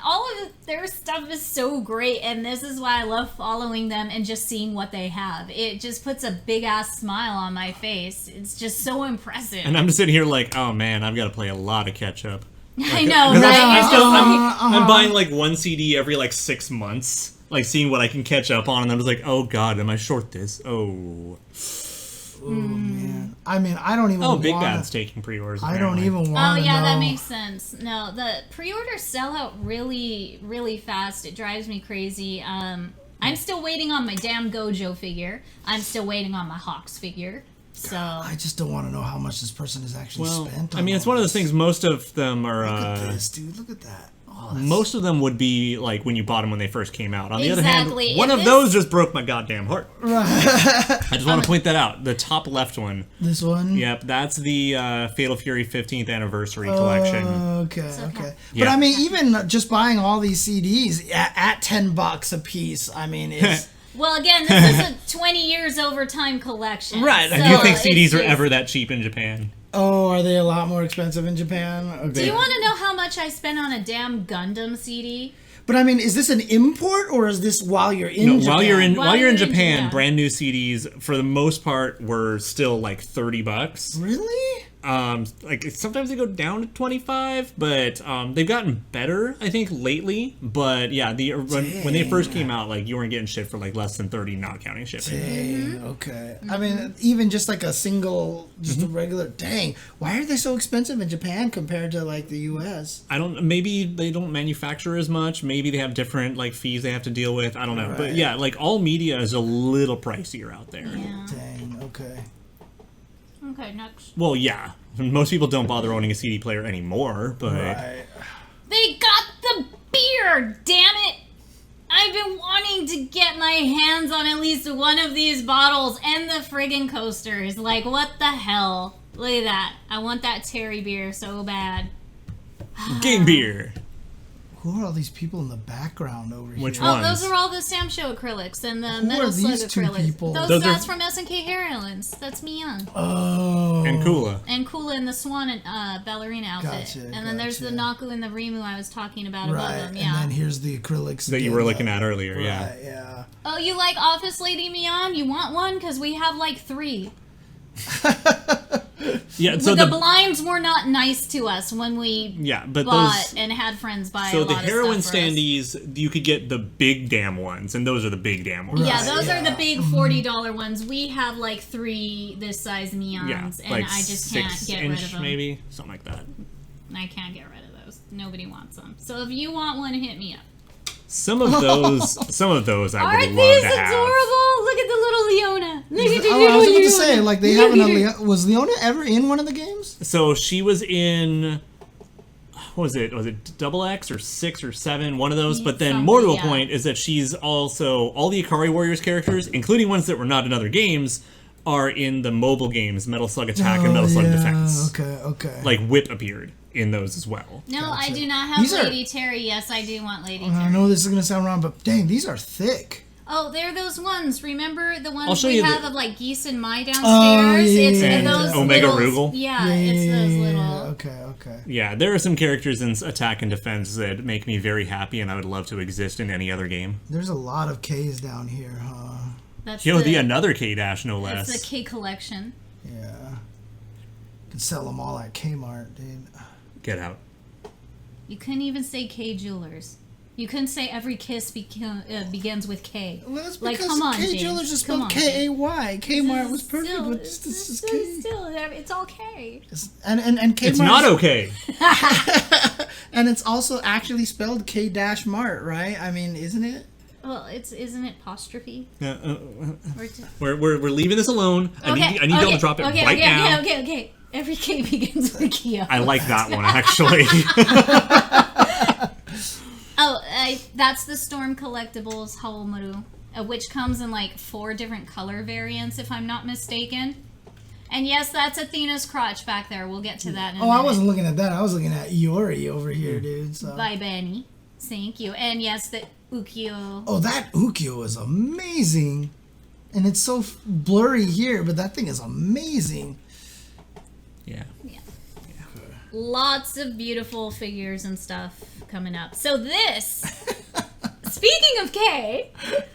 A: All of their stuff is so great, and this is why I love following them and just seeing what they have. It just puts a big-ass smile on my face. It's just so impressive.
C: And I'm just sitting here like, oh man, I've got to play a lot of catch up.
A: I know,
C: 'Cause
A: right?
C: I'm buying like 1 CD every like 6 months, like seeing what I can catch up on, and I'm just like, oh god, am I short this? Oh.
B: Oh man. I mean, I don't even
C: Oh, Big Bad's taking pre-orders.
B: I don't
C: apparently.
B: even want
A: Oh
B: to
A: yeah,
B: know.
A: that makes sense. No, the pre-orders sell out really, really fast. It drives me crazy. I'm still waiting on my damn Gojo figure. I'm still waiting on my Hawks figure. So
B: I just don't want to know how much this person has actually spent on
C: I mean, it's one of those things. Most of them are.
B: Look at this, dude. Look at that. Oh, that's...
C: Most of them would be like when you bought them when they first came out. On the other
A: Exactly.
C: hand, one of those just broke my goddamn heart. I just want to point that out. The top left one.
B: This one?
C: Yep, that's the Fatal Fury 15th anniversary collection.
B: Okay.
A: okay.
B: But I mean, even just buying all these CDs at $10 a piece, I mean, it's...
A: well, again, this is a 20 years over time collection.
C: Right,
A: So
C: I do think
A: it's
C: CDs are
A: just-
C: ever that cheap in Japan.
B: Oh, are they a lot more expensive in Japan? Okay.
A: Do you want to know how much I spent on a damn Gundam CD?
B: But I mean, is this an import or is this while you're in Japan?
C: While you're in Japan, brand new CDs for the most part were still like $30.
B: Really?
C: Like sometimes they go down to 25, but they've gotten better, I think, lately. But yeah, when they first came out, like you weren't getting shit for like less than 30, not counting shipping.
B: Dang, okay. I mean, even just like a single, just a regular, dang. Why are they so expensive in Japan compared to like the US?
C: I don't, maybe they don't manufacture as much. Maybe they have different like fees they have to deal with. I don't know.
B: Right.
C: But yeah, like all media is a little pricier out there.
A: Yeah.
B: Dang, okay.
A: Okay, next.
C: Well, yeah. Most people don't bother owning a CD player anymore, but
B: Right.
A: They got the beer, damn it! I've been wanting to get my hands on at least one of these bottles and the friggin' coasters. Like, what the hell? Look at that. I want that Terry beer so bad.
C: Game Beer.
B: Who are all these people in the background over here?
C: Which
A: Oh,
C: ones?
A: those are all the Sam Show acrylics and the
B: Who
A: Metal
B: are
A: Slug
B: these two
A: acrylics.
B: people?
A: That's from SNK Heroines. That's Miyoung.
B: Oh.
C: And Kula.
A: And Kula in the Swan ballerina outfit.
B: Gotcha,
A: And then there's the Naku and the Rimu I was talking about above
B: Right,
A: them. Yeah.
B: and then here's the acrylics
C: That you were looking at earlier, yeah.
B: Right, yeah.
A: Oh, you like Office Lady Mion? You want one? Because we have like 3.
C: Yeah, so
A: the blinds were not nice to us when we
C: but
A: bought
C: those,
A: and had friends buy a
C: so
A: lot
C: the
A: of
C: heroin
A: stuff for us.
C: standees, you could get the big damn ones, and those are the big damn ones.
A: Yeah,
B: Right,
A: those are
B: yeah.
A: the big $40 ones. We have like 3 this size Neons,
C: Yeah,
A: and
C: like
A: I just can't get rid of them.
C: maybe, something like that.
A: I can't get rid of those. Nobody wants them. So if you want one, hit me up.
C: Some of those I would
A: Aren't
C: love
A: these
C: to have.
A: adorable? Look at the little Leona. Look at the
B: Oh, I
A: little
B: was going
A: Leona.
B: to say, like, they have was Leona ever in one of the games?
C: So she was in, what was it double X or 6 or 7, one of those. But then more to a point is that she's also, all the Ikari Warriors characters, including ones that were not in other games, are in the mobile games, Metal Slug Attack and Metal Slug Defense.
B: Okay.
C: Like Whip appeared in those as well.
A: No, I do not have
B: These are-
A: Lady Terry. Yes, I do want Lady
B: I
A: Terry.
B: know this is going to sound wrong, but dang, these are thick.
A: Oh, they're those ones. Remember the
C: I'll
A: ones
C: show
A: we
C: you
A: have of like Geese and My downstairs? It's
C: And
A: those
C: Omega
A: little,
C: Rugal?
A: Yeah, it's those little.
B: Okay.
C: Yeah, there are some characters in Attack and Defense that make me very happy, and I would love to exist in any other game.
B: There's a lot of Ks down here, huh?
A: That's
C: Another K-Dash, no less.
A: It's the K collection.
B: Yeah. Could sell them all at Kmart, dude.
C: Get out.
A: You couldn't even say K Jewelers. You couldn't say every kiss begins with K.
B: Well, that's
A: like,
B: because
A: come on,
B: K
A: James.
B: Jewelers just
A: Come
B: spelled
A: on,
B: K-A-Y. Kmart was perfect,
A: Still,
B: but this is K.
A: Still, it's all K.
B: And Kmart.
C: It's not okay.
B: And it's also actually spelled K-Mart, right? I mean, isn't it?
A: Well, isn't it apostrophe?
C: We're leaving this alone. I need y'all to drop it right now.
A: Okay. Every K begins with Kia.
C: I like that one, actually.
A: That's the Storm Collectibles Haomaru, which comes in like 4 different color variants, if I'm not mistaken. And yes, that's Athena's crotch back there. We'll get to that in a minute.
B: I wasn't looking at that. I was looking at Iori over here, dude. So.
A: By Benny. Thank you. And yes, the Ukiyo.
B: Oh, that Ukiyo is amazing. And it's so blurry here, but that thing is amazing.
C: Yeah.
A: Lots of beautiful figures and stuff coming up. So this, speaking of K,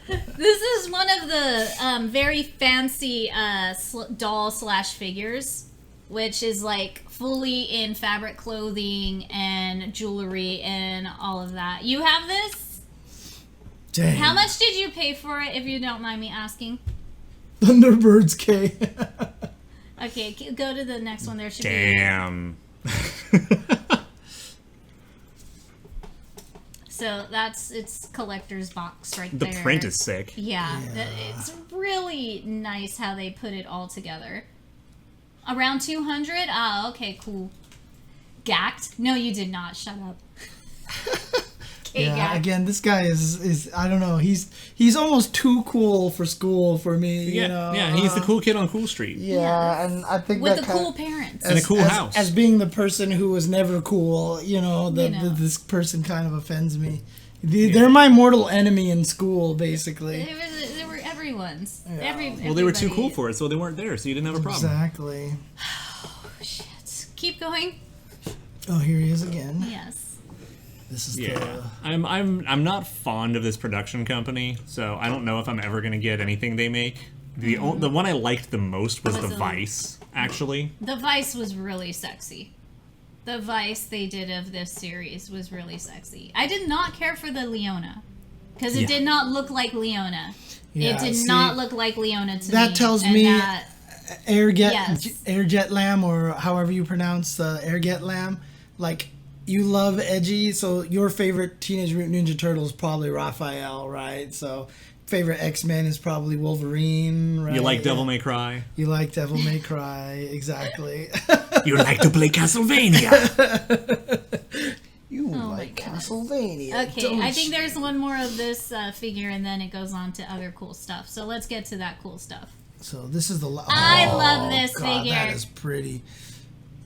A: this is one of the very fancy doll / figures, which is like fully in fabric clothing and jewelry and all of that. You have this?
B: Dang.
A: How much did you pay for it, if you don't mind me asking?
B: Thunderbirds K.
A: Okay, go to the next one. There should
C: Damn.
A: So it's collector's box right
C: The
A: there.
C: print is sick.
A: Yeah, it's really nice how they put it all together. Around 200? Ah, okay, cool. Gacked? No, you did not. Shut up.
B: Yeah, again, this guy is I don't know. He's almost too cool for school for me.
C: Yeah,
B: you know?
C: yeah, he's the cool kid on Cool Street.
B: Yeah, and I think
A: with
B: that
A: the cool parents
C: and a cool house.
B: As being the person who was never cool, this person kind of offends me. They're my mortal enemy in school, basically.
A: They were everyone's.
B: Yeah.
C: Well, they were too cool for it, so they weren't there, so you didn't have a problem.
B: Exactly.
A: Oh, shit. Keep going.
B: Oh, here he is again.
A: Yes.
B: This is
C: I'm not fond of this production company, so I don't know if I'm ever gonna get anything they make. The one I liked the most was the Vice, actually.
A: The Vice was really sexy. The Vice they did of this series was really sexy. I did not care for the Leona, because it did not look like Leona.
B: Yeah,
A: it did not look like Leona to me.
B: That tells me Airjet Lamb, or however you pronounce Airjet Lamb, like, you love edgy, so your favorite Teenage Mutant Ninja Turtle is probably Raphael, right? So favorite X-Men is probably Wolverine, right?
C: You like Devil May Cry.
B: You like Devil May Cry, exactly.
C: You like to play Castlevania.
B: You like Castlevania.
A: Okay, I think there's one more of this figure, and then it goes on to other cool stuff. So let's get to that cool stuff.
B: So this is the...
A: I love this figure.
B: That is pretty.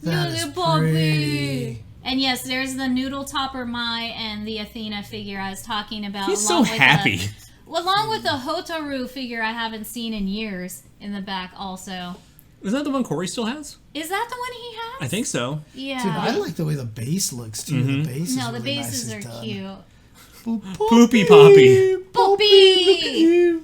A: Pretty. And yes, there's the Noodle Topper Mai and the Athena figure I was talking about.
C: He's so happy.
A: Along with the Hotaru figure I haven't seen in years in the back also.
C: Is that the one Corey still has?
A: Is that the one he has?
C: I think so.
A: Yeah.
B: Dude, I like the way the base looks too.
C: Mm-hmm.
B: The base
A: No,
B: is
A: the
B: really
A: bases
B: nicely
A: are
B: done.
A: cute.
C: Poopy Poppy.
A: Poppy!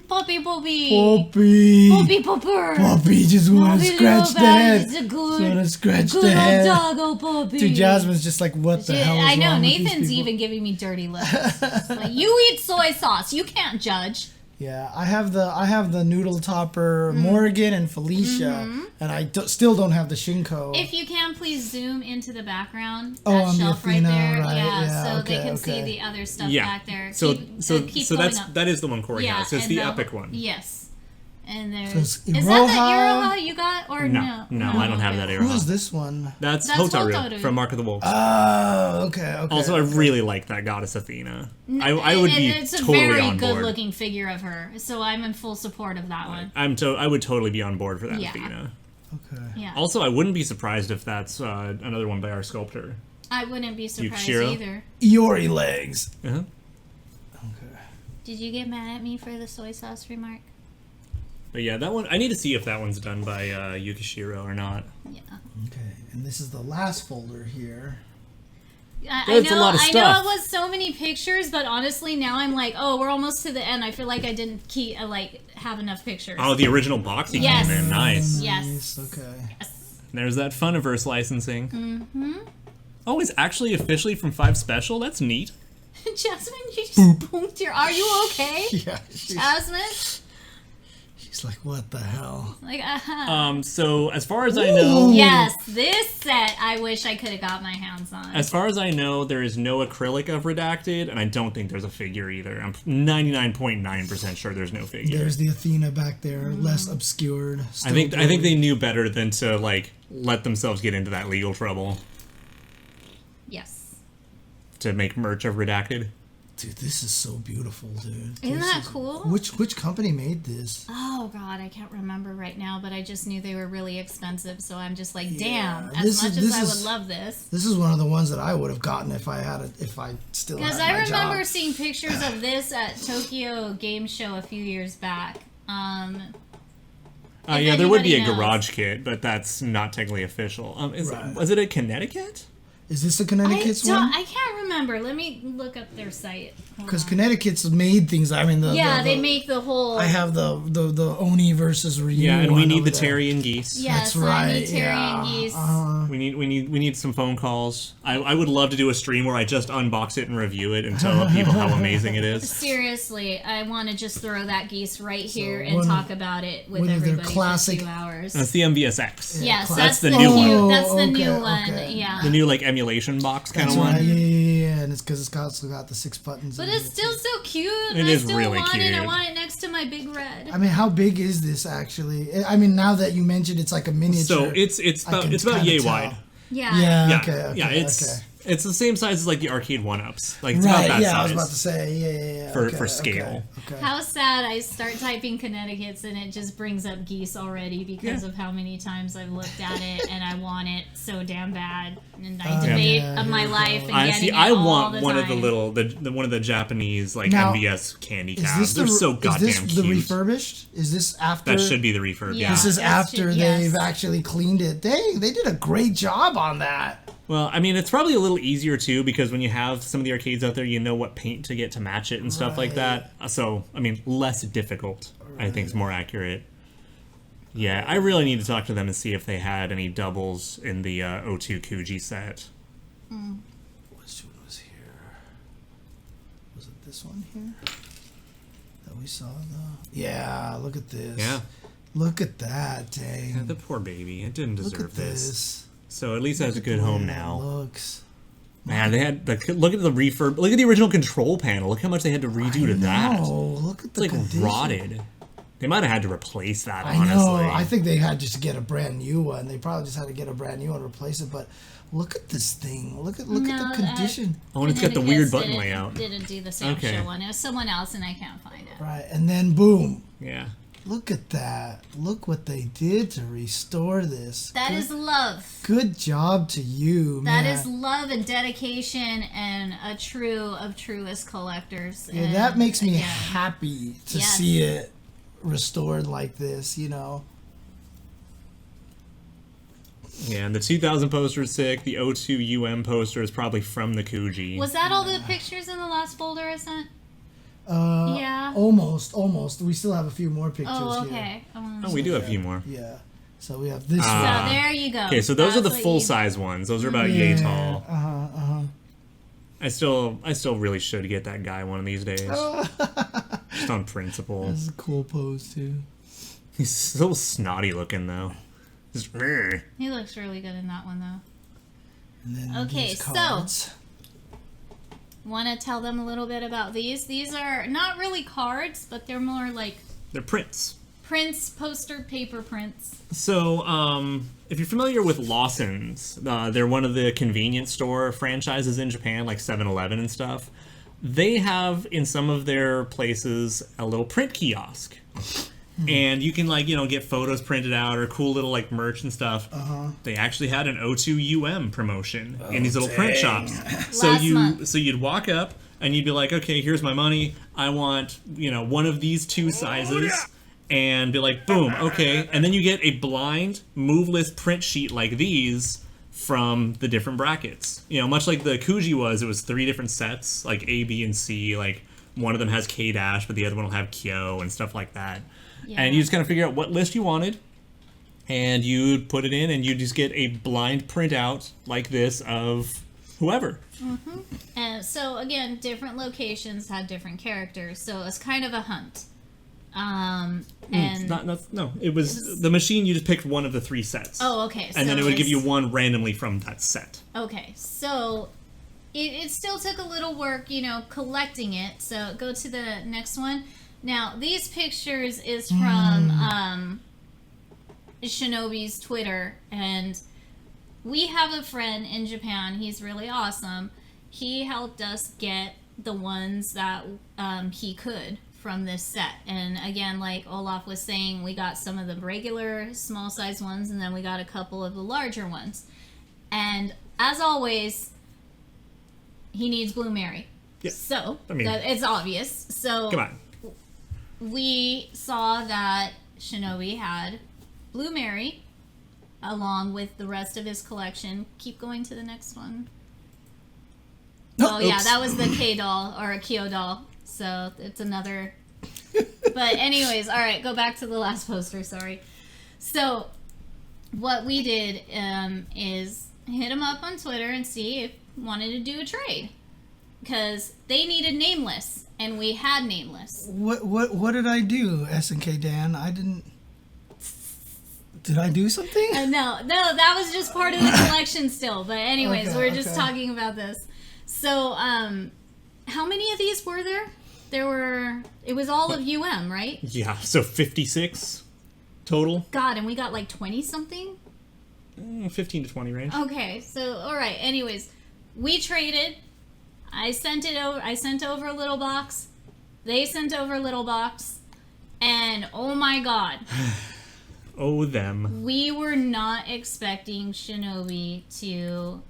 A: Poppy, Poppy!
B: Poppy!
A: Poppy, Popper!
B: Poppy just want to scratch the head.
A: It's a good,
B: Just want to scratch
A: good
B: the
A: old
B: head.
A: doggo, Poppy.
B: Dude, Jasmine's just like, what the hell is
A: I know,
B: wrong with these
A: Nathan's
B: people?
A: even giving me dirty looks. Like, you eat soy sauce. You can't judge.
B: Yeah, I have the Noodle Topper Morgan and Felicia, and I still don't have the Shinko.
A: If you can, please zoom into the background.
B: Oh,
A: That
B: on the
A: shelf
B: Athena,
A: right there.
B: right,
A: Yeah, so
B: okay,
A: they can see
B: okay.
A: the other stuff
C: Yeah.
A: back there.
C: So
A: Keep going up.
C: that is the one Corey has. It's
A: and
C: the epic one.
A: Yes. And there's...
B: it's
A: Is that the
B: Iroha.
A: Iroha you got? Or
C: No, I don't have that
B: Who
C: Iroha.
B: is this one?
C: That's
A: That's
C: Hotaru
A: Hotaru.
C: from Mark of the Wolves.
B: Oh, okay.
C: Also, I really like that goddess Athena. I would
A: And
C: be
A: it's a
C: totally
A: very
C: on board.
A: good-looking figure of her, so I'm in full support of that one.
C: I would totally be on board for that
A: Yeah.
C: Athena.
B: Okay.
A: Yeah,
C: Also, I wouldn't be surprised if that's another one by our sculptor.
A: I wouldn't be surprised
C: Yukishiro?
A: either.
B: Iori legs.
C: Uh-huh.
B: Okay.
A: Did you get mad at me for the soy sauce remark?
C: But yeah, that one, I need to see if that one's done by Yukishiro or not.
A: Yeah.
B: Okay, and this is the last folder here.
A: I
C: That's a lot of
A: know
C: stuff.
A: it was so many pictures, but honestly, now I'm like, oh, we're almost to the end. I feel like I didn't have enough pictures.
C: Oh, the original box he
A: Yes.
C: came in. Nice.
A: Yes.
B: Nice, okay.
C: There's that Funiverse licensing.
A: Mm-hmm.
C: Oh, it's actually officially from 5 Special? That's neat.
A: Jasmine, you just bonked your... Are you okay?
B: Yeah.
A: Jasmine?
B: She's like, what the hell?
A: Like,
C: So, as far as I know...
A: Yes, this set I wish I could have got my hands on.
C: As far as I know, there is no acrylic of Redacted, and I don't think there's a figure either. I'm 99.9% sure there's no figure.
B: There's the Athena back there, less obscured.
C: I think they knew better than to, like, let themselves get into that legal trouble.
A: Yes.
C: To make merch of Redacted.
B: Dude, this is so beautiful, dude.
A: Isn't that cool?
B: Which company made this?
A: Oh, God, I can't remember right now, but I just knew they were really expensive, so I'm just like,
B: Yeah,
A: damn, as much as I would love this.
B: This is one of the ones that I would have gotten if I still had my
A: Because I remember
B: job.
A: seeing pictures of this at Tokyo Game Show a few years back.
C: Yeah, there would be a
A: anybody knows.
C: garage kit, but that's not technically official.
B: Right.
C: Was it a Connecticut?
B: Is this the Connecticut's one?
A: I can't remember. Let me look up their site.
B: Because Connecticut's made things. I mean,
A: they make the whole.
B: I have the Oni versus Ryu.
C: Yeah, and we need the
B: there.
C: Terry and geese.
A: Yes,
B: That's right.
A: I need Terry and geese.
C: We need some phone calls. I would love to do a stream where I just unbox it and review it and tell people how amazing it is.
A: Seriously, I want to just throw that geese right here and
B: one
A: talk about it with
B: one of their
A: everybody
B: classic-
A: for 2 hours.
C: That's the MVSX.
A: Yes,
B: classic-
A: that's the
C: new
A: new.
C: one.
A: That's the
B: Oh,
A: new
B: okay,
A: one.
B: okay.
A: Yeah.
C: The new like emulation box kind
B: That's
C: of one.
B: right. Yeah. And it's because it's also got the 6 buttons.
A: But
B: in
A: it's
B: it.
A: still so cute.
C: It
A: I
C: is
A: still
C: really
A: want it. I
C: cute.
A: want it next to my big red.
B: I mean, how big is this actually? I mean, now that you mentioned it's like a miniature.
C: So it's
B: I can
C: about
B: kinda
C: yay
B: tell.
C: wide.
A: Yeah.
B: Yeah.
C: Yeah,
B: Okay.
C: it's the same size as like the arcade 1-ups. Like it's
B: Right.
C: about that
B: Yeah,
C: size.
B: I was about to say. Yeah.
C: For
B: okay,
C: scale.
B: Okay.
A: How sad I start typing Connecticut's and it just brings up geese already because of how many times I've looked at it and I want it so damn bad. And I debate of my life and getting it
C: I
A: all
C: want
A: the
C: one
A: time.
C: of the little one of the Japanese like
B: Now,
C: MVS candy
B: Is
C: cabs.
B: this
C: They're so goddamn
B: is this
C: cute.
B: the refurbished? Is this after?
C: That should be the refurb.
A: Yeah.
C: Yeah.
B: This is
A: That
B: after
A: should- yes.
B: they've actually cleaned it. They did a great job on that.
C: Well, I mean, it's probably a little easier too because when you have some of the arcades out there, you know what paint to get to match it and stuff like that. So, I mean, less difficult. I think is more accurate. Yeah, I really need to talk to them and see if they had any doubles in the O2 Kuji set.
B: Which one was here? Was it this one here that we saw? Yeah, look at this.
C: Yeah.
B: Look at that, dang.
C: Yeah, the poor baby. It didn't
B: Look
C: deserve
B: at
C: this.
B: this.
C: So at least it has a good home now.
B: Looks.
C: Man, they had look at the refurb. Look at the original control panel. Look how much they had to redo to that.
B: Oh, look at
C: It's
B: the
C: like
B: condition.
C: rotted. They might have had to replace that,
B: I
C: honestly.
B: know. I think they had just to get a brand new one. They probably just had to get a brand new one and replace it. But look at this thing. Look at the condition.
C: Oh, and it's got the weird
A: Connecticut's
C: button
A: didn't-
C: layout.
A: Didn't do the Sam
C: Okay.
A: Show one. It was someone else and I can't find it.
B: Right, and then boom.
C: Yeah.
B: Look at that. Look what they did to restore this.
A: That is love.
B: Good job to you,
A: That
B: man.
A: is love and dedication and a true of truest collectors.
B: Yeah,
A: And
B: that makes me
A: again,
B: happy to
A: Yes.
B: see it restored like this, you know.
C: Yeah, and the 2000 poster is sick. The O2 UM poster is probably from the Kuji.
A: Was that all the pictures in the last folder I sent? Yeah.
B: Almost. We still have a few more pictures
A: Oh,
B: here.
A: okay.
C: Oh, we do have a few more.
B: Yeah. So we have this
A: So
B: one.
A: there you go.
C: Okay, so those are the
A: That's what
C: full
A: you-
C: size ones. Those are about yay tall.
B: Uh-huh.
C: I still really should get that guy one of these days. Just on principle.
B: This is a cool pose too.
C: He's so snotty looking though. Just, "Rrr."
A: He looks really good in that one though.
B: And then
A: Okay,
B: these
A: so-
B: cards.
A: Want to tell them a little bit about these? These are not really cards, but they're more like
C: They're prints.
A: prints, poster paper prints.
C: So, if you're familiar with Lawson's, they're one of the convenience store franchises in Japan, like 7-Eleven and stuff. They have in some of their places a little print kiosk. And you can get photos printed out or cool little merch and stuff. They actually had an O2 UM promotion in these little print shops.
A: Last month.
C: So you'd walk up and you'd be like, okay, here's my money. I want one of these two sizes. And be like, boom, okay. And then you get a blind, moveless print sheet like these from the different brackets. Much like the Kuji was, it was 3 different sets, like A, B, and C. Like, one of them has K-, but the other one will have Kyo and stuff like that.
A: Yeah.
C: And you just kind of figure out what list you wanted, and you'd put it in, and you just get a blind printout like this of whoever.
A: And so again, different locations had different characters, so it's kind of a hunt. And
C: It was the machine. You just picked one of the 3 sets.
A: Oh, okay.
C: And then it would give you one randomly from that set.
A: Okay, so it still took a little work, collecting it. So go to the next one. Now, these pictures is from Shinobi's Twitter, and we have a friend in Japan. He's really awesome. He helped us get the ones that he could from this set. And again, like Olaf was saying, we got some of the regular small size ones, and then we got a couple of the larger ones. And as always, he needs Blue Mary.
C: Yeah.
A: So, it's obvious. So,
C: come on.
A: We saw that Shinobi had Blue Mary along with the rest of his collection. Keep going to the next one. Oh, yeah, that was the K doll, or a Kyo doll. So, it's another... But anyways, all right, go back to the last poster, sorry. So, what we did is hit him up on Twitter and see if he wanted to do a trade. Because they needed Nameless, and we had Nameless.
B: What did I do, SNK Dan? I didn't... Did I do something?
A: No, that was just part of the collection still. But anyways,
B: Okay,
A: we're just talking about this. So, how many of these were there? It was all of UM, right?
C: Yeah, so 56 total.
A: God, and we got like 20-something?
C: 15 to 20 range.
A: Okay, so, alright, anyways. We traded. I sent over a little box. They sent over a little box. And, oh my god.
C: Oh, them.
A: We were not expecting Shinobi to...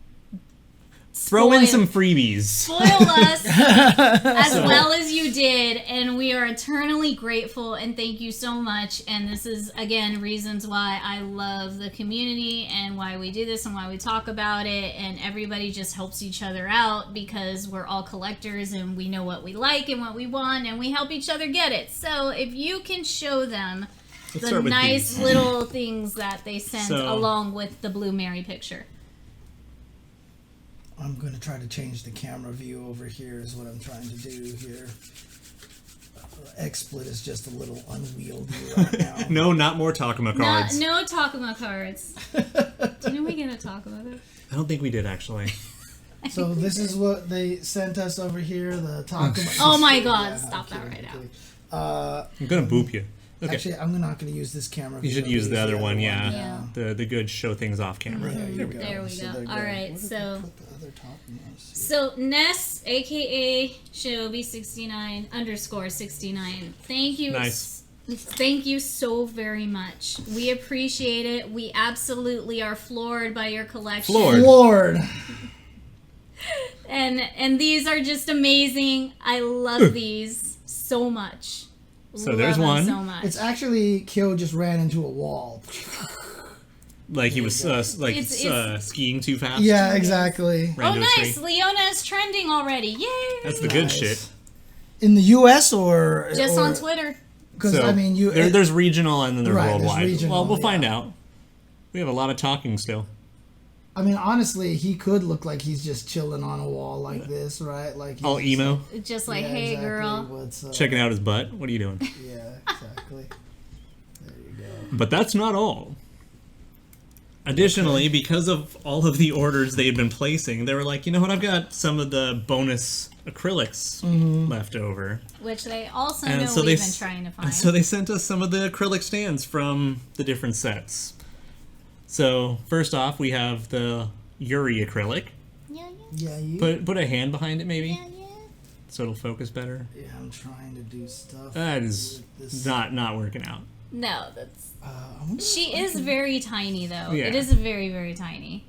C: Throw in some freebies.
A: Spoil us as well as you did, and we are eternally grateful, and thank you so much. And this is, again, reasons why I love the community and why we do this and why we talk about it, and everybody just helps each other out because we're all collectors and we know what we like and what we want, and we help each other get it. So if you can show them the nice little things that they sent along with the Blue Mary picture.
B: I'm going to try to change the camera view over here is what I'm trying to do here. XSplit is just a little unwieldy right now.
C: No, not more Takuma cards.
A: No Takuma cards. Didn't we get a Takuma?
C: I don't think we did, actually.
B: So this is what they sent us over here, the Takuma.
A: Oh my god, stop that right now.
C: I'm going to boop you. Okay.
B: Actually, I'm not going to use this camera.
C: You should use the other one, yeah. The good show things off camera.
B: There we
A: go. All right,
B: so
A: NESTS, aka Shinobi 69 _69. Thank you.
C: Nice.
A: Thank you so very much. We appreciate it. We absolutely are floored by your collection.
B: Floored.
A: And these are just amazing. I love these so much.
C: So there's one.
A: So much.
B: It's actually Kyo just ran into a wall.
C: Like he was skiing too fast.
B: Yeah, exactly.
A: Oh, nice! Leona is trending already. Yay!
C: That's the good shit.
B: In the U.S. or
A: just on Twitter?
B: Because
C: so,
B: I mean,
C: there's regional and then there's worldwide.
B: Regional,
C: we'll find out. We have a lot of talking still.
B: I mean, honestly, he could look like he's just chilling on a wall like this, right? Like
C: all emo.
A: Just like, hey, exactly. Girl.
B: What's up?
C: Checking out his butt. What are you doing?
B: Yeah, exactly. There you go.
C: But that's not all. Additionally, because of all of the orders they had been placing, they were like, you know what, I've got some of the bonus acrylics left over.
A: Which they also know we've been trying to find.
C: So they sent us some of the acrylic stands from the different sets. So, first off, we have the Yuri acrylic.
B: Yeah.
C: Put a hand behind it, maybe?
A: Yeah.
C: So it'll focus better.
B: Yeah, I'm trying to do stuff.
C: That is not working out.
A: No, that's... she is very tiny, though.
C: Yeah.
A: It is very, very tiny.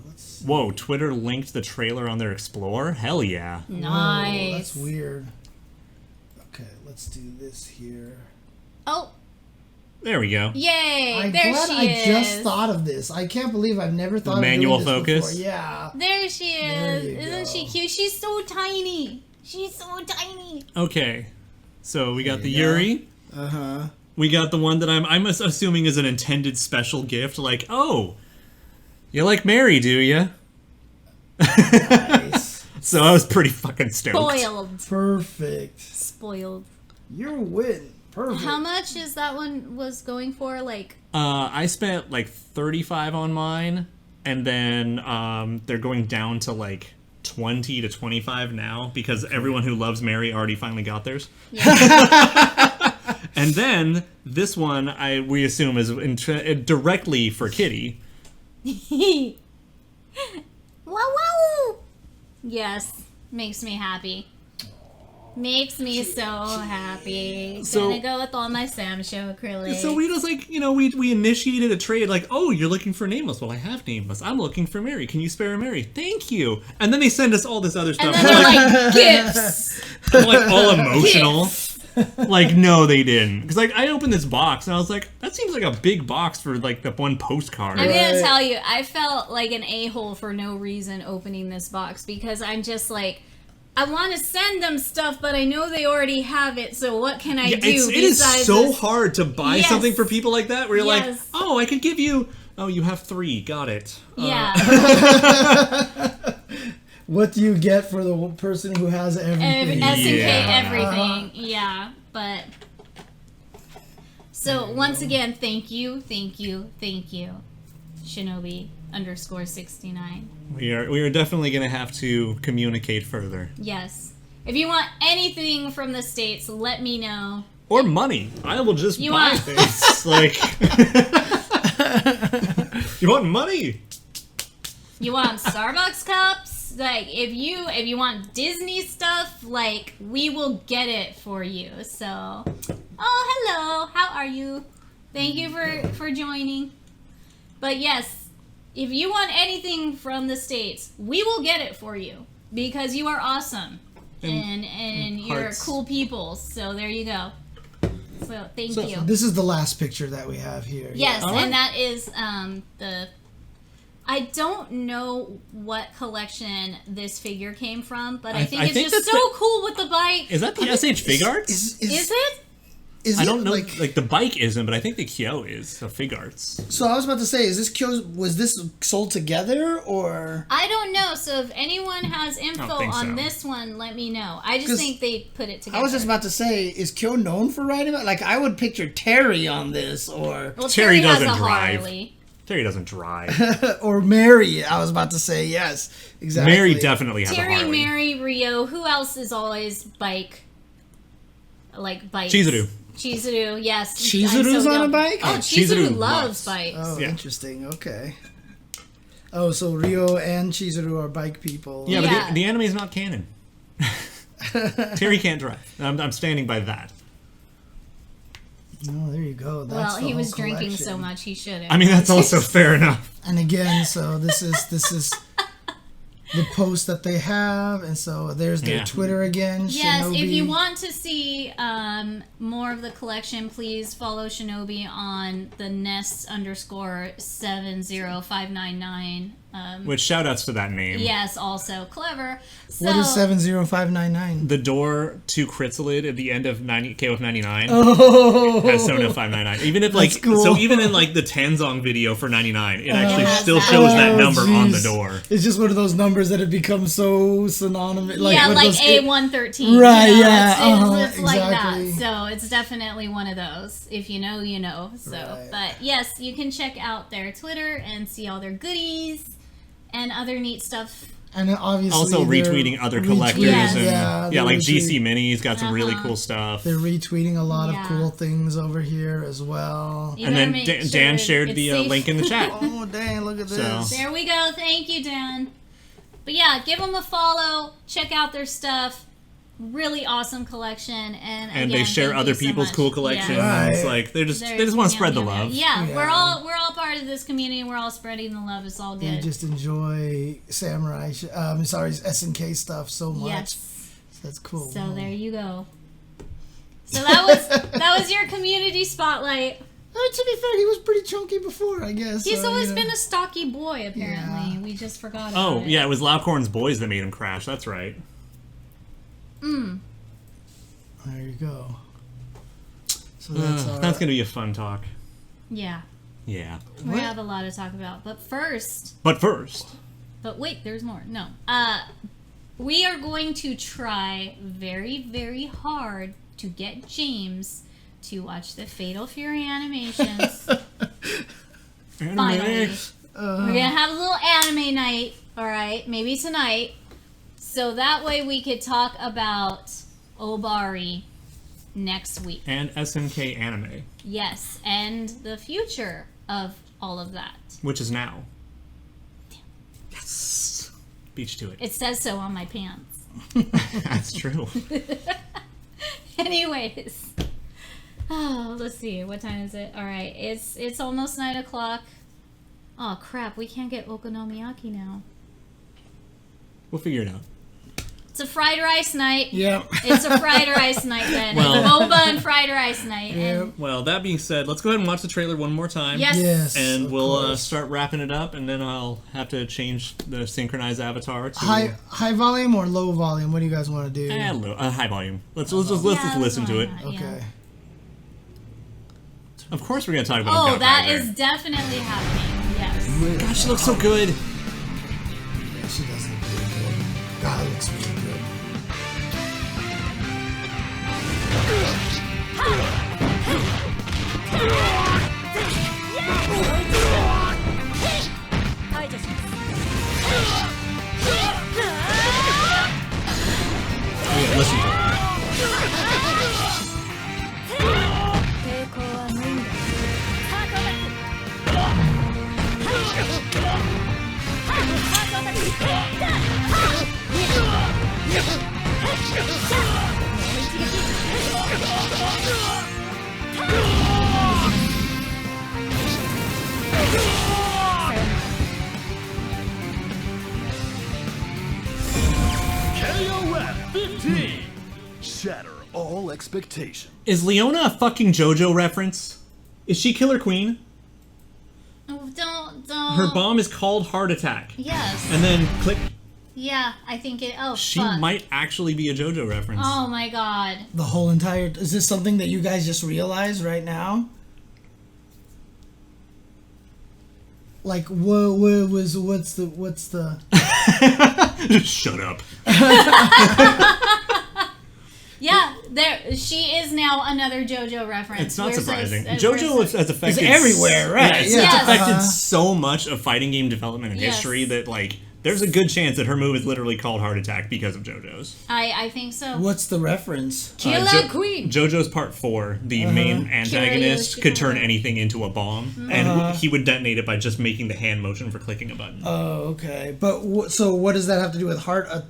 B: Let's see.
C: Whoa, Twitter linked the trailer on their Explore? Hell yeah.
A: Nice.
B: Whoa, that's weird. Okay, let's do this here.
A: Oh.
C: There we go.
A: Yay! There she is.
B: I just thought of this. I can't believe I've never thought of
C: manual
B: doing this
C: focus.
B: Before. Yeah.
A: There she is. Isn't
B: go.
A: she cute? She's so tiny. She's so tiny.
C: Okay. So we got the Yuri.
B: Uh-huh.
C: We got the one that I'm assuming is an intended special gift. Like, oh, you like Mary, do you?
B: Nice.
C: So I was pretty fucking stoked.
A: Spoiled.
B: Perfect.
A: Spoiled.
B: You win. Perfect.
A: How much is that one was going for? Like,
C: I spent like 35 on mine, and then they're going down to like 20 to 25 now because everyone who loves Mary already finally got theirs.
A: yeah.
C: And then this one we assume is directly for Kitty.
A: Wow, wow. Yes, makes me happy. Makes me so happy. Gonna go with all my Sam Show acrylic.
C: So we just like, we initiated a trade like, oh, you're looking for Nameless. Well, I have Nameless. I'm looking for Mary. Can you spare a Mary? Thank you. And then they send us all this other stuff.
A: And then they're like, gifts.
C: I'm like all emotional. Like, no, they didn't. Because like I opened this box and I was like, that seems like a big box for like the one postcard.
A: I'm gonna tell you, I felt like an a-hole for no reason opening this box because I'm just like, I want to send them stuff, but I know they already have it, so what can I do?
C: It is so hard to buy something for people like that, where you're like, oh, I could give you, oh, you have 3, got it.
A: Yeah.
B: What do you get for the person who has everything?
A: SNK everything, yeah, but... So, once again, thank you, Shinobi_69.
C: We are definitely going to have to communicate further.
A: Yes. If you want anything from the States, let me know.
C: Or money. I will just buy things. Like, you want money? You
A: want Starbucks cups? Like, if you want Disney stuff, like, we will get it for you. So, oh, hello. How are you? Thank you for joining. But yes, if you want anything from the States, we will get it for you because you are awesome and you're cool people. So there you go. So thank you.
B: This is the last picture that we have here.
A: Yes, and that is I don't know what collection this figure came from, but I think it's just so cool with the bike.
C: Is that the SH Fig Arts?
A: Is it?
C: I don't know, like the bike isn't, but I think the Kyo is, the Fig Arts.
B: So I was about to say, was this sold together, or?
A: I don't know, so if anyone has info on this one, let me know. I just think they put it together.
B: I was just about to say, is Kyo known for riding it? Like, I would picture Terry on this, or...
A: Well,
C: Terry doesn't
A: has a
C: drive.
A: Harley.
C: Terry doesn't drive.
B: Or Mary, I was about to say, yes, exactly.
C: Mary definitely has a Harley.
A: Terry, Mary, Rio, who else is always bikes? Chizuru, yes.
B: Chizuru's on a bike?
A: Oh, Chizuru loves bikes.
B: Oh, interesting. Okay. Oh, so Rio and Chizuru are bike people.
C: Yeah, but the anime is not canon. Terry can't drive. I'm standing by that.
B: Oh, there you go. That's
A: he was drinking so much he shouldn't.
C: I mean, that's also fair enough.
B: And again, so this is the post that they have, and so there's their Twitter again.
A: Yes,
B: Shinobi.
A: if you want to see more of the collection, please follow Shinobi on the NESTS_70599.
C: Which shout outs to that name.
A: Yes, also clever. So,
B: what is 70599?
C: The door to Chrysalid at the end of KOF 99
B: Oh,
C: has 70599. Even if like
B: cool.
C: So even in like the Tanzong video for 99, it actually still shows that number on the door.
B: It's just one of those numbers that have become so synonymous. Like,
A: like A113.
B: Right,
A: It's
B: exactly.
A: like that. So it's definitely one of those. If you know, you know. So, but yes, you can check out their Twitter and see all their goodies and other neat stuff.
B: And obviously
C: also retweeting other collectors and like GC Mini's got some really cool stuff.
B: They're retweeting a lot of cool things over here as well.
A: You
C: and then Dan shared the link in the chat.
B: Oh dang, look at this.
A: There we go. Thank you, Dan. But yeah, give them a follow. Check out their stuff. Really awesome collection, and again,
C: they share other people's cool collections.
B: Yeah.
C: It's like they just want to spread the love.
A: Yeah, we're all part of this community. We're all spreading the love. It's all good.
B: You just enjoy SNK stuff so much.
A: Yes,
B: so that's cool.
A: So there you go. So that was your community spotlight.
B: To be fair, he was pretty chunky before, I guess.
A: He's always been a stocky boy, apparently. Yeah. We just forgot about it.
C: Oh, yeah, it was Laucorn's boys that made him crash. That's right.
B: There you go. So that's
C: going to be a fun talk.
A: Yeah.
C: Yeah.
A: We have a lot to talk about. But first, But wait, there's more. No. We are going to try very, very hard to get James to watch the Fatal Fury animations. Finally. We're going to have a little anime night, alright? Maybe tonight. So that way we could talk about Obari next week.
C: And SNK anime.
A: Yes, and the future of all of that.
C: Which is now. Yes. Beach to it.
A: It says so on my pants.
C: That's true.
A: Anyways. Oh, let's see. What time is it? Alright, it's almost 9 o'clock. Oh, crap. We can't get okonomiyaki now.
C: We'll figure it out.
A: It's a fried rice night.
B: Yep.
A: It's a fried rice night then.
C: Well,
A: it's boba and fried rice night.
B: Yep.
A: And
C: Well, that being said, let's go ahead and watch the trailer one more time.
A: yes.
C: And
B: of
C: we'll
B: course.
C: start wrapping it up, and then I'll have to change the synchronized avatar to
B: High volume or low volume? What do you guys want to do?
C: high volume. Let's just listen to it.
A: why not? Yeah.
B: Okay.
C: Of course, we're gonna talk about.
A: Oh,
C: Gunfighter.
A: that is definitely happening. Yes.
C: Gosh, she looks so good.
B: Yeah, she does look really good. God, it looks really good.
C: Yeah, listen to it.
E: KOFXV. Shatter all expectations.
C: Is Leona a fucking JoJo reference? Is she Killer Queen?
A: Oh, don't.
C: Her bomb is called Heart Attack.
A: Yes.
C: And then click.
A: Yeah, I think it. Oh,
C: She
A: fuck.
C: might actually be a JoJo reference.
A: Oh my god.
B: The whole entire. Is this something that you guys just realized right now? Like, what's the?
C: Shut up.
A: Yeah, there. She is now another JoJo reference.
C: It's not
A: We're so-
C: surprising.
A: we're
C: JoJo
A: so-
C: has affected
B: It's everywhere, right?
C: It's
A: Yes.
C: affected so much of fighting game development and
A: Yes.
C: history that like there's a good chance that her move is literally called Heart Attack because of JoJo's.
A: I think so.
B: What's the reference?
A: Killer Queen.
C: JoJo's Part 4, the main antagonist
A: Kira
C: could turn
A: Yoshimura.
C: anything into a bomb, and he would detonate it by just making the hand motion for clicking a button.
B: Oh, okay. But so what does that have to do with heart attack?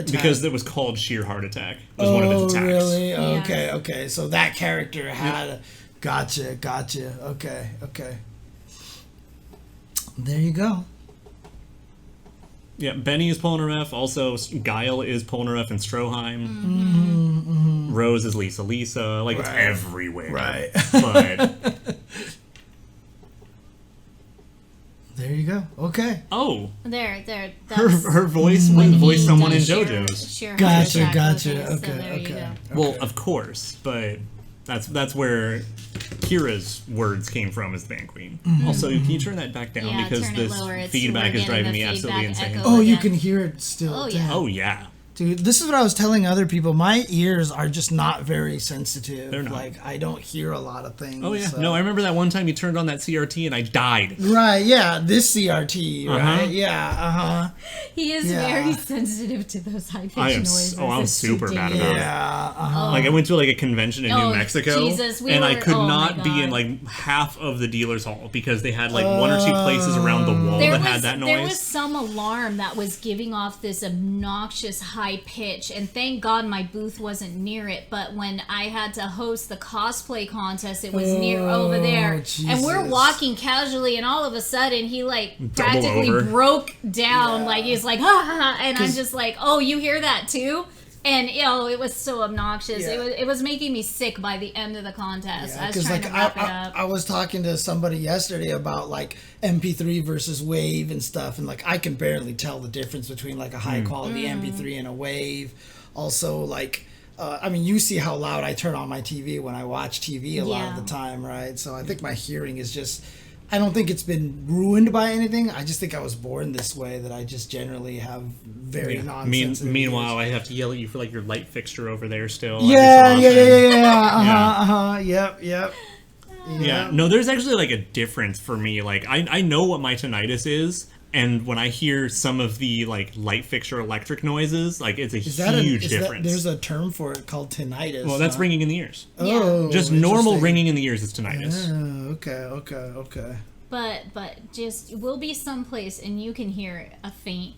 C: Because it was called sheer heart attack. Was one of its attacks.
B: Really?
A: Yeah.
B: Okay. So that character had. Gotcha. Okay. There you go.
C: Yeah, Benny is Polnareff. Also, Guile is Polnareff and Stroheim. Rose is Lisa. Like, it's
B: Right.
C: everywhere.
B: Right.
C: But,
B: There you go. Okay.
C: oh,
A: There.
C: her voice
A: when
C: would
A: he
C: voice someone in
A: does
C: JoJo's.
A: sheer
B: Gotcha.
A: heart attack.
B: Okay.
A: So there you go.
C: Well, of course, but that's where Kira's words came from as the Band Queen. Also, can you turn that back down
A: Yeah,
C: because
A: turn it
C: this
A: lower. It's-
C: feedback
A: we're
C: is driving me
A: getting the
C: absolutely
A: feedback
C: insane.
A: echo.
B: Oh, you
A: again.
B: can hear it still.
A: Oh, yeah.
B: Damn.
C: Oh yeah.
B: Dude, this is what I was telling other people. My ears are just not very sensitive.
C: They're not.
B: Like, I don't hear a lot of things.
C: Oh yeah.
B: so-
C: No, I remember that one time you turned on that CRT and I died.
B: Right, yeah. This CRT,
C: Uh-huh.
B: right? Yeah,
A: He is
B: Yeah.
A: very sensitive to those high pitched
C: I am.
A: noises.
C: I'm
A: It's
C: super bad about it.
B: Yeah,
C: Like I went to like a convention in
A: Oh,
C: New Mexico,
A: Jesus, we
C: and I
A: were-
C: could
A: oh,
C: not
A: my
C: be in
A: God.
C: like half of the dealer's hall because they had like one or two places around the wall that had that noise.
A: There was some alarm that was giving off this obnoxious high pitch, and thank God my booth wasn't near it. But when I had to host the cosplay contest, it was near over there, and we're
B: Jesus.
A: walking casually, and all of a sudden he like
C: Double
A: practically
C: over.
A: broke down, like he's like, ha ha ha, and I'm just like, oh, you hear that too? And it was so obnoxious.
B: Yeah.
A: It was making me sick by the end of the contest. I was
B: because
A: trying
B: like
A: to wrap it up.
B: I was talking to somebody yesterday about like MP3 versus Wave and stuff, and like I can barely tell the difference between like a high quality MP3 and a Wave. Also, like I mean, you see how loud I turn on my TV when I watch TV a lot of
A: Yeah.
B: the time, right? So I think my hearing is just I don't think it's been ruined by anything. I just think I was born this way, that I just generally have very non-sensitive
C: Meanwhile, I have to yell at you for like your light fixture over there still.
B: Yeah. Yep.
C: Yeah, no, there's actually like a difference for me. Like, I know what my tinnitus is, and when I hear some of the like light fixture electric noises, like it's a huge difference.
B: There's a term for it called tinnitus.
C: Well, that's ringing in the ears.
B: Oh,
C: just normal ringing in the ears is tinnitus.
B: Okay.
A: But just we'll be someplace and you can hear a faint,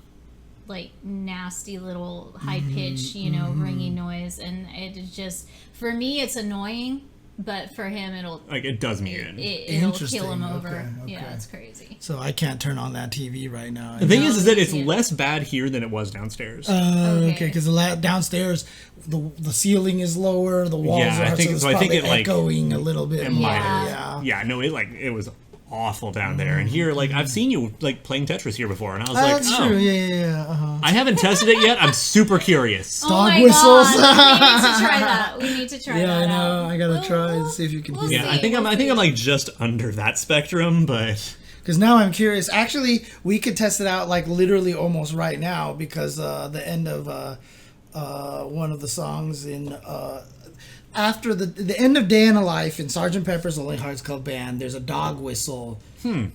A: like nasty little high pitch, ringing noise, and it is just, for me it's annoying. But for him,
C: it does me in.
A: It'll kill him over.
B: Okay.
A: Yeah, it's crazy.
B: So I can't turn on that TV right now.
C: The thing is that it's less bad here than it was downstairs.
B: Okay, because downstairs the ceiling is lower, the walls are, so I think it echoing a little bit.
C: Yeah, no, it was awful down there, and here, like, I've seen you like playing Tetris here before, and I was like,
B: that's true. Yeah.
C: I haven't tested it yet. I'm super curious.
B: Dog whistles.
A: God. We need to try that.
B: Yeah, I know. I gotta try and see if you can hear.
C: Yeah, I think I'm like just under that spectrum, but
B: because now I'm curious. Actually, we could test it out like literally almost right now, because the end of one of the songs in. After the end of Day in a Life in Sgt. Pepper's Lonely Hearts Club Band, there's a dog whistle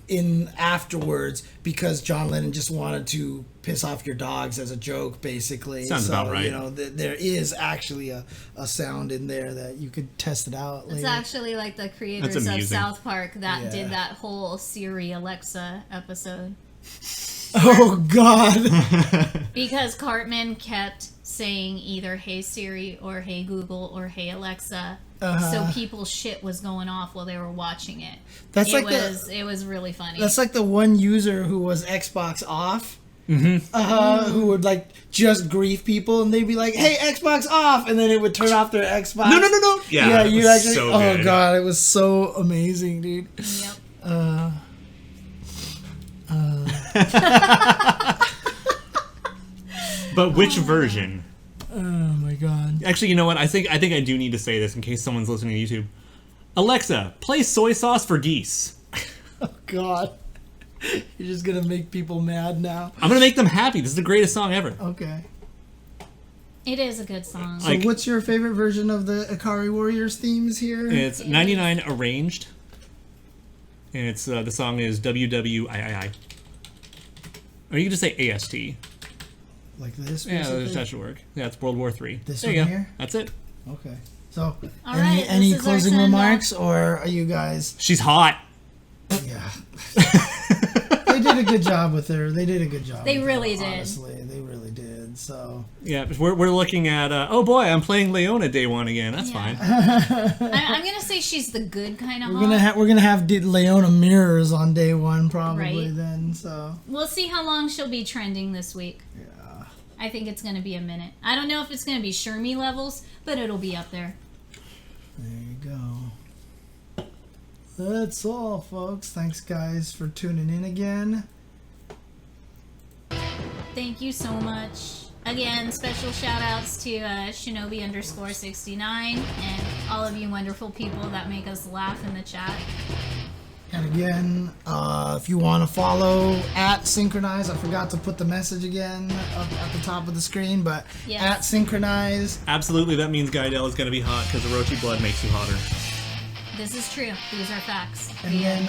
B: in afterwards, because John Lennon just wanted to piss off your dogs as a joke, basically.
C: Sounds about right.
B: There is actually a sound in there that you could test it out later.
A: It's actually like the creators of South Park that did that whole Siri Alexa episode.
B: Oh, God.
A: Because Cartman kept saying either "Hey Siri" or "Hey Google" or "Hey Alexa," so people's shit was going off while they were watching it. It was really funny.
B: That's like the one user who was Xbox off, who would like just grief people, and they'd be like, "Hey, Xbox off," and then it would turn off their Xbox.
C: No.
B: Yeah, you actually.
C: So
B: oh
C: good.
B: God, it was so amazing, dude.
A: Yep.
C: But which version?
B: Oh my God.
C: Actually, you know what? I think I do need to say this in case someone's listening to YouTube. Alexa, play Soy Sauce for Geese.
B: Oh God. You're just gonna make people mad now.
C: I'm gonna make them happy. This is the greatest song ever.
B: Okay.
A: It is a good song.
B: So what's your favorite version of the Ikari Warriors themes here?
C: It's 99 arranged. And it's the song is WWIII. Or you can just say AST.
B: Like this,
C: basically? Yeah, that should work. Yeah, it's World War III.
B: This
C: there
B: one
C: you go.
B: here?
C: That's it.
B: Okay. So,
A: right,
B: any closing remarks, or are you guys...
C: She's hot.
B: Yeah. They did a good job with her. They did a good job.
A: They really did.
B: Honestly, they really did. So
C: yeah, we're looking at. Oh boy, I'm playing Leona day one again. That's fine.
A: I'm gonna say she's the good kind of.
B: We're gonna have Leona mirrors on day one probably. Right. Then so
A: we'll see how long she'll be trending this week.
B: Yeah.
A: I think it's gonna be a minute. I don't know if it's gonna be Shermie levels, but it'll be up there.
B: There you go. That's all, folks. Thanks, guys, for tuning in again.
A: Thank you so much. Again, special shout-outs to Shinobi_69 and all of you wonderful people that make us laugh in the chat.
B: And again, if you want to follow @SNKronize, I forgot to put the message again up at the top of the screen, but @SNKronize.
C: Absolutely, that means Guidel is going to be hot because Orochi blood makes you hotter.
A: This is true. These are facts.
B: And then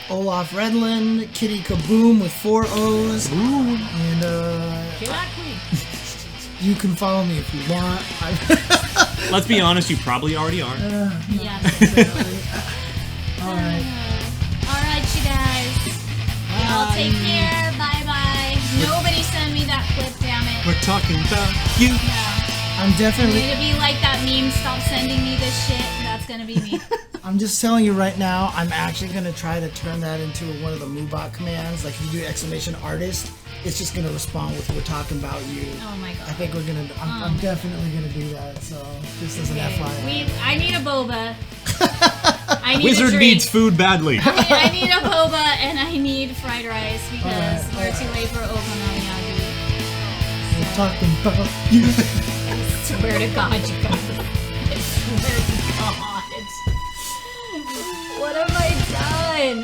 B: Olaf Redlin, Kitty Kaboom with 4 O's.
C: Ooh.
B: And you can follow me if you want.
C: Let's be honest, you probably already are.
A: Yeah.
B: Exactly. Alright.
A: Alright, you guys. Y'all take care. Bye-bye. Nobody send me that clip, damn it.
C: We're talking about you.
A: No.
B: I'm definitely...
A: You need to be like that meme, stop sending me this shit. That's gonna be me.
B: I'm just telling you right now, I'm actually gonna try to turn that into one of the Moobot commands. Like if you do !artist, it's just gonna respond with "we're talking about you."
A: Oh my god.
B: I think we're gonna. I'm definitely gonna do that. So just as an FYI.
A: I need a boba. I need
C: Wizard
A: a drink.
C: needs food badly.
A: I need a boba and I need fried rice because we're too late for okonomiyaki.
B: We're talking about you.
A: I swear to God, you guys. I swear to God. What have I done? doing?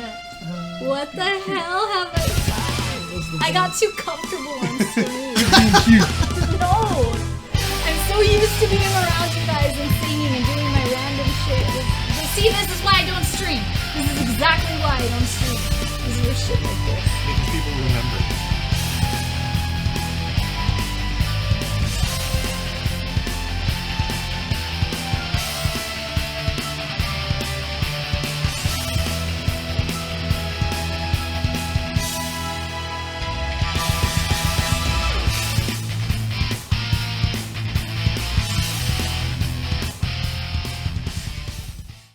A: What the hell have I done? I got too comfortable on screen. No! I'm so used to being around you guys and singing and doing my random shit. See, this is why I don't stream. This is exactly why I don't stream. This is your shit like this.
C: Because people remember.